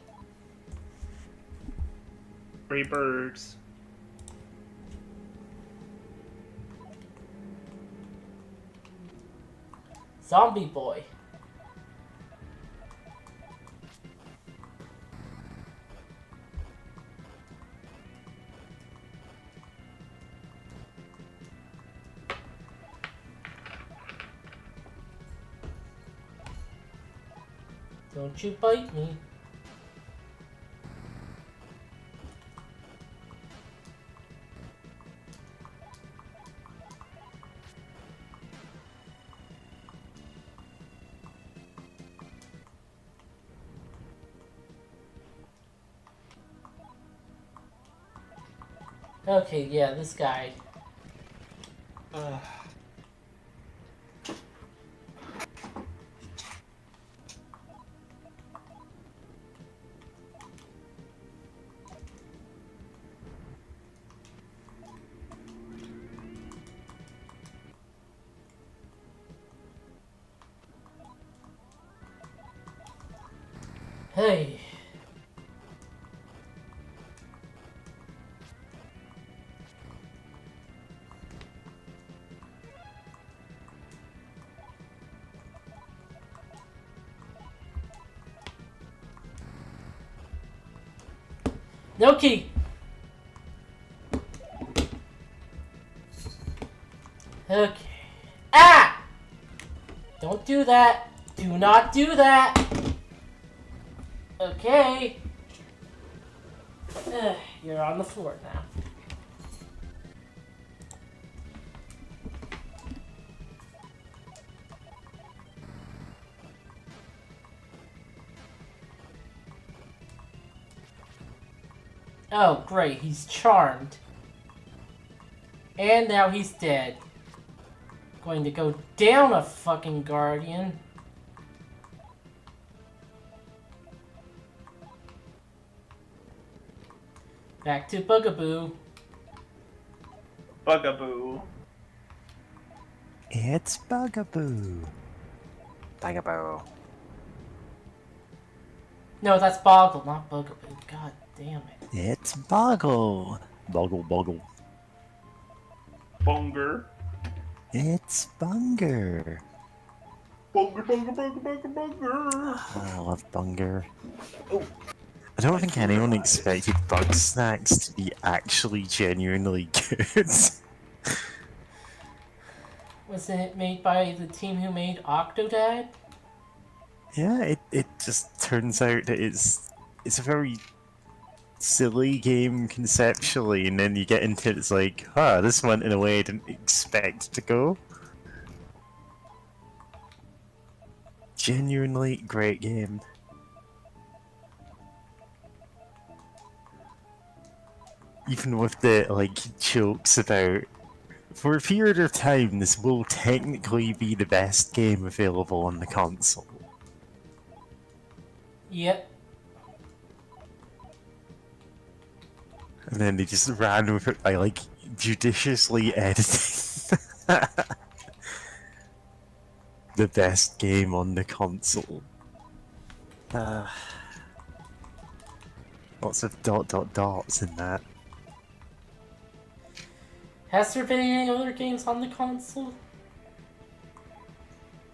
Speaker 2: 3 birds.
Speaker 1: Zombie boy. Don't you bite me. Okay, yeah, this guy. Hey. No key. Okay. Ah! Don't do that. Do not do that. Okay. You're on the floor now. Oh, great. He's charmed. And now he's dead. Going to go down a fucking guardian. Back to Bugaboo.
Speaker 2: Bugaboo.
Speaker 3: It's Bugaboo. Bugaboo.
Speaker 1: No, that's Boggle, not Bugaboo. God damn it.
Speaker 3: It's Boggle. Boggle, Boggle.
Speaker 2: Bonger.
Speaker 3: It's Bunger.
Speaker 2: Bunger, bunger, bunger, bunger, bunger.
Speaker 3: Oh, I love Bunger.
Speaker 2: Oh,
Speaker 3: I don't think anyone expected Bug Snacks to be actually genuinely good.
Speaker 1: Wasn't it made by the team who made Octodad?
Speaker 3: Yeah, it just turns out that it's a very silly game conceptually, and then you get into it, it's like, huh, this went in a way I didn't expect to go. Genuinely great game. Even with the, like, jokes about, for a period of time, this will technically be the best game available on the console.
Speaker 1: Yep.
Speaker 3: And then they just ran with it by, like, judiciously editing the best game on the console. Lots of dots in that.
Speaker 1: Has there been any other games on the console?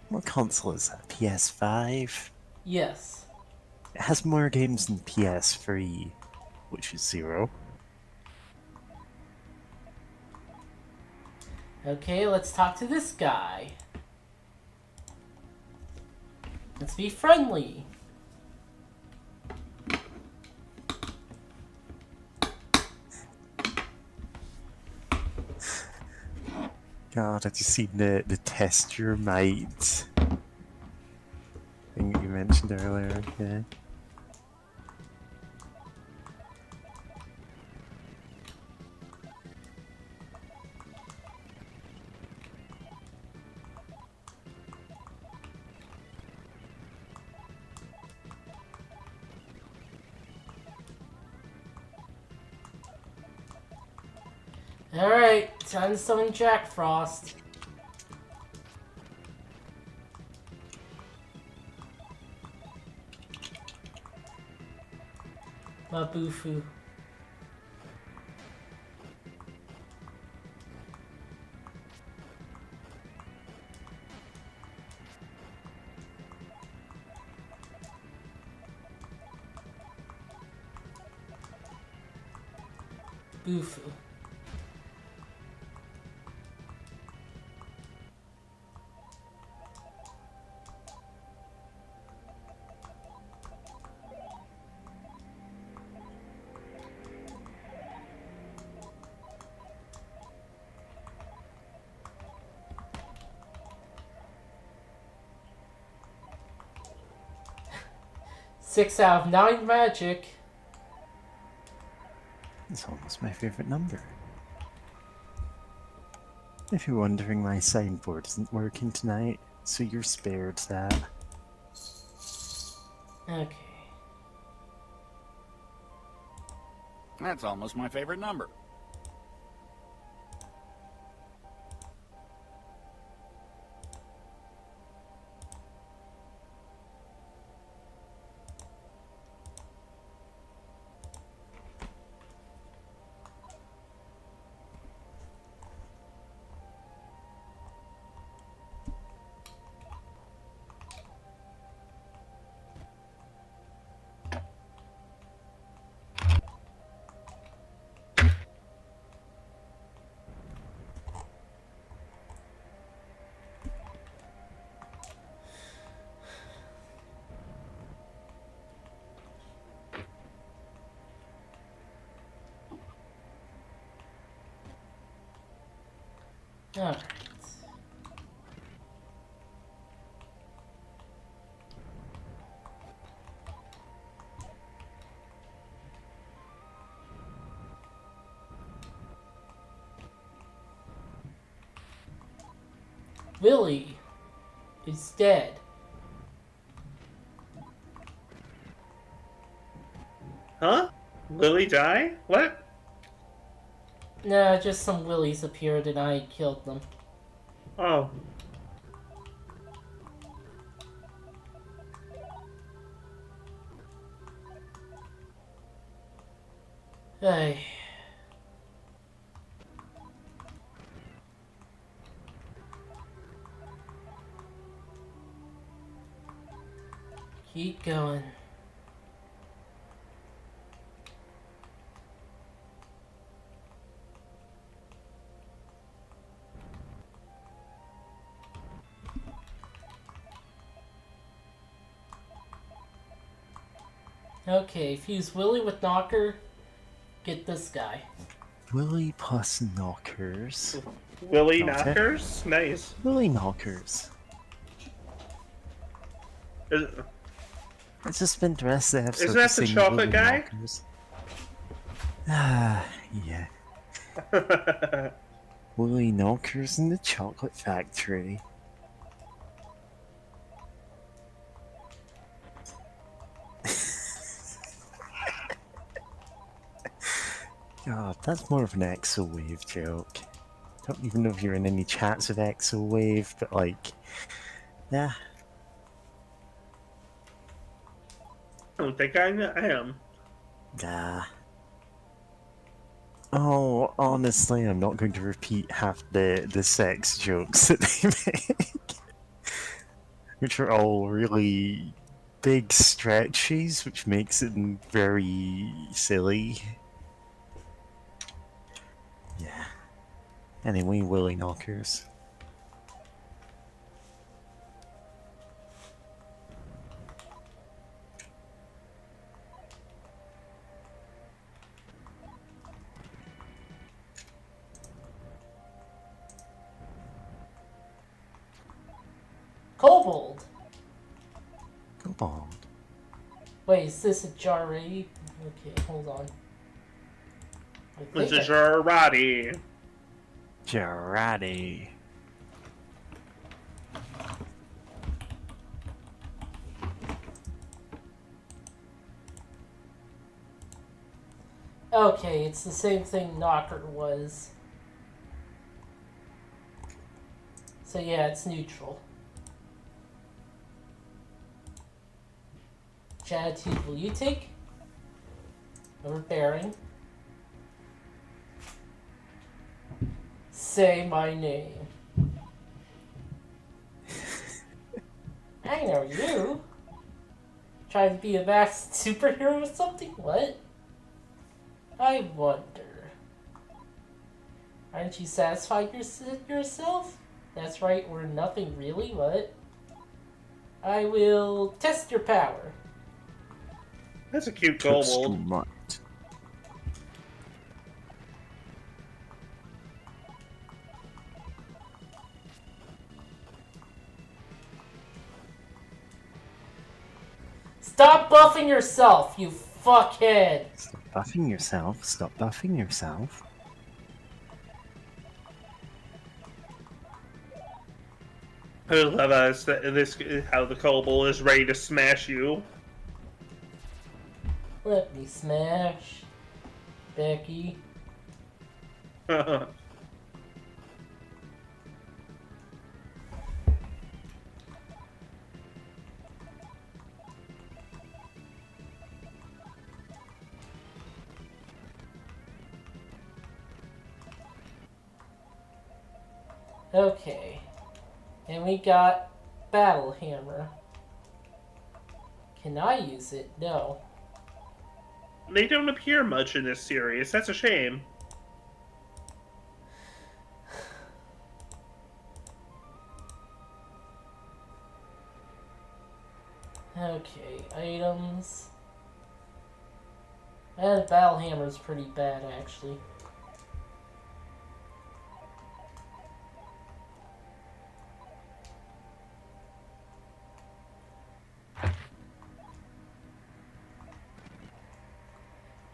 Speaker 3: What console is that? PS5?
Speaker 1: Yes.
Speaker 3: It has more games than PS3, which is 0.
Speaker 1: Okay, let's talk to this guy. Let's be friendly.
Speaker 3: God, I just seen the test your might thing that you mentioned earlier, yeah.
Speaker 1: Alright, time to summon Jack Frost. Mabufu. Bufu. Six out of 9 magic.
Speaker 3: It's almost my favorite number. If you're wondering, my signboard isn't working tonight, so you're spared that.
Speaker 1: Okay.
Speaker 5: That's almost my favorite number.
Speaker 1: Alright. Willie is dead.
Speaker 2: huh? Lily die? What?
Speaker 1: Nah, just some willies appeared and I killed them.
Speaker 2: Oh.
Speaker 1: Hey. Keep going. Okay, fuse Willy with Knocker. Get this guy.
Speaker 3: Willy plus knockers.
Speaker 2: Willy
Speaker 3: Okay.
Speaker 2: Knockers? Nice.
Speaker 3: Willy knockers.
Speaker 2: Is-
Speaker 3: It's just been dressed to have
Speaker 2: Isn't that the chocolate guy?
Speaker 3: knockers. Ah, yeah. Willy knockers in the chocolate factory. God, that's more of an Exo-Wave joke. Don't even know if you're in any chats with Exo-Wave, but like, yeah.
Speaker 2: I don't think I am.
Speaker 3: Nah. Oh, honestly, I'm not going to repeat half the sex jokes that they make. Which are all really big stretches, which makes it very silly. Yeah. Anyway, Willy knockers.
Speaker 1: Kobold!
Speaker 3: Kobold.
Speaker 1: Wait, is this a Jarry? Okay, hold on. I
Speaker 2: It's
Speaker 1: think
Speaker 2: a Jarati.
Speaker 3: Jarati.
Speaker 1: Okay, it's the same thing Knocker was. So yeah, it's neutral. Which attitude will you take? Overbearing. Say my name. I know you. Trying to be a masked superhero or something? What? I wonder. Aren't you satisfied yourself? That's right, we're nothing really, what? I will test your power.
Speaker 2: That's a cute
Speaker 3: Toast
Speaker 2: kobold.
Speaker 3: mutt.
Speaker 1: Stop buffing yourself, you fuckhead!
Speaker 3: Stop buffing yourself. Stop buffing yourself.
Speaker 2: I love this how the kobold is ready to smash you.
Speaker 1: Let me smash. Becky. Okay. And we got Battle Hammer. Can I use it? No.
Speaker 2: They don't appear much in this series. That's a shame.
Speaker 1: Okay, items. And Battle Hammer's pretty bad, actually.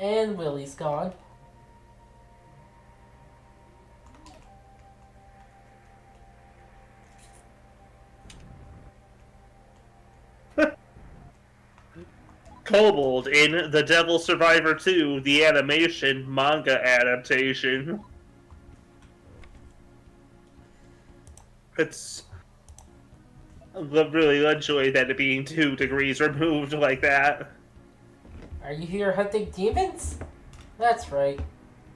Speaker 1: And Willie's gone.
Speaker 2: Kobold in The Devil Survivor 2, the animation manga adaptation. It's... I really enjoy that it being 2 degrees removed like that.
Speaker 1: Are you here hunting demons? That's right.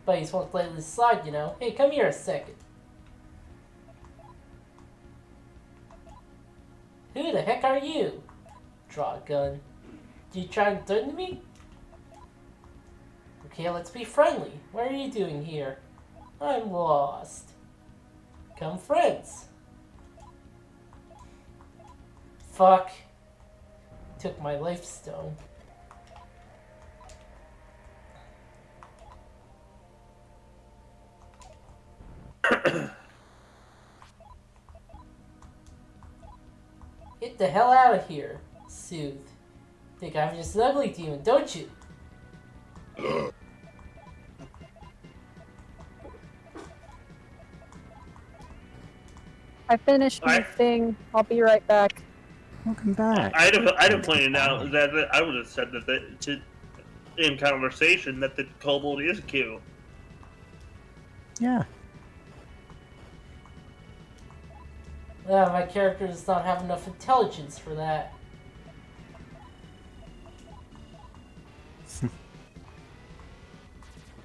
Speaker 1: Buddies won't let this slide, you know. Hey, come here a second. Who the heck are you? Draw a gun. You trying to threaten me? Okay, let's be friendly. What are you doing here? I'm lost. Come friends. Fuck. Took my life stone. Get the hell out of here. Soothe. Think I'm just an ugly demon, don't you?
Speaker 4: I finished my thing. I'll be right back.
Speaker 3: Welcome back.
Speaker 2: I'd have pointed out that I would have said that in conversation that the kobold is cute.
Speaker 3: Yeah.
Speaker 1: Yeah, my character does not have enough intelligence for that.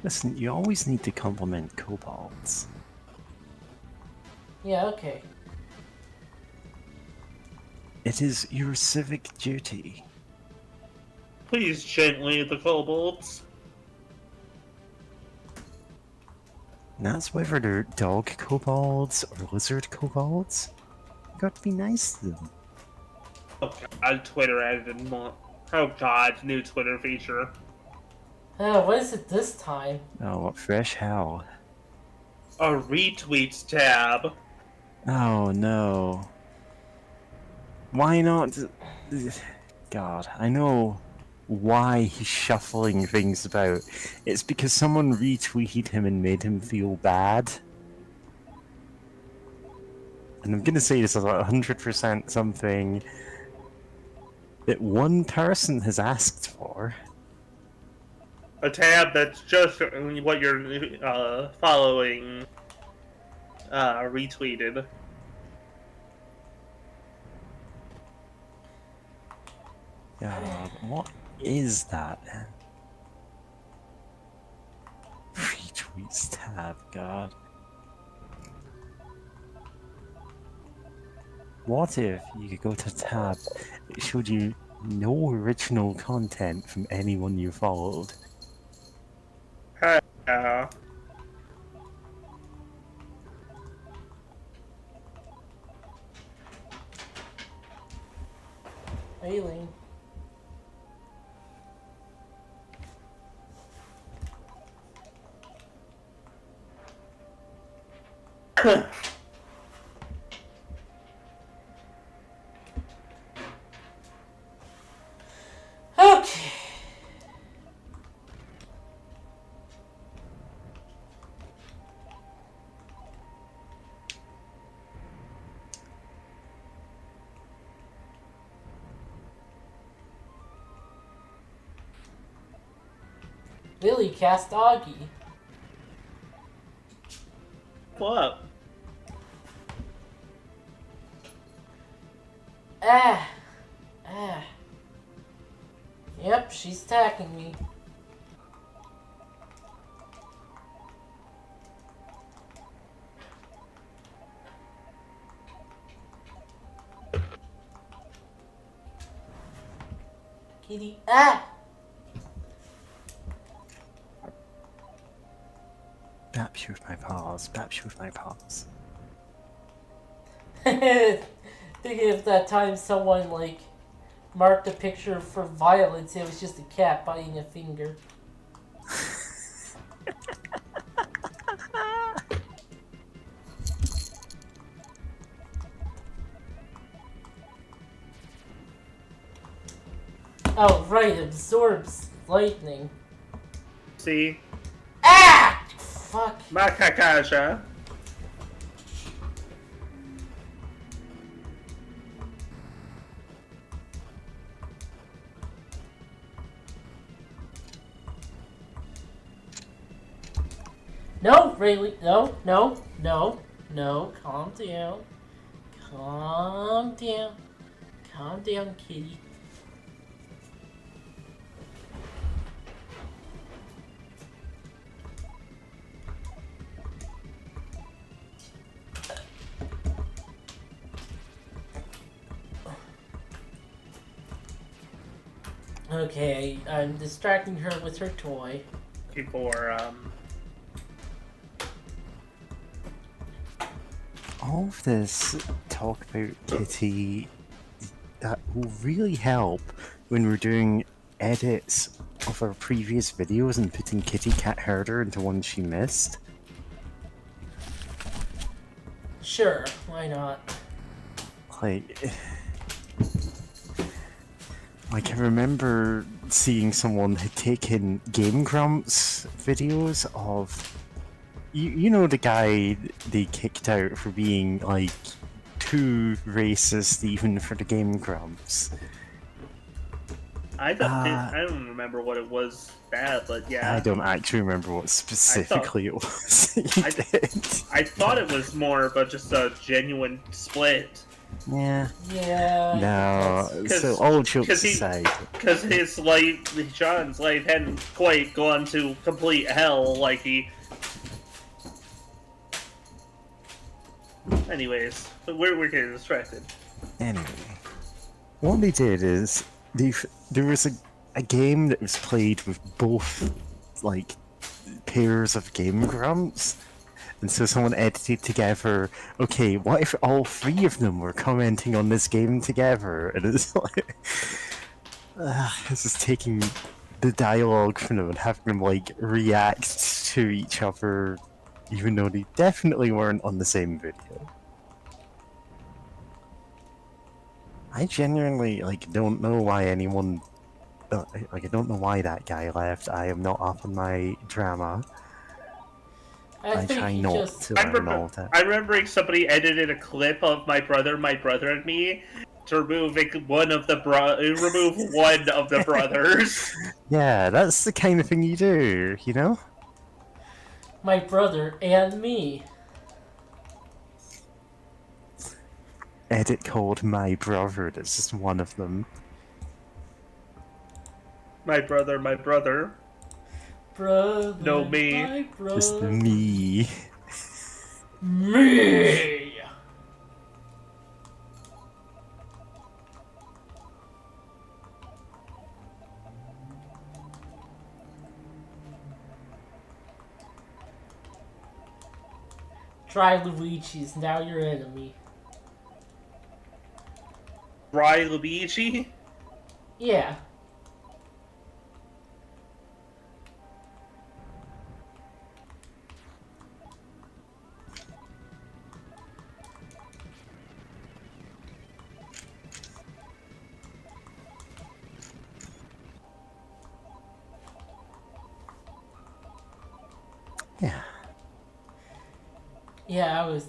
Speaker 3: Listen, you always need to compliment kobolds.
Speaker 1: Yeah, okay.
Speaker 3: It is your civic duty.
Speaker 2: Please gently the kobolds.
Speaker 3: And that's whether they're dog kobolds or lizard kobolds. You got to be nice to them.
Speaker 2: Oh god, Twitter added more. Oh god, new Twitter feature.
Speaker 1: What is it this time?
Speaker 3: Oh, what fresh hell.
Speaker 2: A retweets tab.
Speaker 3: Oh no. Why not? God, I know why he's shuffling things about. It's because someone retweeted him and made him feel bad. And I'm gonna say this is about 100% something that one person has asked for.
Speaker 2: A tab that's just what you're following retweeted.
Speaker 3: God, what is that? Retweets tab, God. What if you could go to tab, it showed you no original content from anyone you followed?
Speaker 2: Yeah.
Speaker 1: Ailing. Okay. Lily cast Augie.
Speaker 2: What?
Speaker 1: Ah. Ah. Yep, she's attacking me. Kitty. Ah!
Speaker 3: Bap you with my paws, bap you with my paws.
Speaker 1: Thinking of that time someone, like, marked a picture for violence, it was just a cat biting a finger. Oh, right, absorbs lightning.
Speaker 2: See?
Speaker 1: Ah! Fuck.
Speaker 2: Makakasha.
Speaker 1: No, really, no, no, no, no, calm down. Calm down. Calm down, kitty. Okay, I'm distracting her with her toy.
Speaker 2: Before,
Speaker 3: All of this talk about Kitty, that will really help when we're doing edits of our previous videos and putting Kitty Cat Herder into ones she missed.
Speaker 1: Sure, why not?
Speaker 3: Like I remember seeing someone had taken Game Grumps videos of you know the guy they kicked out for being like too racist even for the Game Grumps.
Speaker 2: I don't remember what it was bad, but yeah.
Speaker 3: I don't actually remember what specifically it was that he did.
Speaker 2: I thought it was more about just a genuine split.
Speaker 3: Yeah.
Speaker 1: Yeah.
Speaker 3: No.
Speaker 2: Cause-
Speaker 3: So all jokes
Speaker 2: cause he-
Speaker 3: aside,
Speaker 2: Because his life, Sean's life hadn't quite gone to complete hell like he... Anyways, we're getting distracted.
Speaker 3: anyway, what they did is there was a game that was played with both like pairs of Game Grumps. And so someone edited together, okay, what if all three of them were commenting on this game together? And it's like, this is taking the dialogue from them and having them like react to each other, even though they definitely weren't on the same video. I genuinely don't know why anyone, I don't know why that guy left. I am not up on my drama. I
Speaker 1: think
Speaker 3: try
Speaker 1: he
Speaker 3: not
Speaker 1: just...
Speaker 3: to learn all of that.
Speaker 2: I'm remembering somebody edited a clip of my brother, and me to remove one of the brothers.
Speaker 3: Yeah, that's the kind of thing you do, you know?
Speaker 1: My brother and me.
Speaker 3: Edit called My Brother, that's just one of them.
Speaker 2: My brother.
Speaker 1: Brother.
Speaker 2: No, me.
Speaker 1: My brother.
Speaker 3: Just me.
Speaker 1: Me! Try Luigi's, now your enemy.
Speaker 2: Dry Luigi?
Speaker 1: Yeah.
Speaker 3: Yeah.
Speaker 1: Yeah, I was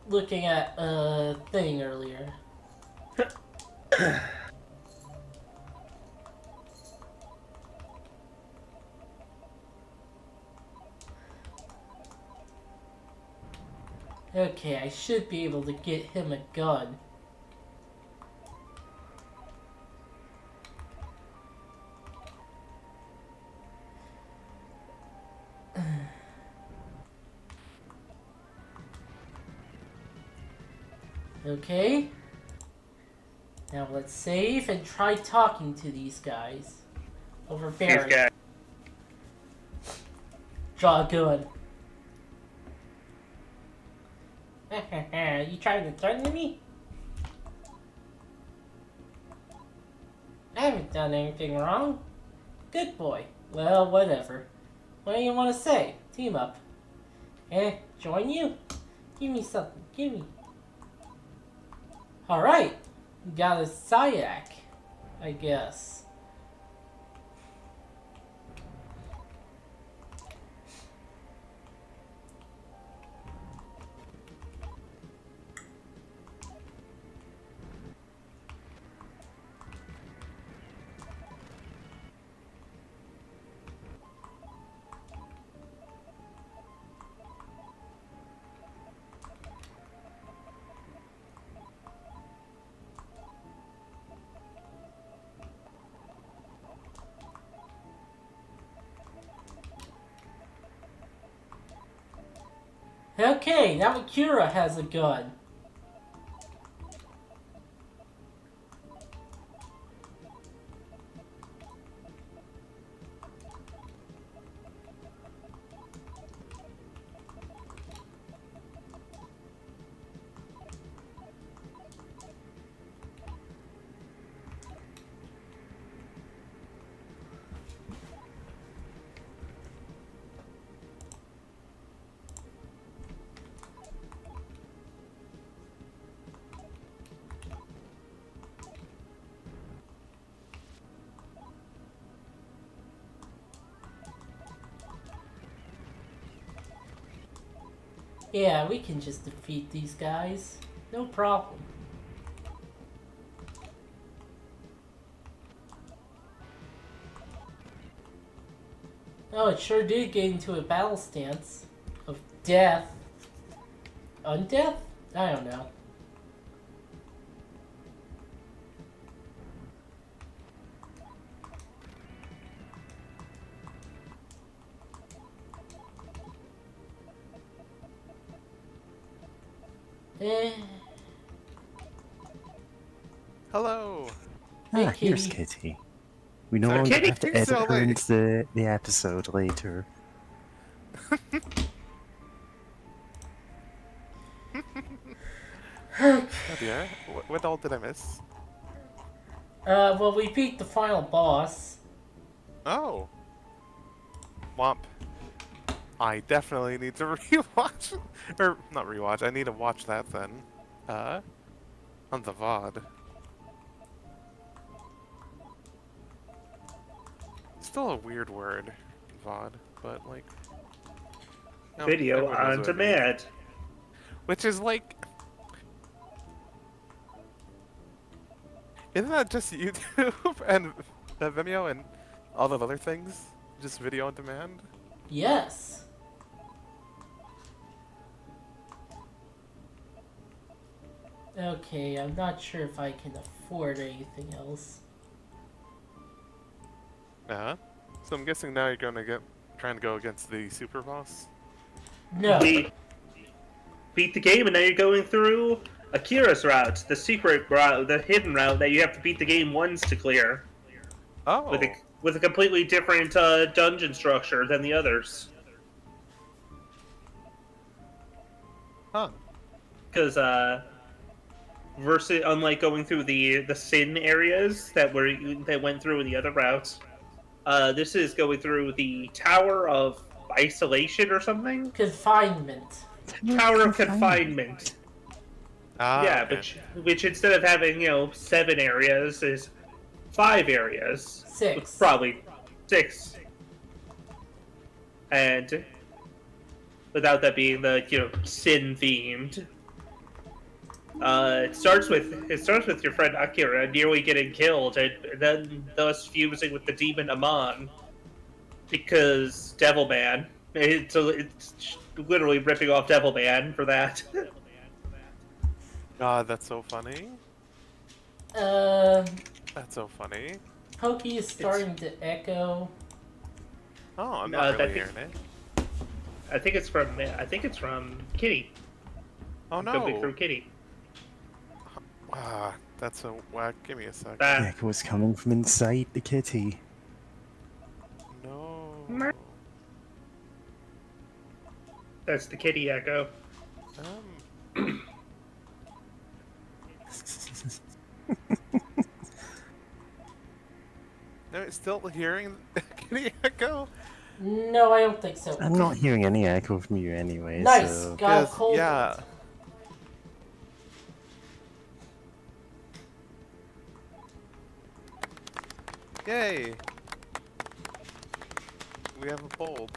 Speaker 1: looking at a thing earlier. Okay, I should be able to get him a gun. Okay. Now let's save and try talking to these guys. Over Barry.
Speaker 2: These guys.
Speaker 1: Draw a gun. You trying to threaten me? I haven't done anything wrong. Good boy. Well, whatever. What do you want to say? Team up. Join you? Give me something. Give me. Alright. You got a Syak, I guess. Okay, now Akira has a gun. Yeah, we can just defeat these guys. No problem. Oh, it sure did get into a battle stance of death. Undeath? I don't know. Eh.
Speaker 5: Hello.
Speaker 1: Hey,
Speaker 3: Here's
Speaker 1: kitty.
Speaker 3: Kitty. We no
Speaker 2: So
Speaker 3: longer
Speaker 2: Kitty,
Speaker 3: have to
Speaker 5: you're
Speaker 3: edit
Speaker 5: so
Speaker 3: her
Speaker 5: late.
Speaker 3: into the episode later.
Speaker 5: Oh dear. What all did I miss?
Speaker 1: Well, we beat the final boss.
Speaker 5: Oh. Womp. I definitely need to rewatch. Or, not rewatch, I need to watch that then. On the VOD. Still a weird word, VOD, but like. no,
Speaker 2: Video
Speaker 5: everyone knows
Speaker 2: on
Speaker 5: what it means.
Speaker 2: demand.
Speaker 5: Which is like. Isn't that just YouTube and Vimeo and all the other things? Just video on demand?
Speaker 1: Yes. Okay, I'm not sure if I can afford anything else.
Speaker 5: Yeah. So I'm guessing now you're gonna trying to go against the super boss?
Speaker 1: No.
Speaker 2: We beat the game, and now you're going through Akira's route, the secret route, the hidden route that you have to beat the game once to clear,
Speaker 5: Oh.
Speaker 2: with a completely different dungeon structure than the others.
Speaker 5: Huh.
Speaker 2: Because versus unlike going through the sin areas that went through in the other routes, this is going through the Tower of Isolation or something.
Speaker 1: Confinement.
Speaker 2: Tower of Confinement.
Speaker 5: Ah,
Speaker 2: Yeah,
Speaker 5: okay.
Speaker 2: which instead of having 7 areas is 5 areas.
Speaker 1: 6.
Speaker 2: Probably 6. And without that being the sin themed. It starts with your friend Akira nearly getting killed, and then thus fusing with the demon Amon because Devilman. It's literally ripping off Devilman for that.
Speaker 5: God, that's so funny.
Speaker 1: Uh,
Speaker 5: That's so funny.
Speaker 1: Pokey is starting to echo.
Speaker 5: Oh, I'm
Speaker 2: No,
Speaker 5: not really
Speaker 2: that
Speaker 5: hearing it.
Speaker 2: I think it's from Kitty.
Speaker 5: Oh
Speaker 2: Going
Speaker 5: no.
Speaker 2: through Kitty.
Speaker 5: Ah, that's so whack. Give me a sec.
Speaker 3: The
Speaker 2: That
Speaker 3: echo was coming from inside the kitty.
Speaker 5: No.
Speaker 2: that's the Kitty echo.
Speaker 5: No, still hearing Kitty echo?
Speaker 1: No, I don't think so.
Speaker 3: I'm not hearing any echo from you anyway,
Speaker 1: Nice.
Speaker 3: so...
Speaker 1: Got a
Speaker 5: 'Cause,
Speaker 1: cold.
Speaker 5: yeah. Yay! We have a bold.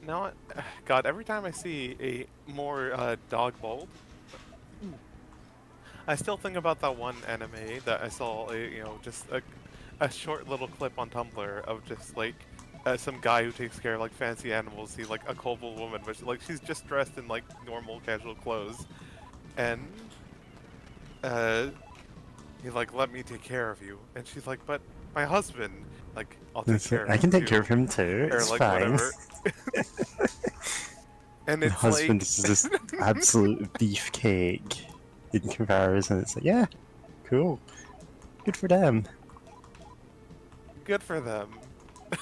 Speaker 5: Now, God, every time I see a more dog bold, I still think about that one anime that I saw, just a short little clip on Tumblr of just like some guy who takes care of like fancy animals, see like a kobold woman, but she's just dressed in like normal casual clothes, and he's like, "Let me take care of you," and she's like, "But my husband, like, I'll take care of him
Speaker 3: I can take
Speaker 5: too."
Speaker 3: care of him too,
Speaker 5: Or
Speaker 3: it's
Speaker 5: like
Speaker 3: fine.
Speaker 5: whatever. And
Speaker 3: My
Speaker 5: it's
Speaker 3: husband
Speaker 5: like,
Speaker 3: is just absolute beefcake in comparison. It's like, yeah, cool. Good for them.
Speaker 5: good for them.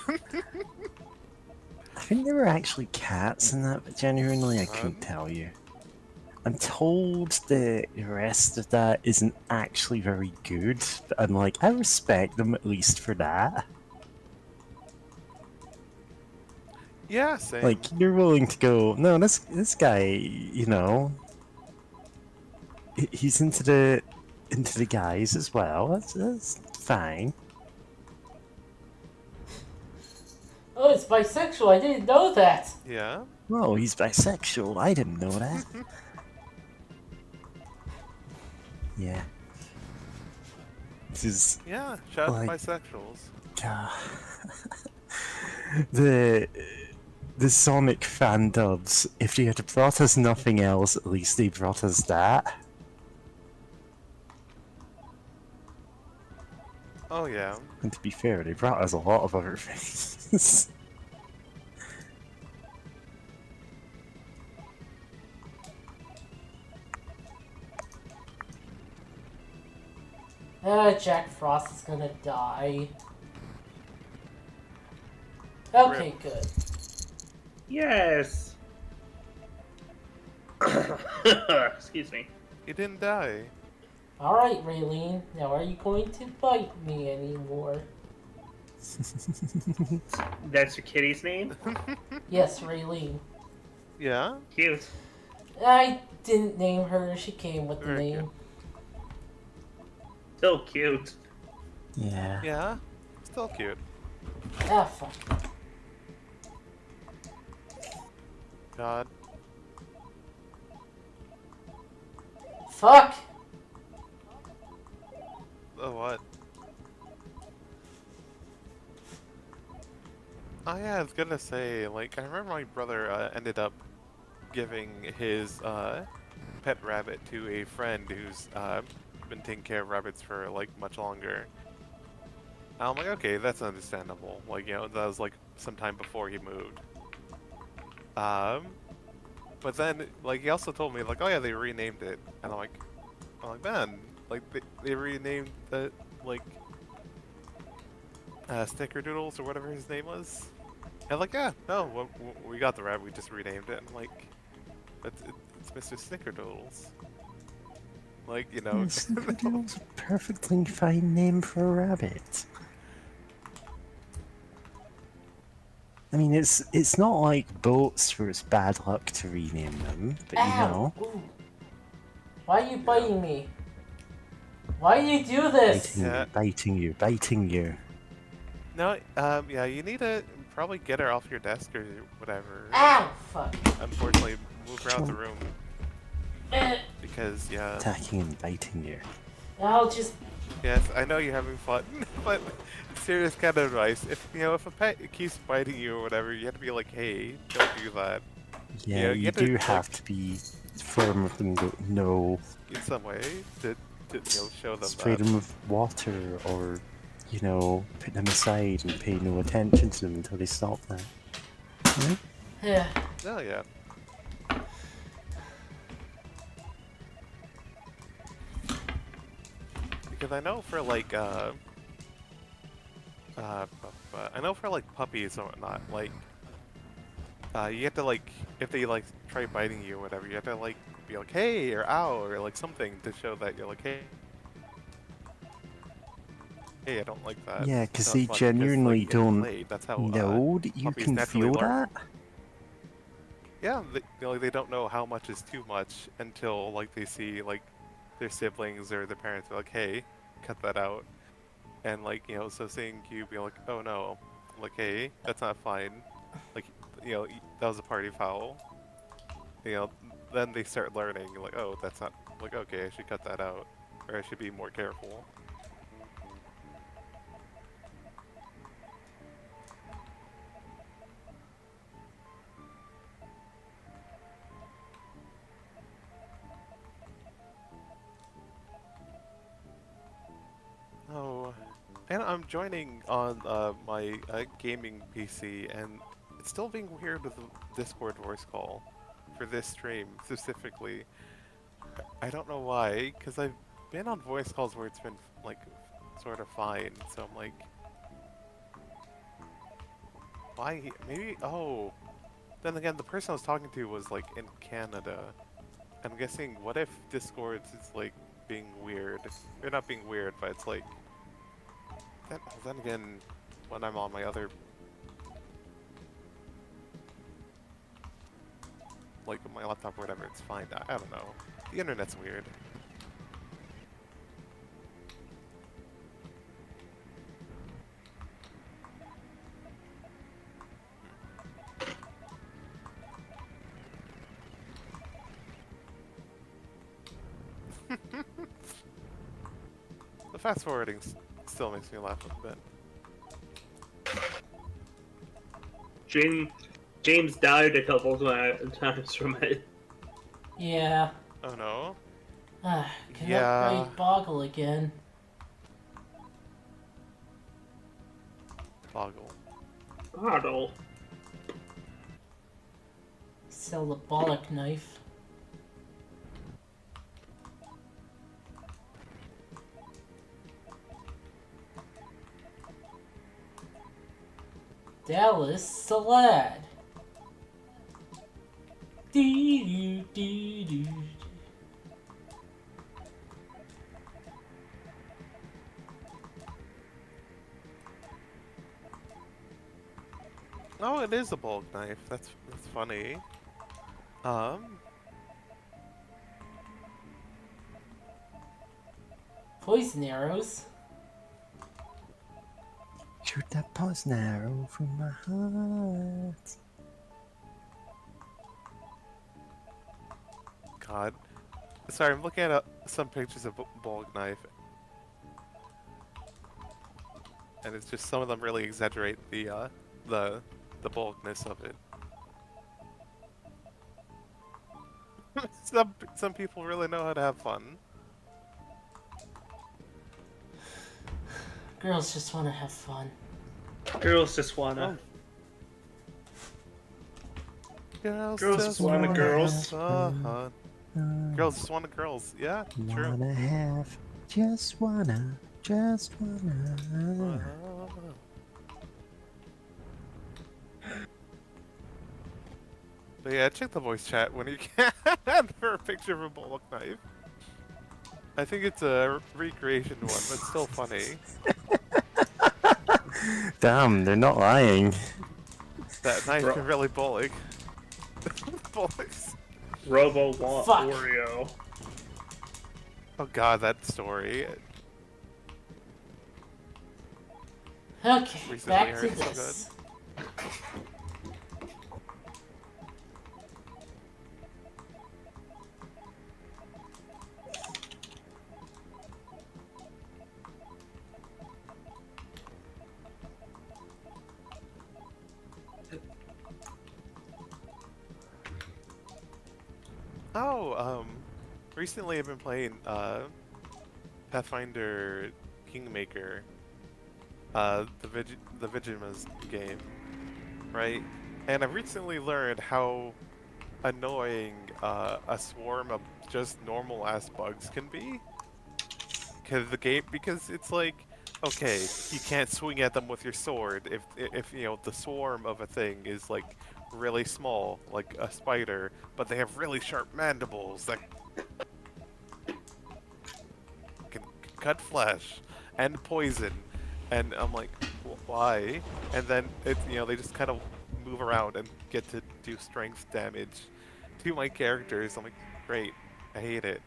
Speaker 3: I think there were actually cats in that, but genuinely I couldn't tell you. I'm told the rest of that isn't actually very good, but I'm like, I respect them at least for that.
Speaker 5: Yeah, same.
Speaker 3: Like, you're willing to go, no, this guy, he's into the into the guys as well. That's fine.
Speaker 1: Oh, it's bisexual. I didn't know that.
Speaker 5: Yeah.
Speaker 3: Oh, he's bisexual. I didn't know that. Yeah. This is
Speaker 5: Yeah. Shout out to
Speaker 3: like
Speaker 5: bisexuals.
Speaker 3: uh, the Sonic fan dubs. If they had brought us nothing else, at least they brought us that.
Speaker 5: Oh yeah.
Speaker 3: And to be fair, they brought us a lot of other things.
Speaker 1: Jack Frost is gonna die. Okay, good.
Speaker 2: Yes. Excuse me.
Speaker 5: He didn't die.
Speaker 1: Alright, Raylene. Now are you going to bite me anymore?
Speaker 2: That's your kitty's name?
Speaker 1: Yes, Raylene.
Speaker 5: Yeah.
Speaker 2: Cute.
Speaker 1: I didn't name her. She came with the
Speaker 5: Very
Speaker 1: name.
Speaker 5: cute.
Speaker 2: So cute.
Speaker 3: Yeah.
Speaker 5: Yeah. Still cute.
Speaker 1: Ah, fuck.
Speaker 5: God.
Speaker 1: Fuck!
Speaker 5: Oh what? Oh yeah, I was gonna say, like, I remember my brother ended up giving his pet rabbit to a friend who's been taking care of rabbits for like much longer. I'm like, okay, that's understandable. Like, you know, that was like some time before he moved. But then, like, he also told me, like, oh yeah, they renamed it, and I'm like, man, like, they renamed the, like, Snickerdoodles or whatever his name was. And like, yeah, no, we got the rabbit, we just renamed it. And I'm like, it's Mr. Snickerdoodles. Like, you know.
Speaker 3: Snickerdoodle's a perfectly fine name for a rabbit. I mean, it's not like boats where it's bad luck to rename them, but you
Speaker 1: Ow!
Speaker 3: know,
Speaker 1: Ooh. Why are you biting me? Why do you do this?
Speaker 3: biting you.
Speaker 5: No, yeah, you need to probably get her off your desk or whatever.
Speaker 1: Ow! Fuck.
Speaker 5: Unfortunately, move her out the room. Because, yeah.
Speaker 3: Attacking and biting you.
Speaker 1: I'll just...
Speaker 5: Yes, I know you're having fun, but serious kind of advice. If, you know, if a pet keeps biting you or whatever, you have to be like, hey, don't do that.
Speaker 3: Yeah,
Speaker 5: you
Speaker 3: you
Speaker 5: have to,
Speaker 3: do
Speaker 5: like,
Speaker 3: have to be firm with them, go, no.
Speaker 5: In some way, to you know, show them
Speaker 3: Spray
Speaker 5: that.
Speaker 3: them with water, or, you know, put them aside and pay no attention to them until they stop that. Hmm?
Speaker 1: Yeah.
Speaker 5: Oh, yeah. Because I know for like I know for like puppies or whatnot, like you have to like if they like try biting you or whatever, you have to like be like hey or ow or like something to show that you're like hey I don't like that.
Speaker 3: Yeah,
Speaker 5: It's
Speaker 3: because
Speaker 5: not
Speaker 3: they
Speaker 5: fun
Speaker 3: genuinely
Speaker 5: like, getting
Speaker 3: don't
Speaker 5: played. That's how
Speaker 3: know that you
Speaker 5: puppies
Speaker 3: can
Speaker 5: naturally
Speaker 3: feel
Speaker 5: learn.
Speaker 3: that.
Speaker 5: Yeah, they, you know, like, they don't know how much is too much until like they see like their siblings or their parents are like, hey, cut that out. And like, you know, so seeing you be like, oh no, like, hey, that's not fine. Like, you know, that was a party foul. You know, then they start learning, like, oh, that's not, like, okay, I should cut that out. Or I should be more careful. Oh, and I'm joining on my gaming PC, and it's still being weird with the Discord voice call for this stream specifically. I don't know why, because I've been on voice calls where it's been like sort of fine. So I'm like, why? Maybe. Oh, then again, the person I was talking to was like in Canada. I'm guessing. What if Discord is like being weird? Or not being weird, but it's like. Then again, when I'm on my other, like my laptop or whatever, it's fine. I don't know. The internet's weird. The fast forwarding still makes me laugh a bit.
Speaker 2: James died a couple times from it.
Speaker 1: Yeah.
Speaker 5: Oh no.
Speaker 1: Can
Speaker 5: Yeah.
Speaker 1: upgrade Boggle again.
Speaker 5: Boggle.
Speaker 2: Bottle.
Speaker 1: Sell the bollock knife. Dallas Salad. Dee doo dee doo.
Speaker 5: Oh, it is a bulk knife. That's funny.
Speaker 1: Poison arrows.
Speaker 3: Shoot that poison arrow from my heart.
Speaker 5: God. Sorry, I'm looking at some pictures of bulk knife. And it's just some of them really exaggerate the bulkness of it. Some people really know how to have fun.
Speaker 1: Girls just want to have fun.
Speaker 2: Girls just wanna.
Speaker 5: Girls
Speaker 2: Girls just wanna girls.
Speaker 5: Fun. Girls just wanna girls. Yeah, true.
Speaker 3: Wanna have, just wanna.
Speaker 5: But yeah, check the voice chat when you can for a picture of a bullock knife. I think it's a recreation one, but still funny.
Speaker 3: Damn, they're not lying.
Speaker 5: That knife can really bullock. Bullocks.
Speaker 2: Robo
Speaker 1: Fuck.
Speaker 2: Wario.
Speaker 5: Oh god, that story.
Speaker 1: Okay,
Speaker 5: Recently
Speaker 1: back to
Speaker 5: heard so
Speaker 1: this.
Speaker 5: Oh, recently I've been playing Pathfinder Kingmaker, the Vigima's game, right? And I've recently learned how annoying a swarm of just normal ass bugs can be. Because it's like, okay, you can't swing at them with your sword if you know the swarm of a thing is like really small, like a spider, but they have really sharp mandibles that can cut flesh and poison, and I'm like, why? And then they just kind of move around and get to do strength damage to my characters. I'm like, great, I hate it.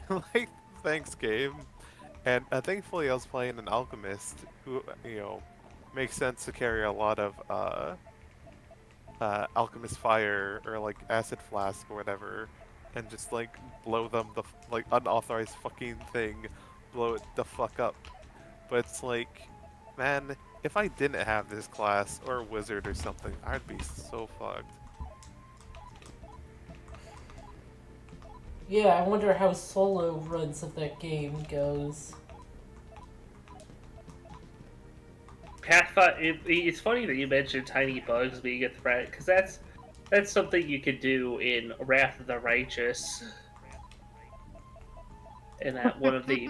Speaker 5: Like, thanks, game. And thankfully, I was playing an alchemist who, makes sense to carry a lot of alchemist fire or like acid flask or whatever, and just like blow them like unauthorized fucking thing, blow it the fuck up. But it's like, man, if I didn't have this class or a wizard or something, I'd be so fucked.
Speaker 1: Yeah, I wonder how solo runs of that game goes.
Speaker 2: Pathfinder. It's funny that you mentioned tiny bugs being a threat, because that's something you could do in Wrath of the Righteous. And that one of the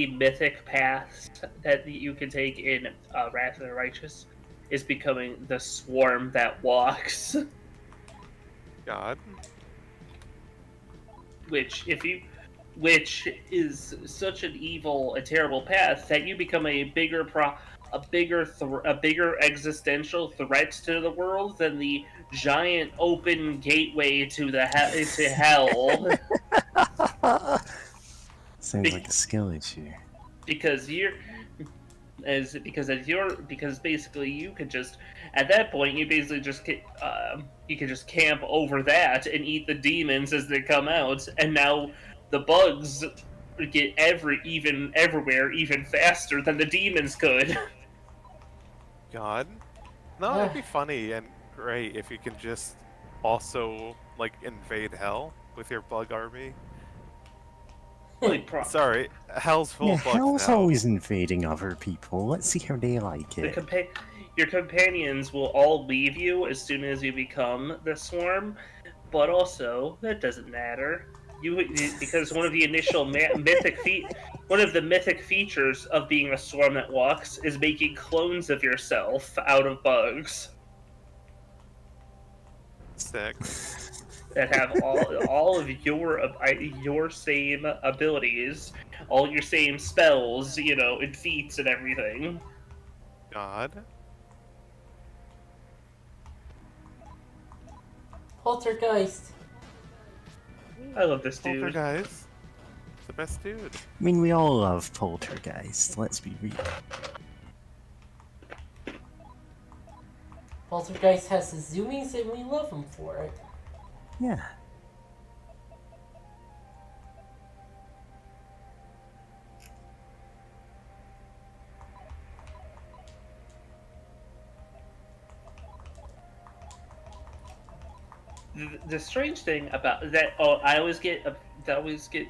Speaker 2: mythic paths that you can take in Wrath of the Righteous is becoming the swarm that walks.
Speaker 5: God.
Speaker 2: Which is such an evil, a terrible path that you become a bigger existential threat to the world than the giant open gateway to to hell.
Speaker 3: Seems like a skill issue.
Speaker 2: Because basically you could just, at that point, you basically just you could just camp over that and eat the demons as they come out, and now the bugs get everywhere even faster than the demons could.
Speaker 5: God. No, it'd be funny and great if you can just also like invade hell with your bug army. Sorry, hell's full
Speaker 3: Yeah,
Speaker 5: of bugs
Speaker 3: hell's
Speaker 5: now.
Speaker 3: always invading other people. Let's see how they like it.
Speaker 2: Your companions will all leave you as soon as you become the swarm, but also that doesn't matter. Because one of the initial one of the mythic features of being a swarm that walks is making clones of yourself out of bugs
Speaker 5: Sick.
Speaker 2: that have all of your same abilities, all your same spells, and feats and everything.
Speaker 5: God.
Speaker 1: Poltergeist.
Speaker 2: I love this dude.
Speaker 5: Poltergeist. The best dude.
Speaker 3: I mean, we all love Poltergeist, let's be real.
Speaker 1: Poltergeist has the zoomies and we love him for it.
Speaker 3: Yeah.
Speaker 2: The strange thing about that, that always get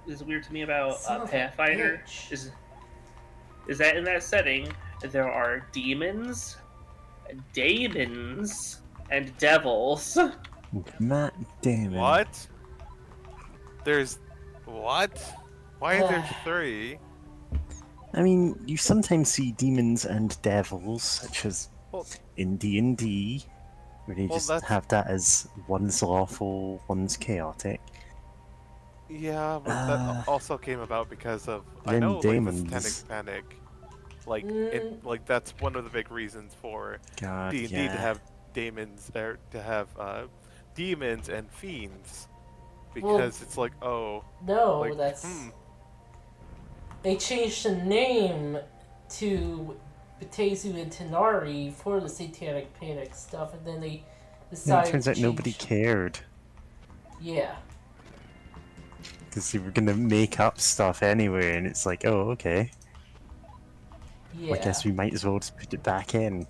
Speaker 2: is weird to me about
Speaker 1: Son of a
Speaker 2: Pathfinder
Speaker 1: bitch.
Speaker 2: is that in that setting there are demons, and devils.
Speaker 3: Matt Damon.
Speaker 5: What? There's what? Why are there 3?
Speaker 3: I mean, you sometimes see demons and devils, such as
Speaker 5: Well,
Speaker 3: in D&D, where they
Speaker 5: Well,
Speaker 3: just
Speaker 5: that's-
Speaker 3: have that as one's lawful, one's chaotic.
Speaker 5: yeah, but that also came about because of I
Speaker 3: then
Speaker 5: know like
Speaker 3: demons.
Speaker 5: the Satanic Panic. Like that's one of the big reasons for
Speaker 3: God,
Speaker 5: D&D
Speaker 3: yeah.
Speaker 5: to have demons or to have demons and fiends because
Speaker 1: Well,
Speaker 5: it's like
Speaker 1: No,
Speaker 5: like,
Speaker 1: that's... They changed the name to Betezu and Tenari for the Satanic Panic stuff, and then they
Speaker 3: No,
Speaker 1: decided
Speaker 3: it turns
Speaker 1: to
Speaker 3: out nobody
Speaker 1: change-
Speaker 3: cared,
Speaker 1: Yeah.
Speaker 3: because they were gonna make up stuff anyway, and it's like, oh, okay.
Speaker 1: Yeah.
Speaker 3: Well, I guess we might as well just put it back in.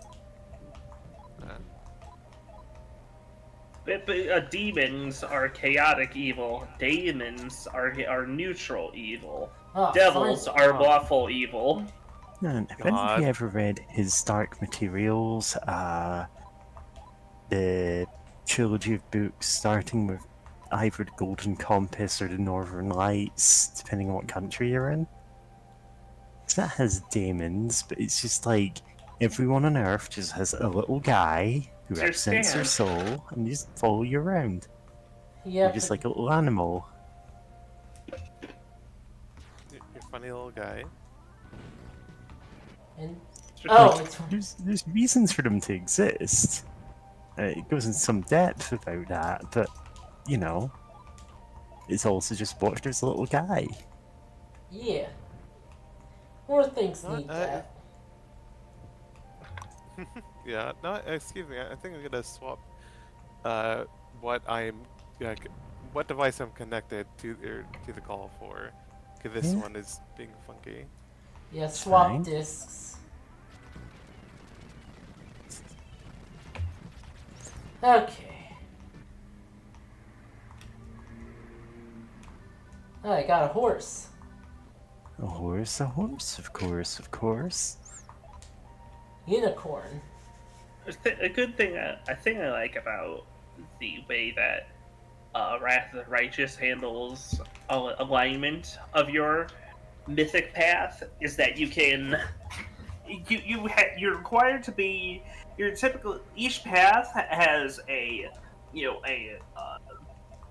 Speaker 2: But demons are chaotic evil. Daemons are neutral evil.
Speaker 1: Oh,
Speaker 2: Devils
Speaker 1: finally.
Speaker 2: are lawful evil.
Speaker 3: Man, have
Speaker 5: God.
Speaker 3: anybody ever read his Dark Materials? The trilogy of books starting with either the Golden Compass or the Northern Lights, depending on what country you're in. So that has demons, but it's just like everyone on Earth just has a little guy who
Speaker 2: It's your
Speaker 3: represents their
Speaker 2: stand.
Speaker 3: soul and just follow you around.
Speaker 1: Yeah,
Speaker 3: You're just like a little animal.
Speaker 5: you're a funny little guy.
Speaker 1: and...
Speaker 2: It's
Speaker 1: Oh,
Speaker 2: just
Speaker 1: it's...
Speaker 3: There's reasons for them to exist. It goes in some depth about that, but you know, it's also just watched as a little guy.
Speaker 1: Yeah. More things
Speaker 5: No,
Speaker 1: need that.
Speaker 5: Yeah, no, excuse me. I think I'm gonna swap what device I'm connected to the call for. Cause this
Speaker 3: Yeah.
Speaker 5: one is being funky.
Speaker 1: Yeah, swap
Speaker 3: fine.
Speaker 1: discs. Okay. Oh, I got a horse.
Speaker 3: A horse, of course, of course.
Speaker 1: Unicorn.
Speaker 2: a good thing I like about the way that Wrath of the Righteous handles alignment of your mythic path is that you can you're required to be each path has a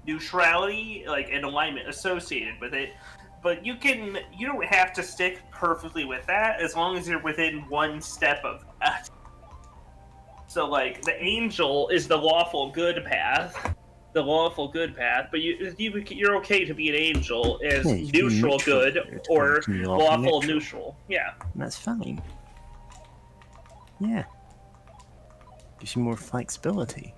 Speaker 2: neutrality, like an alignment associated with it, but you don't have to stick perfectly with that as long as you're within one step of that. So like the angel is the lawful good path, but you're okay to be an angel as
Speaker 3: Yeah, you can be
Speaker 2: neutral
Speaker 3: neutral
Speaker 2: good
Speaker 3: good,
Speaker 2: or
Speaker 3: you can be lawful
Speaker 2: lawful
Speaker 3: neutral.
Speaker 2: neutral. Yeah.
Speaker 3: And that's fine. Yeah. Gives you more flexibility.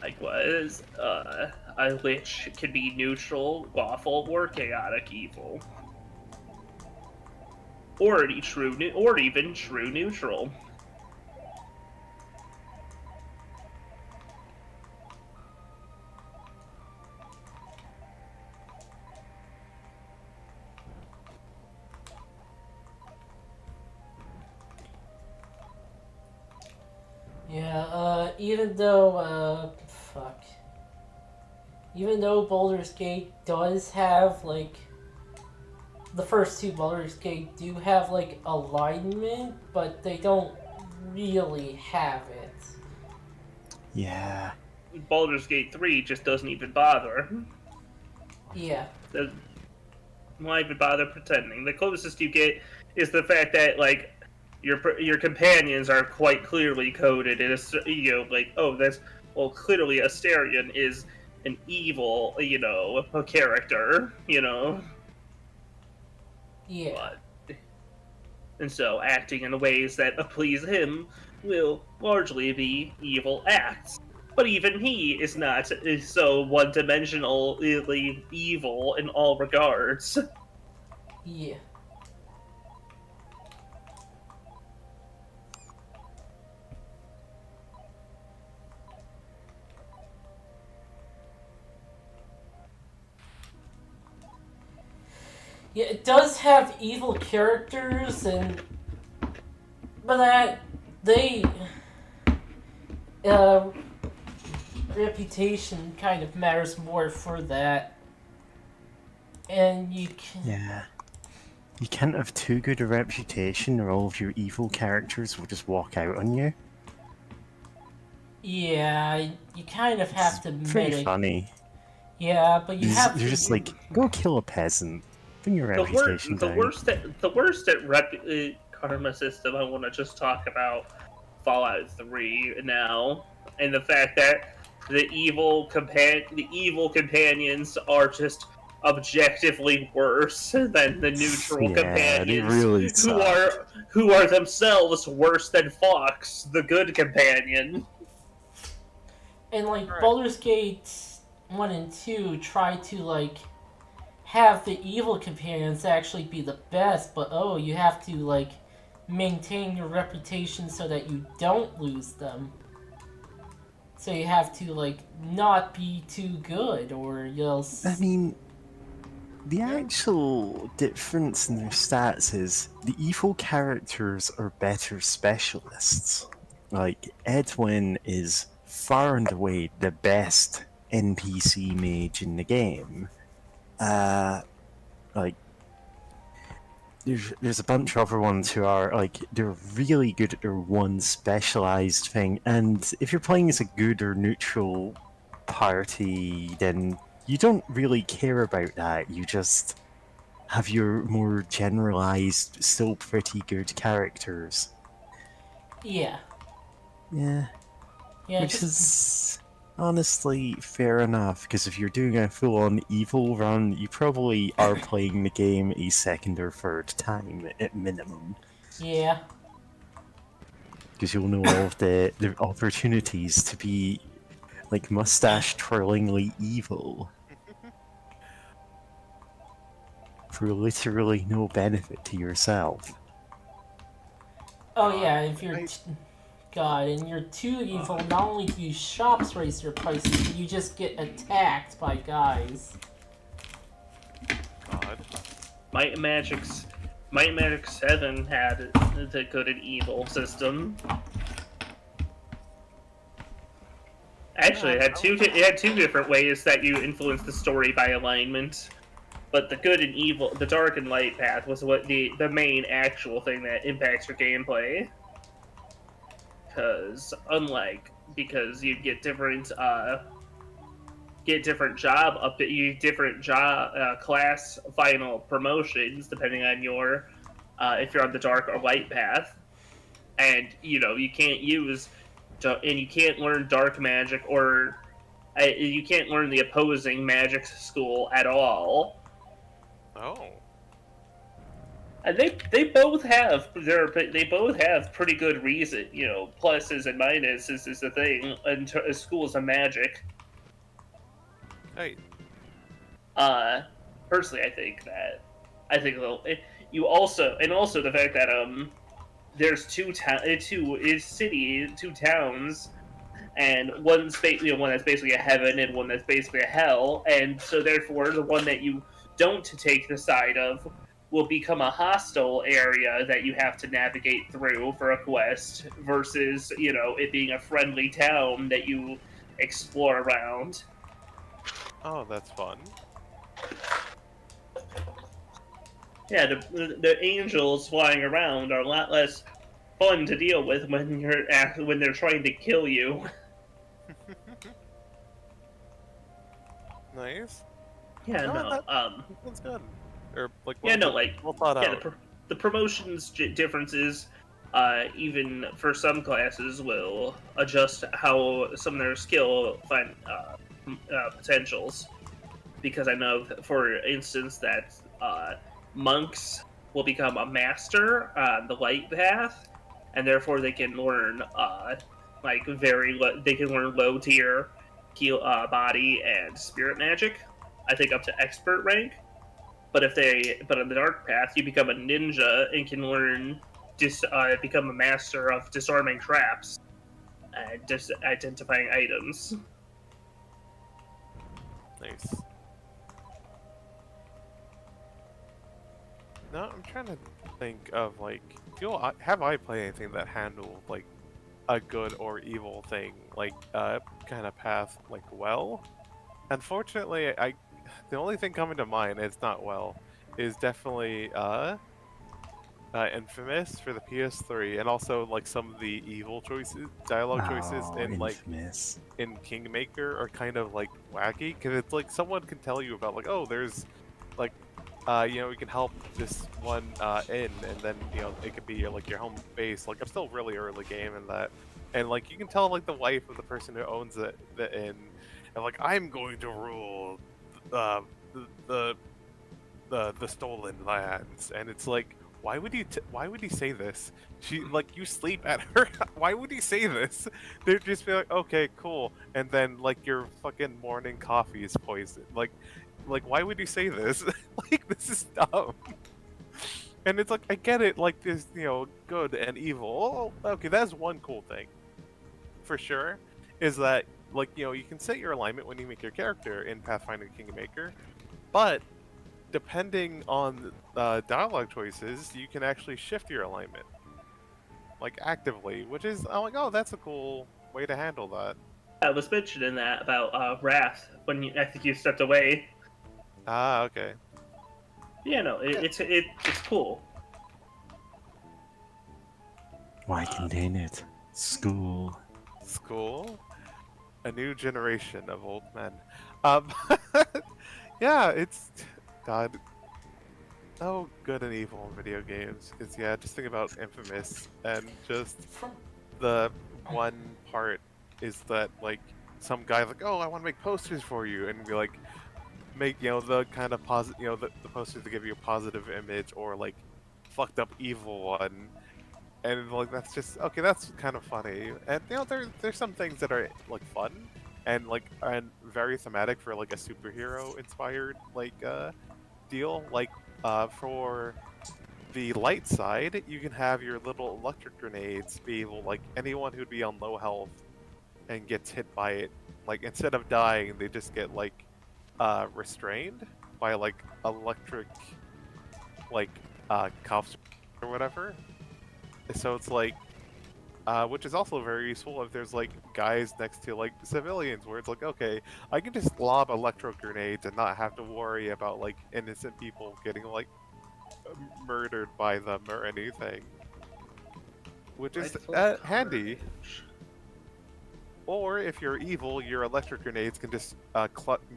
Speaker 2: Likewise, a lich can be neutral, lawful, or chaotic evil, or even true neutral.
Speaker 1: Yeah, even though, even though Baldur's Gate does have, like, the first two Baldur's Gate do have, like, alignment, but they don't really have it.
Speaker 3: Yeah.
Speaker 2: Baldur's Gate 3 just doesn't even bother.
Speaker 1: Yeah.
Speaker 2: Why even bother pretending? The closest you get is the fact that, like, your companions are quite clearly coded in clearly Asterion is an evil, a character,
Speaker 1: Yeah.
Speaker 2: and so acting in ways that please him will largely be evil acts. But even he is not so one-dimensionally evil in all regards.
Speaker 1: Yeah. Yeah, it does have evil characters, but that they uh, reputation kind of matters more for that, and you can.
Speaker 3: Yeah. You can't have too good a reputation or all of your evil characters will just walk out on you.
Speaker 1: Yeah, you kind of have to
Speaker 3: It's pretty
Speaker 1: admit it.
Speaker 3: funny.
Speaker 1: Yeah, but you have
Speaker 3: You're
Speaker 1: to.
Speaker 3: just like, go kill a peasant. Bring your reputation
Speaker 2: The
Speaker 3: down.
Speaker 2: worst karma system. I want to just talk about Fallout 3 now, and the fact that the evil companions are just objectively worse than the neutral
Speaker 3: Yeah, they
Speaker 2: companions,
Speaker 3: really
Speaker 2: who are themselves worse than Fox, the good companion.
Speaker 1: And like
Speaker 5: Right.
Speaker 1: Baldur's Gate 1 and 2 try to like have the evil companions actually be the best, but you have to like maintain your reputation so that you don't lose them. So you have to like not be too good, or you'll.
Speaker 3: I mean, the actual difference in their stats is the evil characters are better specialists. Like, Edwin is far and away the best NPC mage in the game. Like, there's a bunch of other ones who are, like, they're really good at their one specialized thing, and if you're playing as a good or neutral party, then you don't really care about that. You just have your more generalized, still pretty good characters.
Speaker 1: Yeah.
Speaker 3: Yeah,
Speaker 1: Yeah.
Speaker 3: which is honestly fair enough, because if you're doing a full-on evil run, you probably are playing the game a second or third time at minimum.
Speaker 1: Yeah.
Speaker 3: Because you'll know all of the opportunities to be, like, mustache-twirlingly evil. For literally no benefit to yourself.
Speaker 1: Oh yeah. If you're. God, and you're too evil, not only do shops raise your prices, but you just get attacked by guys.
Speaker 5: God.
Speaker 2: Might and Magic 7 had the good and evil system. Actually, it had two different ways that you influence the story by alignment. But the good and evil, the dark and light path was what the main actual thing that impacts your gameplay. Because you get different class final promotions depending on your if you're on the dark or light path, and you can't learn dark magic, or you can't learn the opposing magic school at all.
Speaker 5: Oh.
Speaker 2: And they both have they both have pretty good reason, pluses and minuses is the thing in schools of magic.
Speaker 5: Hey,
Speaker 2: Uh, Personally, I think you also and also the fact that there's two towns, and one that's basically a heaven and one that's basically a hell, and so therefore the one that you don't take the side of will become a hostile area that you have to navigate through for a quest versus it being a friendly town that you explore around.
Speaker 5: oh, that's fun.
Speaker 2: Yeah, the angels flying around are a lot less fun to deal with when they're trying to kill you.
Speaker 5: Nice.
Speaker 2: Yeah,
Speaker 5: No,
Speaker 2: no.
Speaker 5: that's good. Or like,
Speaker 2: Yeah, no.
Speaker 5: well thought
Speaker 2: Yeah,
Speaker 5: out.
Speaker 2: the promotions differences, even for some classes, will adjust how some of their skill potentials. Because I know, for instance, that monks will become a master on the light path, and therefore they can learn they can learn low tier heal body and spirit magic. I think up to expert rank. But on the dark path, you become a ninja and can learn become a master of disarming traps and identifying items.
Speaker 5: Nice. No, I'm trying to think of like, have I played anything that handled like a good or evil thing, like kind of path like well? Unfortunately, the only thing coming to mind, it's not well, is definitely Infamous for the PS3, and also like some of the evil choices, dialogue choices
Speaker 3: Oh,
Speaker 5: in like
Speaker 3: infamous.
Speaker 5: in Kingmaker are kind of like wacky because it's like someone can tell you about like, oh, there's like we can help this one inn, and then it could be like your home base. Like I'm still really early game in that, and like you can tell like the wife of the person who owns the inn, and like I'm going to rule uh, the the stolen lands, and it's like. Why would he say this? You sleep at her. Why would he say this? They'd just be like, okay, cool, and then like your fucking morning coffee is poisoned. Like why would you say this? Like this is dumb. And it's like I get it. Like there's good and evil. Oh, okay, that's one cool thing, for sure, is that like you can set your alignment when you make your character in Pathfinder Kingmaker, but depending on dialogue choices, you can actually shift your alignment, like actively, which is I'm like, oh, that's a cool way to handle that.
Speaker 2: I was mentioning that about Wrath when I think you stepped away.
Speaker 5: Ah, okay.
Speaker 2: Yeah, no, it's cool.
Speaker 3: Why contain it? School.
Speaker 5: School, a new generation of old men. Um, yeah, it's God. Oh, good and evil in video games. Because yeah, just think about Infamous and just the one part is that like some guy like, oh, I want to make posters for you, and be like, make the kind of positive, the posters that give you a positive image or like fucked up evil one, and like that's just okay. That's kind of funny, and there's some things that are like fun and very thematic for like a superhero inspired like deal. Like for the light side, you can have your little electric grenades be able like anyone who'd be on low health and gets hit by it, like instead of dying, they just get like restrained by like electric like cuffs or whatever. So it's like which is also very useful if there's like guys next to like civilians where it's like, okay, I can just lob electro grenades and not have to worry about like innocent people getting like murdered by them or anything, which is handy. Or if you're evil, your electric grenades can just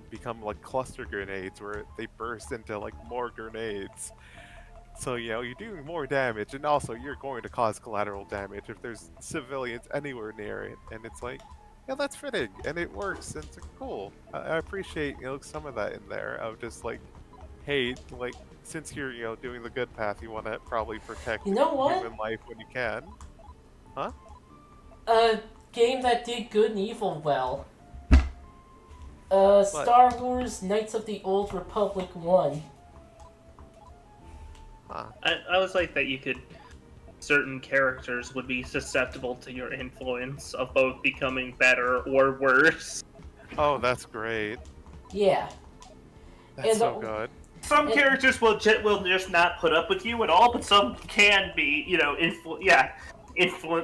Speaker 5: become like cluster grenades where they burst into like more grenades. So you're doing more damage, and also you're going to cause collateral damage if there's civilians anywhere near it. And it's like, yeah, that's fitting, and it works, and it's like, cool. I appreciate some of that in there of just like hey, like, since you're, doing the good path, you want to probably protect
Speaker 1: You know what?
Speaker 5: human life when you can. Huh?
Speaker 1: A game that did good and evil well.
Speaker 5: But
Speaker 1: Star Wars Knights of the Old Republic 1.
Speaker 5: huh.
Speaker 2: I always like that you could. Certain characters would be susceptible to your influence of both becoming better or worse.
Speaker 5: Oh, that's great.
Speaker 1: Yeah.
Speaker 5: That's
Speaker 1: And
Speaker 5: so good.
Speaker 2: Some characters will just not put up with you at all, but some can be,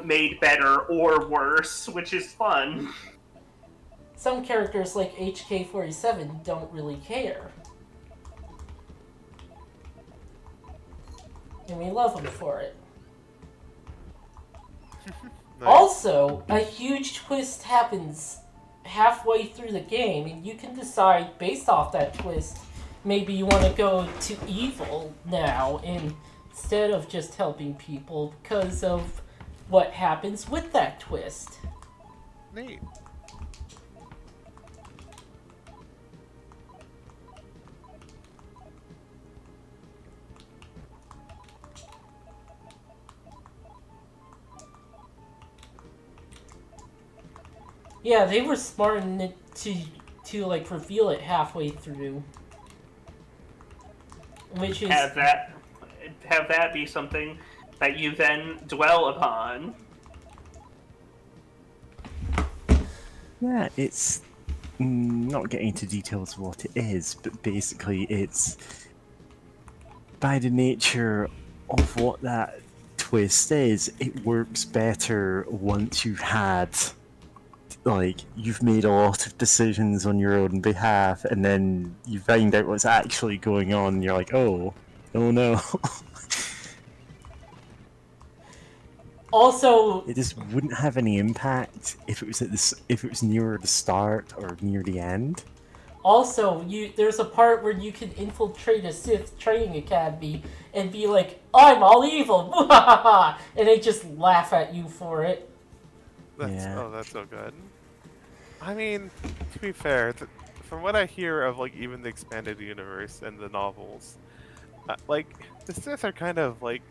Speaker 2: made better or worse, which is fun.
Speaker 1: Some characters like HK-47 don't really care. And we love them for it.
Speaker 5: Nice.
Speaker 1: Also, a huge twist happens halfway through the game, and you can decide based off that twist, maybe you want to go to evil now instead of just helping people because of what happens with that twist.
Speaker 5: Neat.
Speaker 1: Yeah, they were smart enough to like reveal it halfway through, which is
Speaker 2: Have that be something that you then dwell upon.
Speaker 3: Yeah, it's not getting into details of what it is, but basically it's by the nature of what that twist is, it works better once you've had, like, you've made a lot of decisions on your own behalf, and then you find out what's actually going on, and you're like, oh no.
Speaker 1: also
Speaker 3: It just wouldn't have any impact if it was if it was nearer the start or near the end.
Speaker 1: there's a part where you can infiltrate a Sith training academy and be like, I'm all evil, and they just laugh at you for it.
Speaker 3: Yeah.
Speaker 5: Oh, that's so good. I mean, to be fair, from what I hear of like even the expanded universe and the novels, like the Sith are kind of like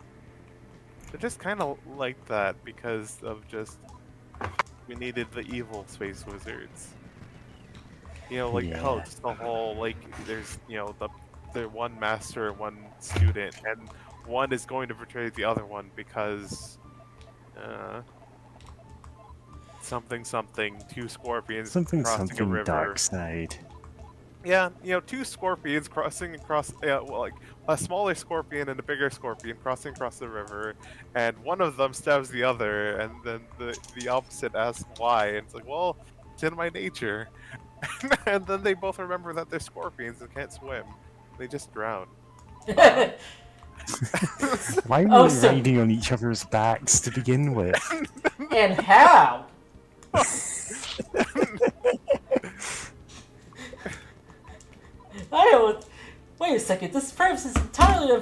Speaker 5: they're just kind of like that because of just we needed the evil space wizards. Like how
Speaker 3: Yeah.
Speaker 5: it's the whole like there's the one master and one student, and one is going to betray the other one because something two scorpions crossing a river.
Speaker 3: Dark side.
Speaker 5: Yeah, two scorpions crossing across, like a smaller scorpion and a bigger scorpion crossing across the river, and one of them stabs the other, and then the opposite asks why, and it's like, well, it's in my nature. And then they both remember that they're scorpions and can't swim. They just drown.
Speaker 3: Why
Speaker 1: Oh,
Speaker 3: were they
Speaker 1: so-
Speaker 3: riding on each other's backs to begin with?
Speaker 1: And how? I don't. Wait a second. This premise is entirely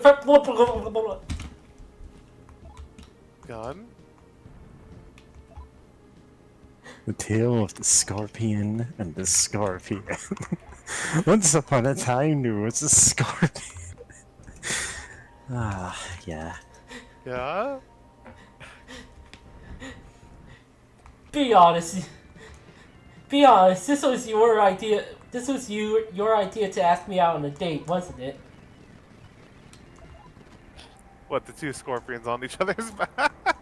Speaker 5: Gun?
Speaker 3: The tale of the scorpion and the scorpion. Once upon a time, there was a scorpion. Yeah.
Speaker 5: Yeah?
Speaker 1: Be honest. Be honest. This was your idea. This was your idea to ask me out on a date, wasn't it?
Speaker 5: What, the two scorpions on each other's back?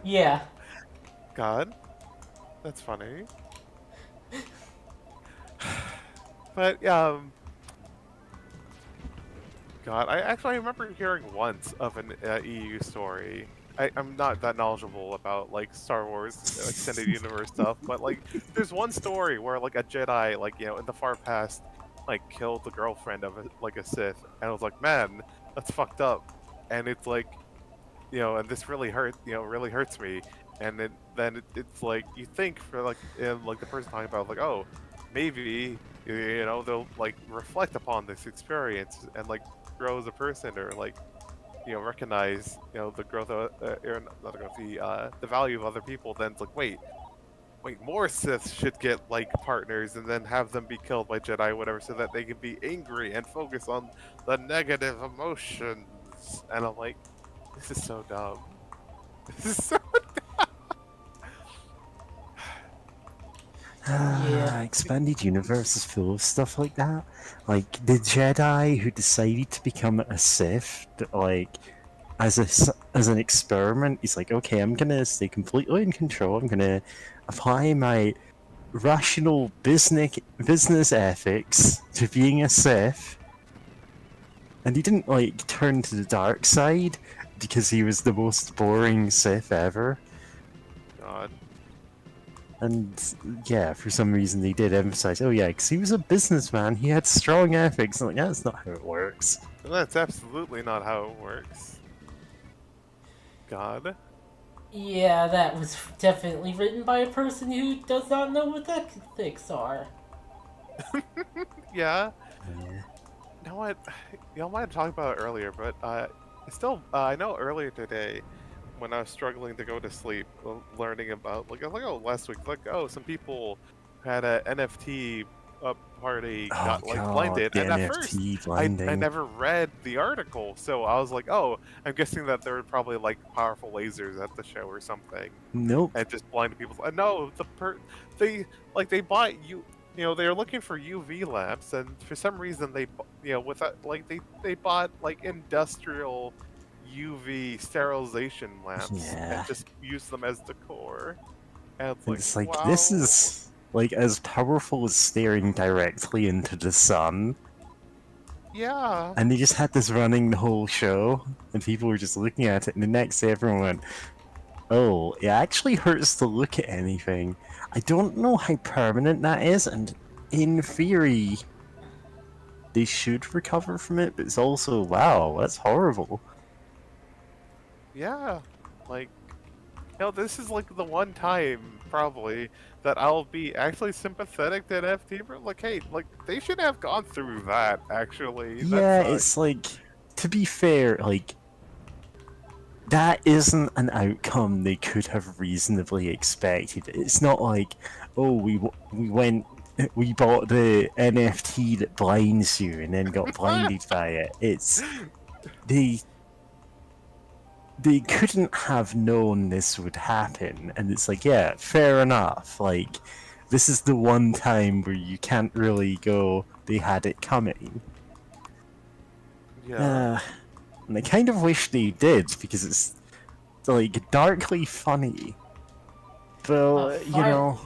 Speaker 1: Yeah.
Speaker 5: God? That's funny. But, God, I remember hearing once of an EU story. I'm not that knowledgeable about, like, Star Wars extended universe stuff, but, like, there's one story where, like, a Jedi, like, in the far past, like, killed the girlfriend of, a Sith, and I was like, man, that's fucked up. And it's like, and this really really hurts me. And it's like, you think for, like, like, the person talking about, like, oh, maybe, they'll, like, reflect upon this experience and, like, grow as a person, or, like, recognize, the growth of, not the growth, the value of other people. Then it's like, wait, wait, more Siths should get like partners and then have them be killed by Jedi, or whatever, so that they can be angry and focus on the negative emotions. And I'm like, this is so dumb. This is so.
Speaker 1: Yeah.
Speaker 3: Expanded universe is full of stuff like that. Like the Jedi who decided to become a Sith, like as an experiment, he's like, okay, I'm gonna stay completely in control. I'm gonna apply my rational business ethics to being a Sith. And he didn't like turn to the dark side because he was the most boring Sith ever.
Speaker 5: God.
Speaker 3: And yeah, for some reason they did emphasize, oh yeah, because he was a businessman, he had strong ethics. I'm like, that's not how it works.
Speaker 5: That's absolutely not how it works. God.
Speaker 1: Yeah, that was definitely written by a person who does not know what ethics are.
Speaker 5: Yeah.
Speaker 3: Yeah.
Speaker 5: You know what? Y'all might have talked about it earlier, but I know earlier today, when I was struggling to go to sleep, learning about like I was like, oh, last week, like, oh, some people had a NFT party
Speaker 3: Oh
Speaker 5: got like
Speaker 3: god,
Speaker 5: blinded,
Speaker 3: the
Speaker 5: and at first
Speaker 3: NFT
Speaker 5: I
Speaker 3: blinding.
Speaker 5: never read the article, so I was like, oh, I'm guessing that there were probably like powerful lasers at the show or something,
Speaker 3: Nope.
Speaker 5: and just blinded people. No, they bought you know, they were looking for UV lamps, and for some reason with that, like they bought like industrial UV sterilization lamps
Speaker 3: Yeah.
Speaker 5: and just used them as decor. And
Speaker 3: It's like,
Speaker 5: wow.
Speaker 3: this is like as powerful as staring directly into the sun.
Speaker 5: Yeah.
Speaker 3: And they just had this running the whole show, and people were just looking at it, and the next day everyone went, oh, it actually hurts to look at anything. I don't know how permanent that is, and in theory, they should recover from it, but it's also, wow, that's horrible.
Speaker 5: Yeah. Like, you know, this is like the one time probably that I'll be actually sympathetic to NFT, but like, hey, like they should have gone through that actually.
Speaker 3: Yeah,
Speaker 5: That's
Speaker 3: it's like, to be fair, like, that isn't an outcome they could have reasonably expected. It's not like, oh, we bought the NFT that blinds you and then got blinded by it. It's they couldn't have known this would happen, and it's like, yeah, fair enough. Like, this is the one time where you can't really go, they had it coming.
Speaker 5: yeah.
Speaker 3: And I kind of wish they did, because it's like darkly funny. But you
Speaker 1: fire-
Speaker 3: know,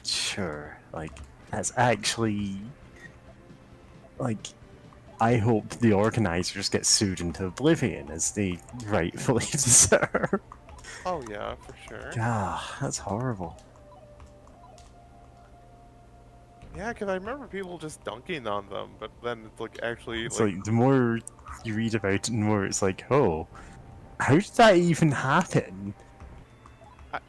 Speaker 3: sure, like that's actually like, I hope the organizers get sued into oblivion as they rightfully deserve.
Speaker 5: Oh yeah, for sure.
Speaker 3: Ah, that's horrible.
Speaker 5: Yeah, because I remember people just dunking on them, but then it's like actually
Speaker 3: It's like the more you read about it, the more it's like, oh, how did that even happen?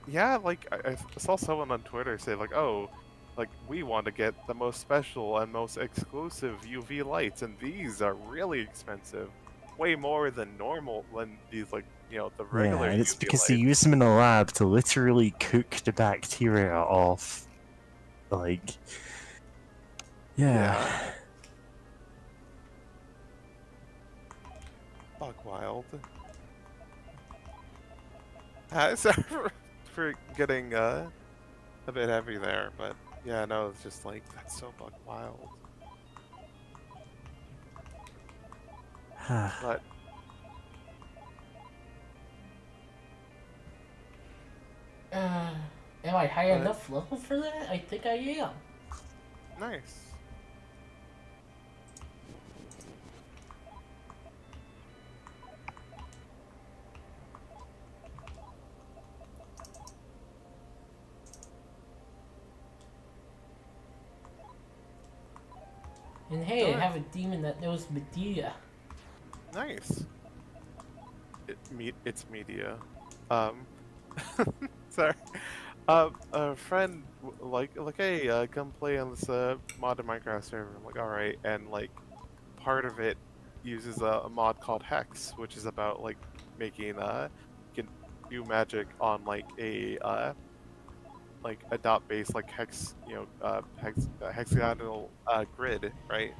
Speaker 5: yeah, like I saw someone on Twitter say like, oh, like we want to get the most special and most exclusive UV lights, and these are really expensive, way more than normal than these the
Speaker 3: Yeah,
Speaker 5: regular
Speaker 3: and it's
Speaker 5: UV
Speaker 3: because they
Speaker 5: lights.
Speaker 3: use them in a lab to literally cook the bacteria off. Like, yeah.
Speaker 5: Bug wild. Sorry for getting a bit heavy there, but yeah, no, it's just like that's so bug wild. But
Speaker 1: Am I high
Speaker 5: What?
Speaker 1: enough level for that? I think I am.
Speaker 5: nice.
Speaker 1: And hey, I
Speaker 5: Alright.
Speaker 1: have a demon that knows Medea.
Speaker 5: Nice. It's media. Um, sorry. A friend hey, come play on this modded Minecraft server. I'm like, all right, and like, part of it uses a mod called Hex, which is about like making you can do magic on like a like a dot-based like hexagonal grid, right?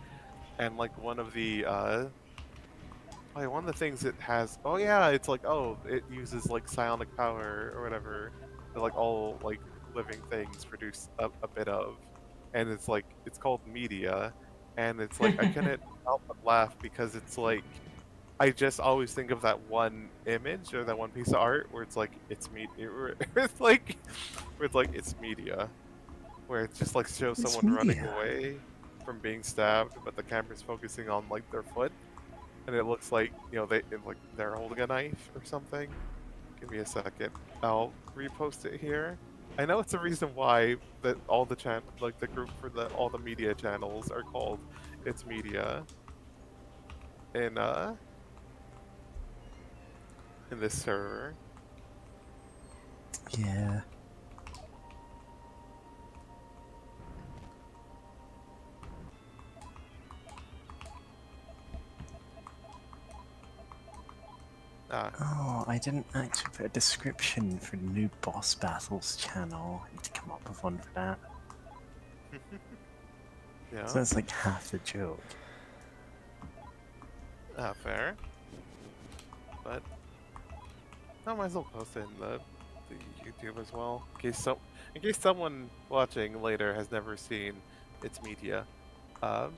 Speaker 5: And like one of the things it has, oh yeah, it's like, oh, it uses like psionic power or whatever that like all like living things produce a bit of, and it's like it's called media, and it's like I couldn't help but laugh because it's like I just always think of that one image or that one piece of art where it's like it's media, where it's like it's media, where it just like shows
Speaker 3: It's
Speaker 5: someone running
Speaker 3: media.
Speaker 5: away from being stabbed, but the camera's focusing on like their foot, and it looks like they're holding a knife or something. Give me a second. I'll repost it here. I know it's a reason why that all the like the group for all the media channels are called It's Media in this server.
Speaker 3: Yeah.
Speaker 5: Ah,
Speaker 3: Oh, I didn't actually put a description for the new boss battles channel. I need to come up with one for that.
Speaker 5: yeah.
Speaker 3: So that's like half the joke.
Speaker 5: Fair. But I might as well post it in the YouTube as well, in case someone watching later has never seen It's Media. Um,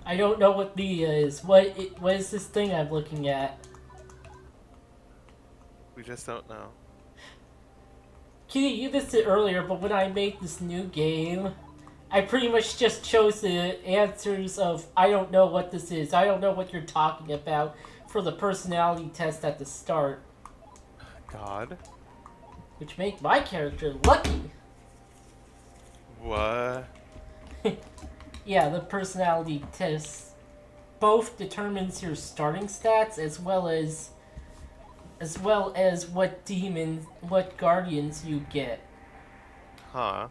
Speaker 1: I don't know what media is. What is this thing I'm looking at?
Speaker 5: we just don't know.
Speaker 1: Kitty, you missed it earlier, but when I made this new game, I pretty much just chose the answers of I don't know what this is. I don't know what you're talking about for the personality test at the start,
Speaker 5: God.
Speaker 1: which made my character lucky.
Speaker 5: What?
Speaker 1: Yeah, the personality test both determines your starting stats as well as what guardians you get.
Speaker 5: Huh.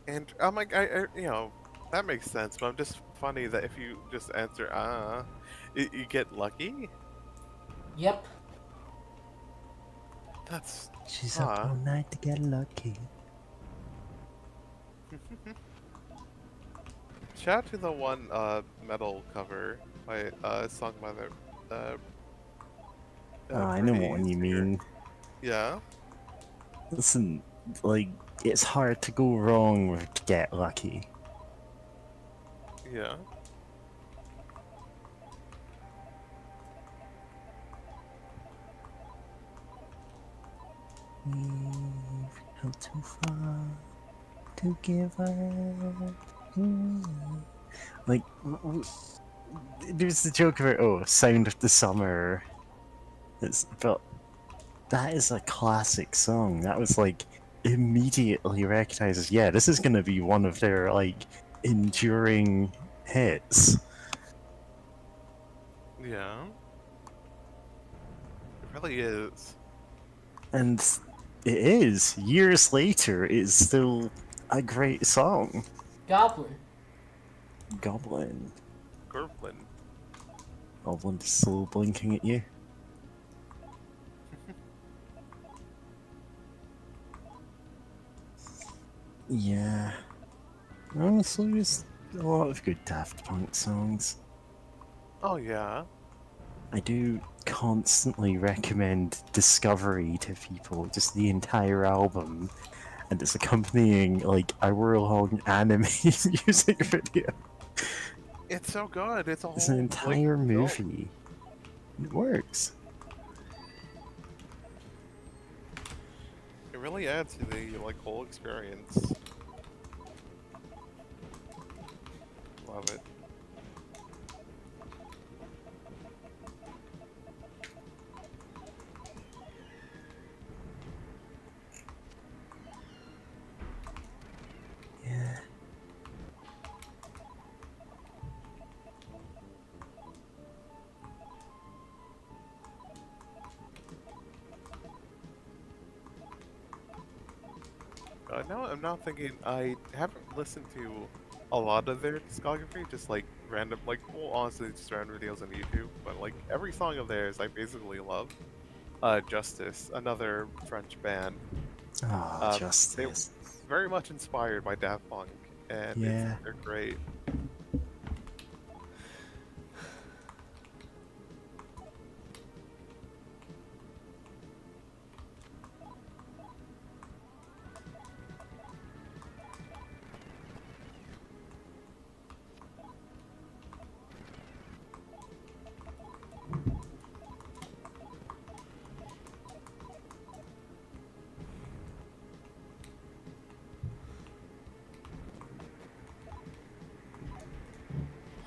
Speaker 5: And I'm like, that makes sense, but I'm just funny that if you just answer you get lucky.
Speaker 1: Yep.
Speaker 5: That's
Speaker 3: She's up all night to get lucky.
Speaker 5: Shout out to the one metal cover by sung by the
Speaker 3: Oh, I know what one you
Speaker 5: Breeze here.
Speaker 3: mean.
Speaker 5: Yeah.
Speaker 3: Listen, like, it's hard to go wrong with Get Lucky.
Speaker 5: Yeah.
Speaker 3: We've come too far to give up. Like, there's the joke about, oh, Sound of the Summer. But that is a classic song. That was like immediately recognized as, yeah, this is gonna be one of their like enduring hits.
Speaker 5: Yeah. It really is.
Speaker 3: And it is. Years later, it's still a great song.
Speaker 1: Goblin.
Speaker 3: Goblin.
Speaker 5: Gorblin.
Speaker 3: Goblin is slow blinking at you. Yeah. Honestly, there's a lot of good Daft Punk songs.
Speaker 5: Oh yeah.
Speaker 3: I do constantly recommend Discovery to people, just the entire album, and it's accompanying like a hour-long anime music video.
Speaker 5: It's so good. It's a whole
Speaker 3: It's an entire
Speaker 5: like,
Speaker 3: movie. It works.
Speaker 5: It really adds to the like whole experience. Love it.
Speaker 3: Yeah.
Speaker 5: Now I'm now thinking I haven't listened to a lot of their discography, just like random, like well, honestly, just random videos on YouTube. But like every song of theirs, I basically love. Justice, another French band.
Speaker 3: Ah,
Speaker 5: They
Speaker 3: justice.
Speaker 5: very much inspired by Daft Punk, and
Speaker 3: Yeah.
Speaker 5: they're great.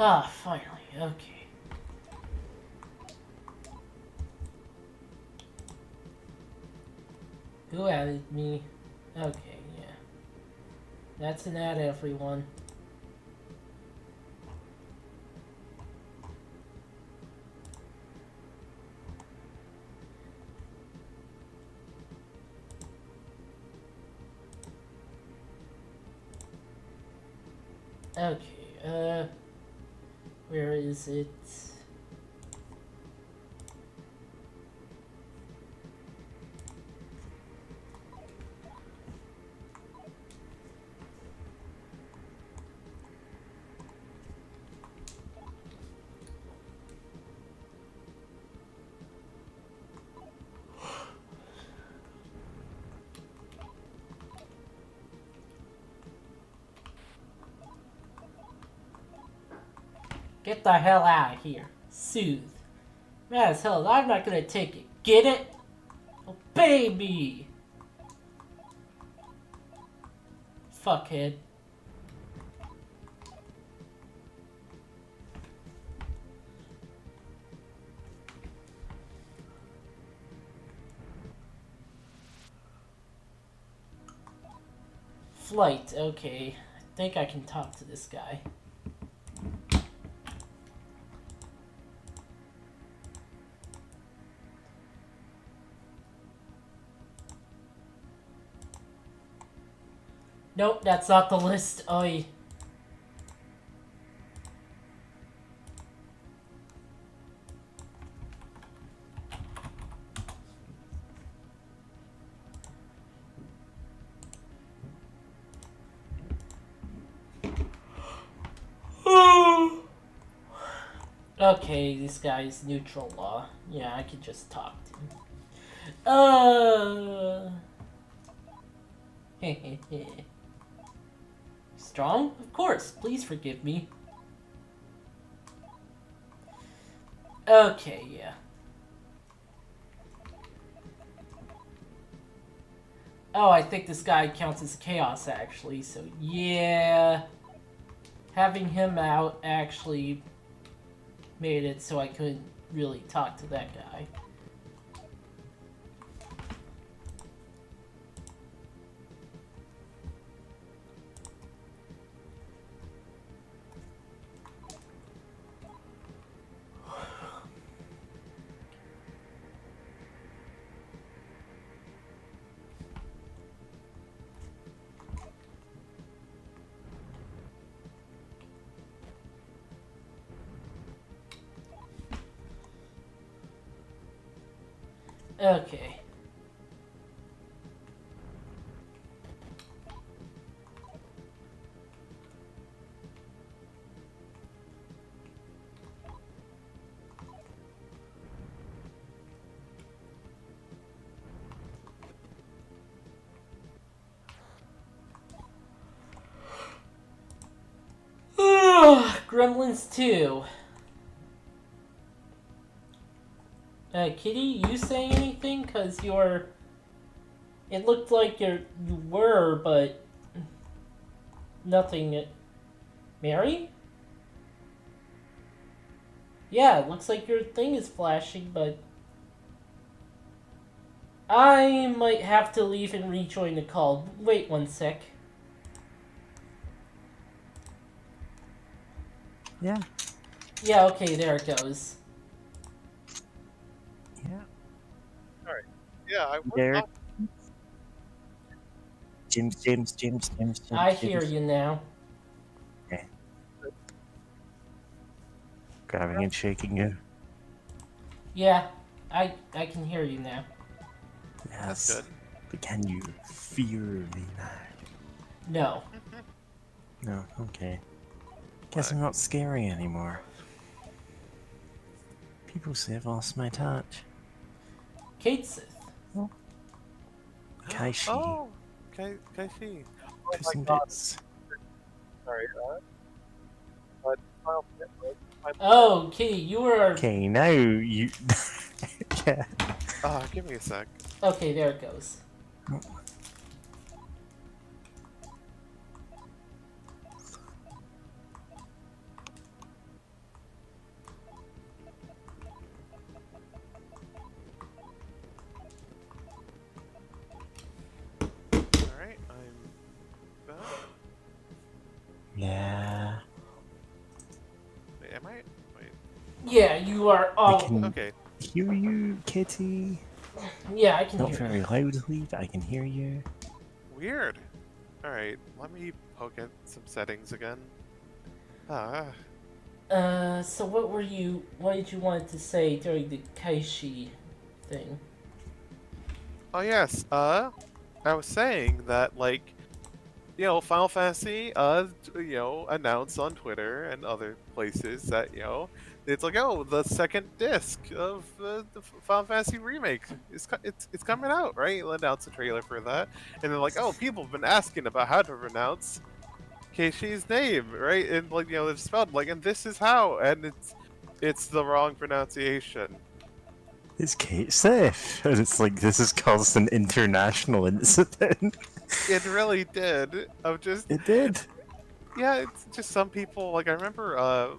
Speaker 1: Ah, finally. Okay. Who added me? Okay, yeah. That's an ad, everyone. Okay, where is it? Get the hell out of here. Soothe. Mad as hell, I'm not gonna take it. Get it? Obey me! Fuckhead. Flight, okay. I think I can talk to this guy. Nope, that's not the list. Oi. Okay, this guy's neutral law. Yeah, I could just talk to him. Strong? Of course. Please forgive me. Okay, yeah. Oh, I think this guy counts as chaos, actually, so yeah. Having him out actually made it so I couldn't really talk to that guy. Okay. Gremlins 2. Kitty, you saying anything? Cause you're... It looked like you were, but... Nothing. Mary? Yeah, it looks like your thing is flashing, but... I might have to leave and rejoin the call. Wait one sec.
Speaker 3: Yeah.
Speaker 1: Yeah, okay, there it goes.
Speaker 3: Yeah.
Speaker 5: Yeah, I was
Speaker 3: There.
Speaker 5: not.
Speaker 3: James.
Speaker 1: I hear you now.
Speaker 3: Okay. Grabbing and shaking you.
Speaker 1: Yeah, I can hear you now.
Speaker 5: That's
Speaker 3: Yes.
Speaker 5: good.
Speaker 3: But can you fear me now?
Speaker 1: No.
Speaker 3: No, okay. Guess
Speaker 5: Why?
Speaker 3: I'm not scary anymore. People say I've lost my touch.
Speaker 1: Kate Sith.
Speaker 3: Kaishi,
Speaker 5: Oh, Kaishi. Oh
Speaker 3: Puss
Speaker 5: my
Speaker 3: in
Speaker 5: god,
Speaker 3: Bits.
Speaker 5: sorry. But Final
Speaker 1: Oh, Kitty, you were...
Speaker 3: Okay, now you. Yeah.
Speaker 5: give me a sec.
Speaker 1: Okay, there it goes.
Speaker 5: Alright, I'm back.
Speaker 3: Yeah.
Speaker 5: Wait, am I? Wait.
Speaker 1: Yeah, you are...
Speaker 3: I
Speaker 1: Oh,
Speaker 3: can
Speaker 5: Okay.
Speaker 3: hear you, Kitty.
Speaker 1: yeah, I can
Speaker 3: Not
Speaker 1: hear
Speaker 3: very
Speaker 1: you.
Speaker 3: loudly, but I can hear you.
Speaker 5: Weird. Alright, let me poke at some settings again. Ah.
Speaker 1: So what did you want to say during the Kaishi thing?
Speaker 5: Oh yes, I was saying that, like, Final Fantasy, announced on Twitter and other places that, it's like, oh, the second disc of the Final Fantasy remake it's coming out, right? They'll announce a trailer for that, and they're like, oh, people have been asking about how to pronounce Keishi's name, right? And like, it's spelled like, and this is how, and it's the wrong pronunciation.
Speaker 3: It's Kate Sith, and it's like this has caused an international incident.
Speaker 5: It really did.
Speaker 3: It did.
Speaker 5: Yeah, it's just some people, like, I remember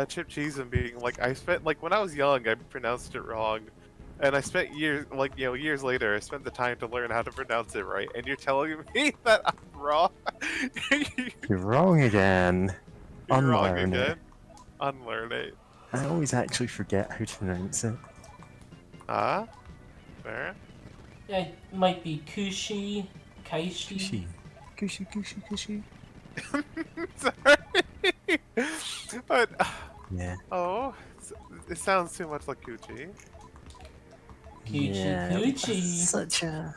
Speaker 5: Chip Cheese and being like, I spent, like, when I was young, I pronounced it wrong, and I spent years, like, years later, I spent the time to learn how to pronounce it right, and you're telling me that I'm wrong?
Speaker 3: You're wrong again.
Speaker 5: You're wrong
Speaker 3: Unlearn it.
Speaker 5: again. Unlearn it.
Speaker 3: I always actually forget how to pronounce it.
Speaker 5: Ah, fair.
Speaker 1: It might be Kushi, Kaishi.
Speaker 3: Kushi.
Speaker 5: Sorry. But,
Speaker 3: Yeah.
Speaker 5: oh, it sounds too much like Coochie.
Speaker 1: Coochie.
Speaker 3: Such a.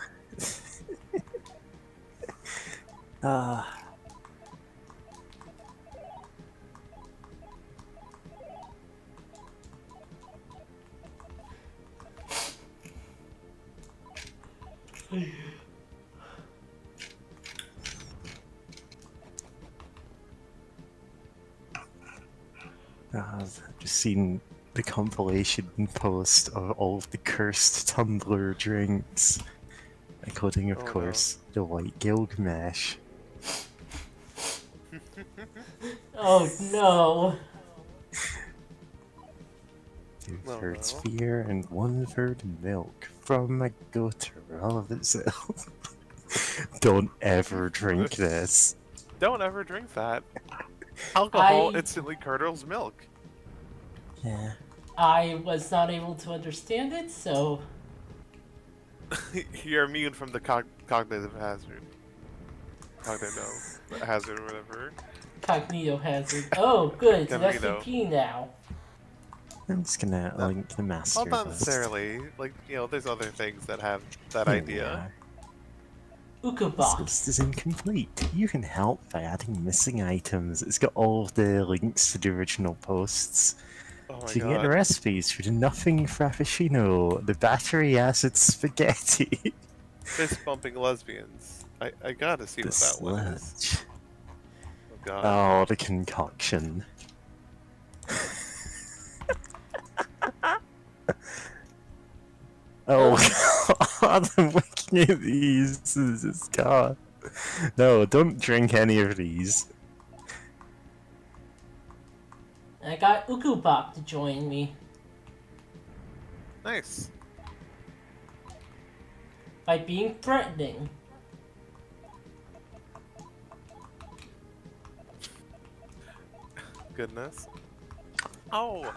Speaker 3: Ah. I've just seen the compilation post of all of the cursed Tumblr drinks, including, of
Speaker 5: Oh, no.
Speaker 3: course, the White Gilgamesh.
Speaker 1: Oh no.
Speaker 3: Two-thirds
Speaker 5: no.
Speaker 3: fear and one-third milk from a goat all of itself. Don't ever drink this.
Speaker 5: Don't ever drink that. Alcohol
Speaker 1: I-
Speaker 5: instantly curdles milk.
Speaker 3: Yeah.
Speaker 1: I was not able to understand it, so
Speaker 5: You're immune from the cognitive hazard. Cognitive hazard or whatever.
Speaker 1: cognito hazard. Oh, good. So that's the
Speaker 5: Cognito.
Speaker 1: P now.
Speaker 3: I'm just gonna link the master
Speaker 5: Well, not
Speaker 3: list.
Speaker 5: necessarily. Like, there's other things that have that
Speaker 3: Here we
Speaker 5: idea.
Speaker 3: are. This
Speaker 1: Ukabot.
Speaker 3: list is incomplete. You can help by adding missing items. It's got all of the links to the original posts.
Speaker 5: Oh my
Speaker 3: So you can get the
Speaker 5: god.
Speaker 3: recipes for the nothing frappuccino, the battery acid spaghetti,
Speaker 5: Fist bumping lesbians. I gotta see
Speaker 3: the
Speaker 5: what that one is.
Speaker 3: sludge.
Speaker 5: Oh god.
Speaker 3: Oh, the concoction. Oh god, I'm looking at these. This is god. No, don't drink any of these.
Speaker 1: I got Ukubok to join me
Speaker 5: Nice.
Speaker 1: by being threatening.
Speaker 5: Goodness. Oh,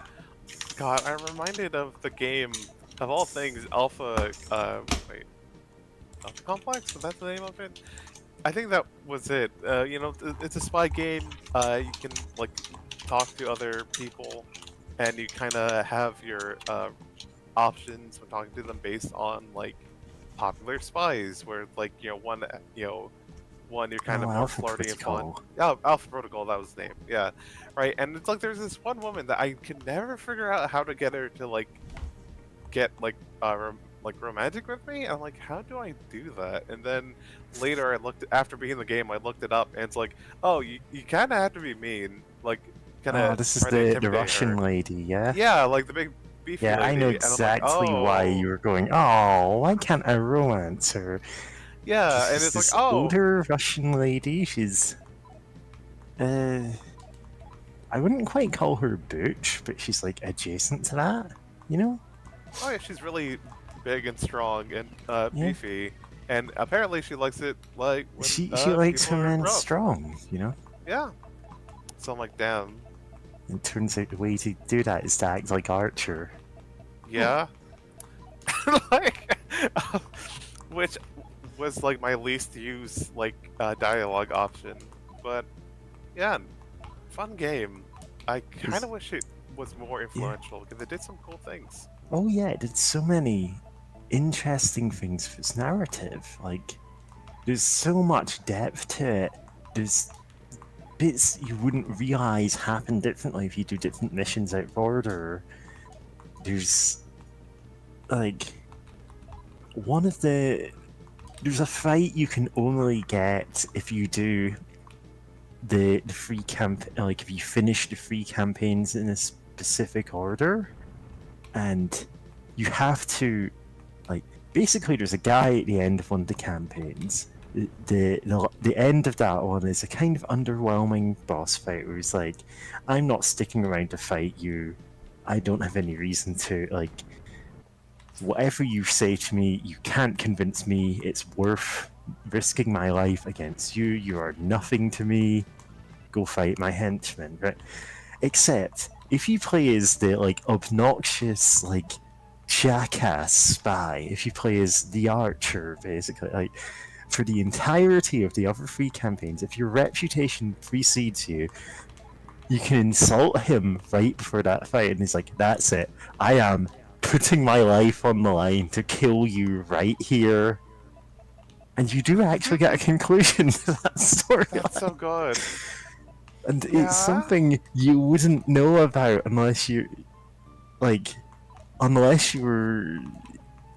Speaker 5: God, I'm reminded of the game, of all things, Alpha, wait. complex. So that's the name of it. I think that was it. It's a spy game. You can like talk to other people, and you kind of have your options when talking to them based on like popular spies. Where like one you're kind of
Speaker 3: Oh,
Speaker 5: more
Speaker 3: Alpha
Speaker 5: flirty and fun.
Speaker 3: Protocol.
Speaker 5: Yeah, Alpha Protocol, that was the name. Yeah, right. And it's like there's this one woman that I could never figure out how to get her to like get like romantic with me. I'm like, how do I do that? And then later, after beating the game, I looked it up, and it's like, oh, you kind of have to be mean, like kind
Speaker 3: Oh,
Speaker 5: of
Speaker 3: this is
Speaker 5: try to
Speaker 3: the
Speaker 5: intimidate
Speaker 3: Russian
Speaker 5: her.
Speaker 3: lady, yeah?
Speaker 5: Yeah, like the big beefy
Speaker 3: Yeah, I know
Speaker 5: lady, and I'm like,
Speaker 3: exactly why
Speaker 5: oh,
Speaker 3: you were going, oh, why can't I romance her?
Speaker 5: yeah,
Speaker 3: This
Speaker 5: and
Speaker 3: is
Speaker 5: it's like,
Speaker 3: this
Speaker 5: oh,
Speaker 3: older Russian lady. She's, uh, I wouldn't quite call her butch, but she's like adjacent to that, you know?
Speaker 5: oh yeah, she's really big and strong and
Speaker 3: Yeah.
Speaker 5: beefy, and apparently she likes it like when
Speaker 3: She likes
Speaker 5: people
Speaker 3: her
Speaker 5: are
Speaker 3: men
Speaker 5: rough.
Speaker 3: strong, you know?
Speaker 5: Yeah, so I'm like, damn,
Speaker 3: It turns out the way to do that is to act like Archer.
Speaker 5: yeah, like, which was like my least used like dialogue option, but yeah, fun game. I kind of wish it was more influential because it did some cool things.
Speaker 3: Oh yeah, it did so many interesting things for its narrative. Like, there's so much depth to it. There's bits you wouldn't realize happen differently if you do different missions out of order. There's like one of the there's a fight you can only get if you do the free camp, like if you finish the free campaigns in a specific order, and you have to like basically there's a guy at the end of one of the campaigns. The end of that one is a kind of underwhelming boss fight where he's like, I'm not sticking around to fight you. I don't have any reason to. Like, whatever you say to me, you can't convince me it's worth risking my life against you. You are nothing to me. Go fight my henchmen, right? Except if you play as the like obnoxious like jackass spy, if you play as the archer, basically, like for the entirety of the other three campaigns, if your reputation precedes you, you can insult him right before that fight, and he's like, "That's it. I am putting my life on the line to kill you right here." And you do actually get a conclusion to that story.
Speaker 5: That's so good.
Speaker 3: And
Speaker 5: Yeah.
Speaker 3: it's something you wouldn't know about unless you were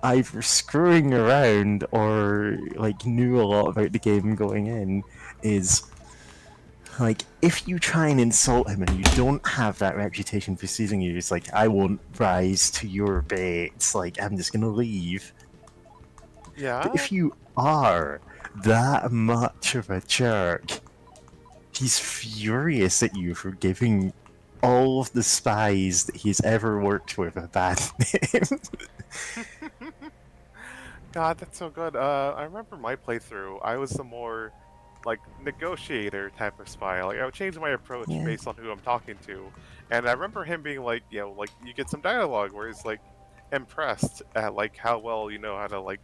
Speaker 3: either screwing around or like knew a lot about the game going in. Is like if you try and insult him and you don't have that reputation preceding you, it's like, I won't rise to your bait, like I'm just gonna leave.
Speaker 5: Yeah.
Speaker 3: But if you are that much of a jerk, he's furious at you for giving all of the spies that he's ever worked with a bad name.
Speaker 5: God, that's so good. I remember my playthrough. I was the more like negotiator type of spy. Like I would change my approach
Speaker 3: Yeah.
Speaker 5: based on who I'm talking to. And I remember him being like, like you get some dialogue where he's like impressed at like how well you know how to like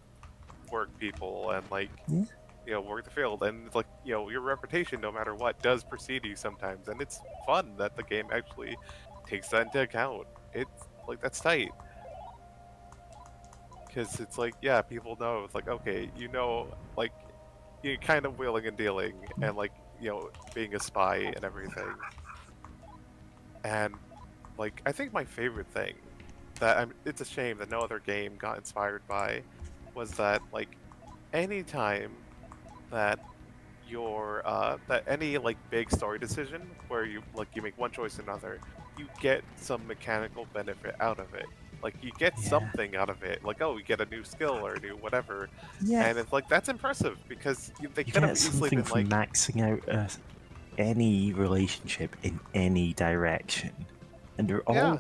Speaker 5: work people and like
Speaker 3: Yeah.
Speaker 5: work the field, and like your reputation no matter what does precede you sometimes, and it's fun that the game actually takes that into account. It's like that's tight because it's like people know it's like okay like you're kind of wheeling and dealing and like being a spy and everything. And like I think my favorite thing that it's a shame that no other game got inspired by was that like anytime that that any like big story decision where you make one choice or another, you get some mechanical benefit out of it. Like you get
Speaker 3: Yeah.
Speaker 5: something out of it, like you get a new skill or a new whatever,
Speaker 3: Yeah.
Speaker 5: and it's like that's impressive because they
Speaker 3: You
Speaker 5: could have
Speaker 3: get
Speaker 5: easily
Speaker 3: something
Speaker 5: been
Speaker 3: from
Speaker 5: like,
Speaker 3: maxing out any relationship in any direction, and they're all
Speaker 5: Yeah.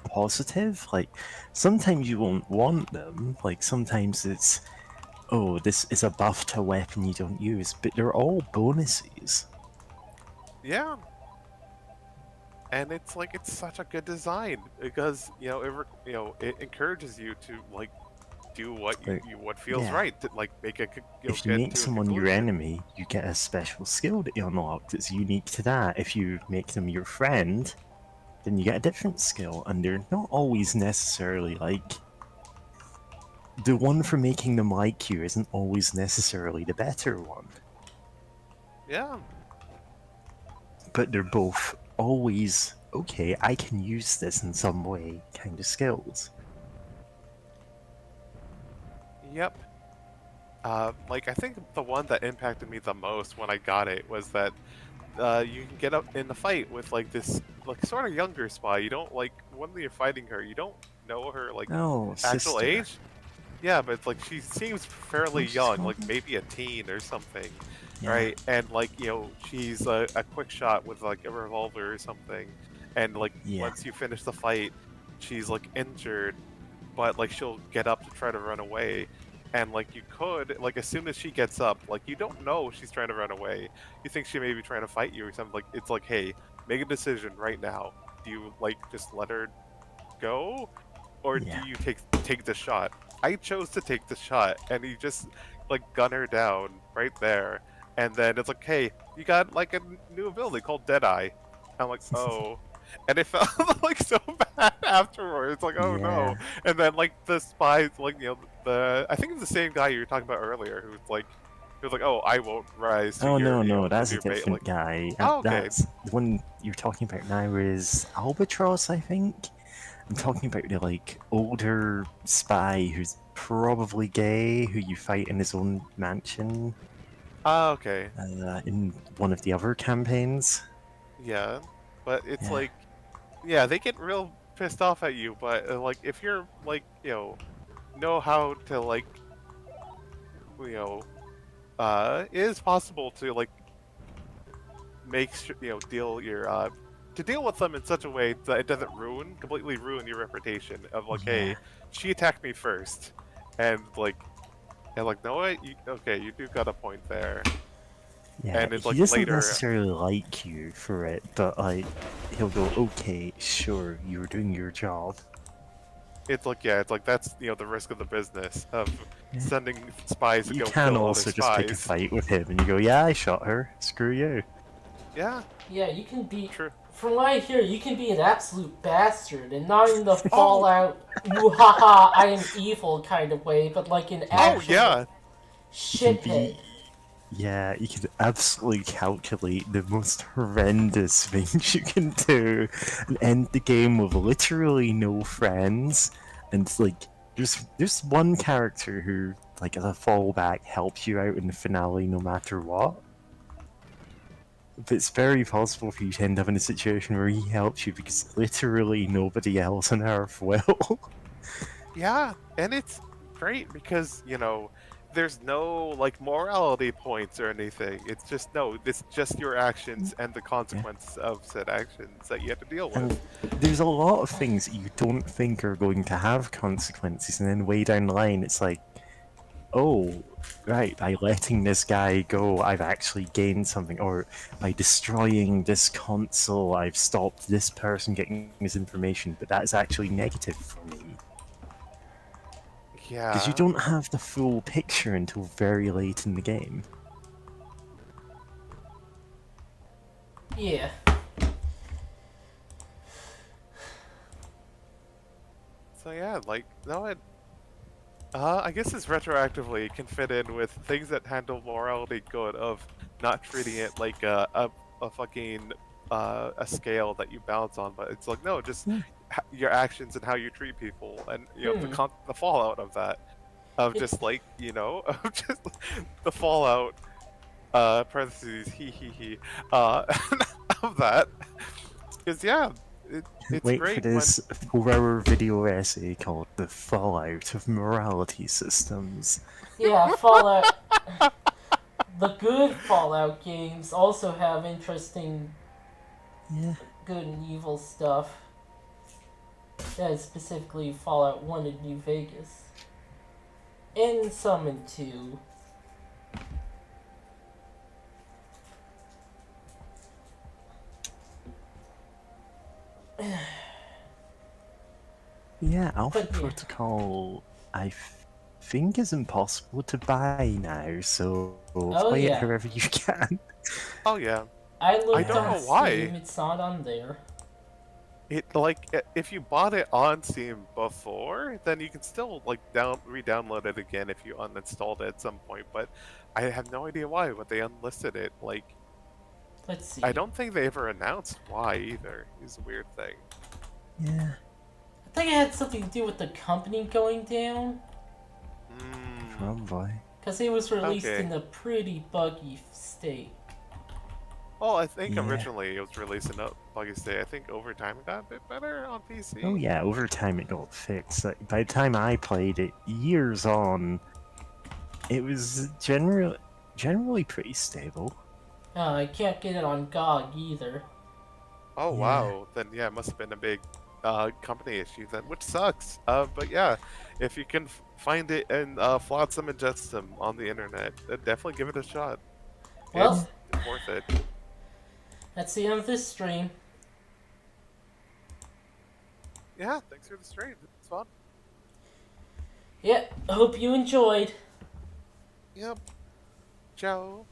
Speaker 3: positive. Like sometimes you won't want them. Like sometimes it's, oh, this is a buff to a weapon you don't use, but they're all bonuses.
Speaker 5: yeah. And it's such a good design because it encourages you to like do what
Speaker 3: Like,
Speaker 5: what feels
Speaker 3: yeah.
Speaker 5: right. To, like make a
Speaker 3: If you
Speaker 5: get
Speaker 3: make
Speaker 5: to a
Speaker 3: someone your
Speaker 5: conclusion.
Speaker 3: enemy, you get a special skill that you unlock that's unique to that. If you make them your friend, then you get a different skill, and they're not always necessarily like. The one for making them like you isn't always necessarily the better one,
Speaker 5: Yeah.
Speaker 3: but they're both always okay. I can use this in some way, kind of skills.
Speaker 5: Yep. Like I think the one that impacted me the most when I got it was that you can get up in the fight with like this like sort of younger spy. You don't like when you're fighting her, you don't know her like
Speaker 3: Oh,
Speaker 5: actual
Speaker 3: sister.
Speaker 5: age. Yeah, but like she seems fairly
Speaker 3: What's she's
Speaker 5: young,
Speaker 3: called?
Speaker 5: like maybe a teen or something,
Speaker 3: Yeah.
Speaker 5: right? And like she's a quick shot with like a revolver or something, and like
Speaker 3: Yeah.
Speaker 5: once you finish the fight, she's like injured, but like she'll get up to try to run away, and like you could like as soon as she gets up, like you don't know she's trying to run away. You think she may be trying to fight you or something. Like it's like, hey, make a decision right now. Do you like just let her go, or do
Speaker 3: Yeah.
Speaker 5: you take the shot? I chose to take the shot, and he just like gun her down right there, and then it's like, hey, you got like a new ability called Deadeye. I'm like, oh, and it felt like so bad afterwards. Like, oh
Speaker 3: Yeah.
Speaker 5: no, and then like the spies, like the I think it's the same guy you were talking about earlier, who's like, oh, I won't rise to
Speaker 3: Oh
Speaker 5: your
Speaker 3: no,
Speaker 5: to
Speaker 3: that's a
Speaker 5: your bait.
Speaker 3: different
Speaker 5: Like,
Speaker 3: guy.
Speaker 5: oh, okay,
Speaker 3: That's the one you're talking about now is Albatross, I think. I'm talking about the like older spy who's probably gay, who you fight in his own mansion
Speaker 5: okay.
Speaker 3: in one of the other campaigns.
Speaker 5: Yeah, but it's
Speaker 3: Yeah.
Speaker 5: like, yeah, they get real pissed off at you. But like, if you're like, know how to like, you know, it is possible to like make sure deal your to deal with them in such a way that it doesn't completely ruin your reputation of like,
Speaker 3: Yeah.
Speaker 5: hey, she attacked me first, and like, no, what? Okay, you do got a point there.
Speaker 3: Yeah,
Speaker 5: And it's
Speaker 3: he
Speaker 5: like
Speaker 3: doesn't
Speaker 5: later,
Speaker 3: necessarily like you for it, but like he'll go, okay, sure, you were doing your job.
Speaker 5: it's like, yeah, it's like that's the risk of the business of
Speaker 3: Yeah.
Speaker 5: sending spies to
Speaker 3: You
Speaker 5: go
Speaker 3: can
Speaker 5: kill other
Speaker 3: also just pick a
Speaker 5: spies.
Speaker 3: fight with him and you go, yeah, I shot her. Screw you.
Speaker 5: Yeah,
Speaker 1: Yeah, you can be.
Speaker 5: true.
Speaker 1: From what I hear, you can be an absolute bastard, and not in the
Speaker 5: Oh,
Speaker 1: Fallout, muhaha, I am evil kind of way, but like an
Speaker 3: Yeah.
Speaker 5: oh
Speaker 1: actual
Speaker 5: yeah,
Speaker 3: You can
Speaker 1: shithead.
Speaker 3: be. Yeah, you can absolutely calculate the most horrendous things you can do and end the game with literally no friends. And like, there's one character who, like, as a fallback, helps you out in the finale no matter what. But it's very possible for you to end up in a situation where he helps you because literally nobody else on Earth will.
Speaker 5: yeah, and it's great because there's no like morality points or anything. It's just no, it's just your actions and the
Speaker 3: Yeah.
Speaker 5: consequences of said actions that you have to deal
Speaker 3: And
Speaker 5: with.
Speaker 3: there's a lot of things that you don't think are going to have consequences, and then way down the line, it's like, oh, right, by letting this guy go, I've actually gained something, or by destroying this console, I've stopped this person getting this information, but that is actually negative for me. Because you
Speaker 5: Yeah,
Speaker 3: don't have the full picture until very late in the game.
Speaker 1: Yeah.
Speaker 5: so yeah, like no, I guess this retroactively can fit in with things that handle morality good of not treating it like a fucking a scale that you balance on, but it's like no, just
Speaker 3: Yeah.
Speaker 5: your actions and how you treat people, and
Speaker 1: Hmm.
Speaker 5: the fallout of that, of
Speaker 1: It-
Speaker 5: just like of just the fallout parentheses he of that, because yeah, it's
Speaker 3: Wait for
Speaker 5: great when
Speaker 3: this 4-hour video essay called The Fallout of Morality Systems.
Speaker 1: Yeah, Fallout. The good Fallout games also have interesting
Speaker 3: Yeah.
Speaker 1: good and evil stuff. That is specifically Fallout 1 in New Vegas. And some in 2.
Speaker 3: Yeah, Alpha
Speaker 1: But yeah.
Speaker 3: Protocol, I thing is impossible to buy now, so
Speaker 1: Oh,
Speaker 3: play it
Speaker 1: yeah.
Speaker 3: however you can.
Speaker 5: Oh yeah.
Speaker 1: I looked
Speaker 5: don't
Speaker 1: on
Speaker 5: know why.
Speaker 1: Steam, it's not on there.
Speaker 5: If you bought it on Steam before, then you can still like re-download it again if you uninstalled it at some point. But I have no idea why. But they unlisted it. Like
Speaker 1: Let's see.
Speaker 5: I don't think they ever announced why either. Is a weird thing.
Speaker 3: Yeah.
Speaker 1: I think it had something to do with the company going down.
Speaker 5: Mm,
Speaker 3: Probably.
Speaker 1: Because it was released
Speaker 5: Okay.
Speaker 1: in a pretty buggy state.
Speaker 5: well, I think
Speaker 3: Yeah.
Speaker 5: originally it was released in a buggy state. I think over time it got a bit better on PC.
Speaker 3: Oh yeah, over time it got fixed. Like, by the time I played it, years on, it was generally pretty stable.
Speaker 1: I can't get it on GOG either.
Speaker 5: Oh
Speaker 3: Yeah.
Speaker 5: wow, then yeah, it must have been a big company issue then, which sucks. But yeah, if you can find it and flotsam and jetsam on the internet, definitely give it a shot.
Speaker 1: Well,
Speaker 5: It's worth it.
Speaker 1: that's the end of this stream.
Speaker 5: Yeah, thanks for the stream. It's fun.
Speaker 1: Yeah, hope you enjoyed.
Speaker 5: Yep. Ciao.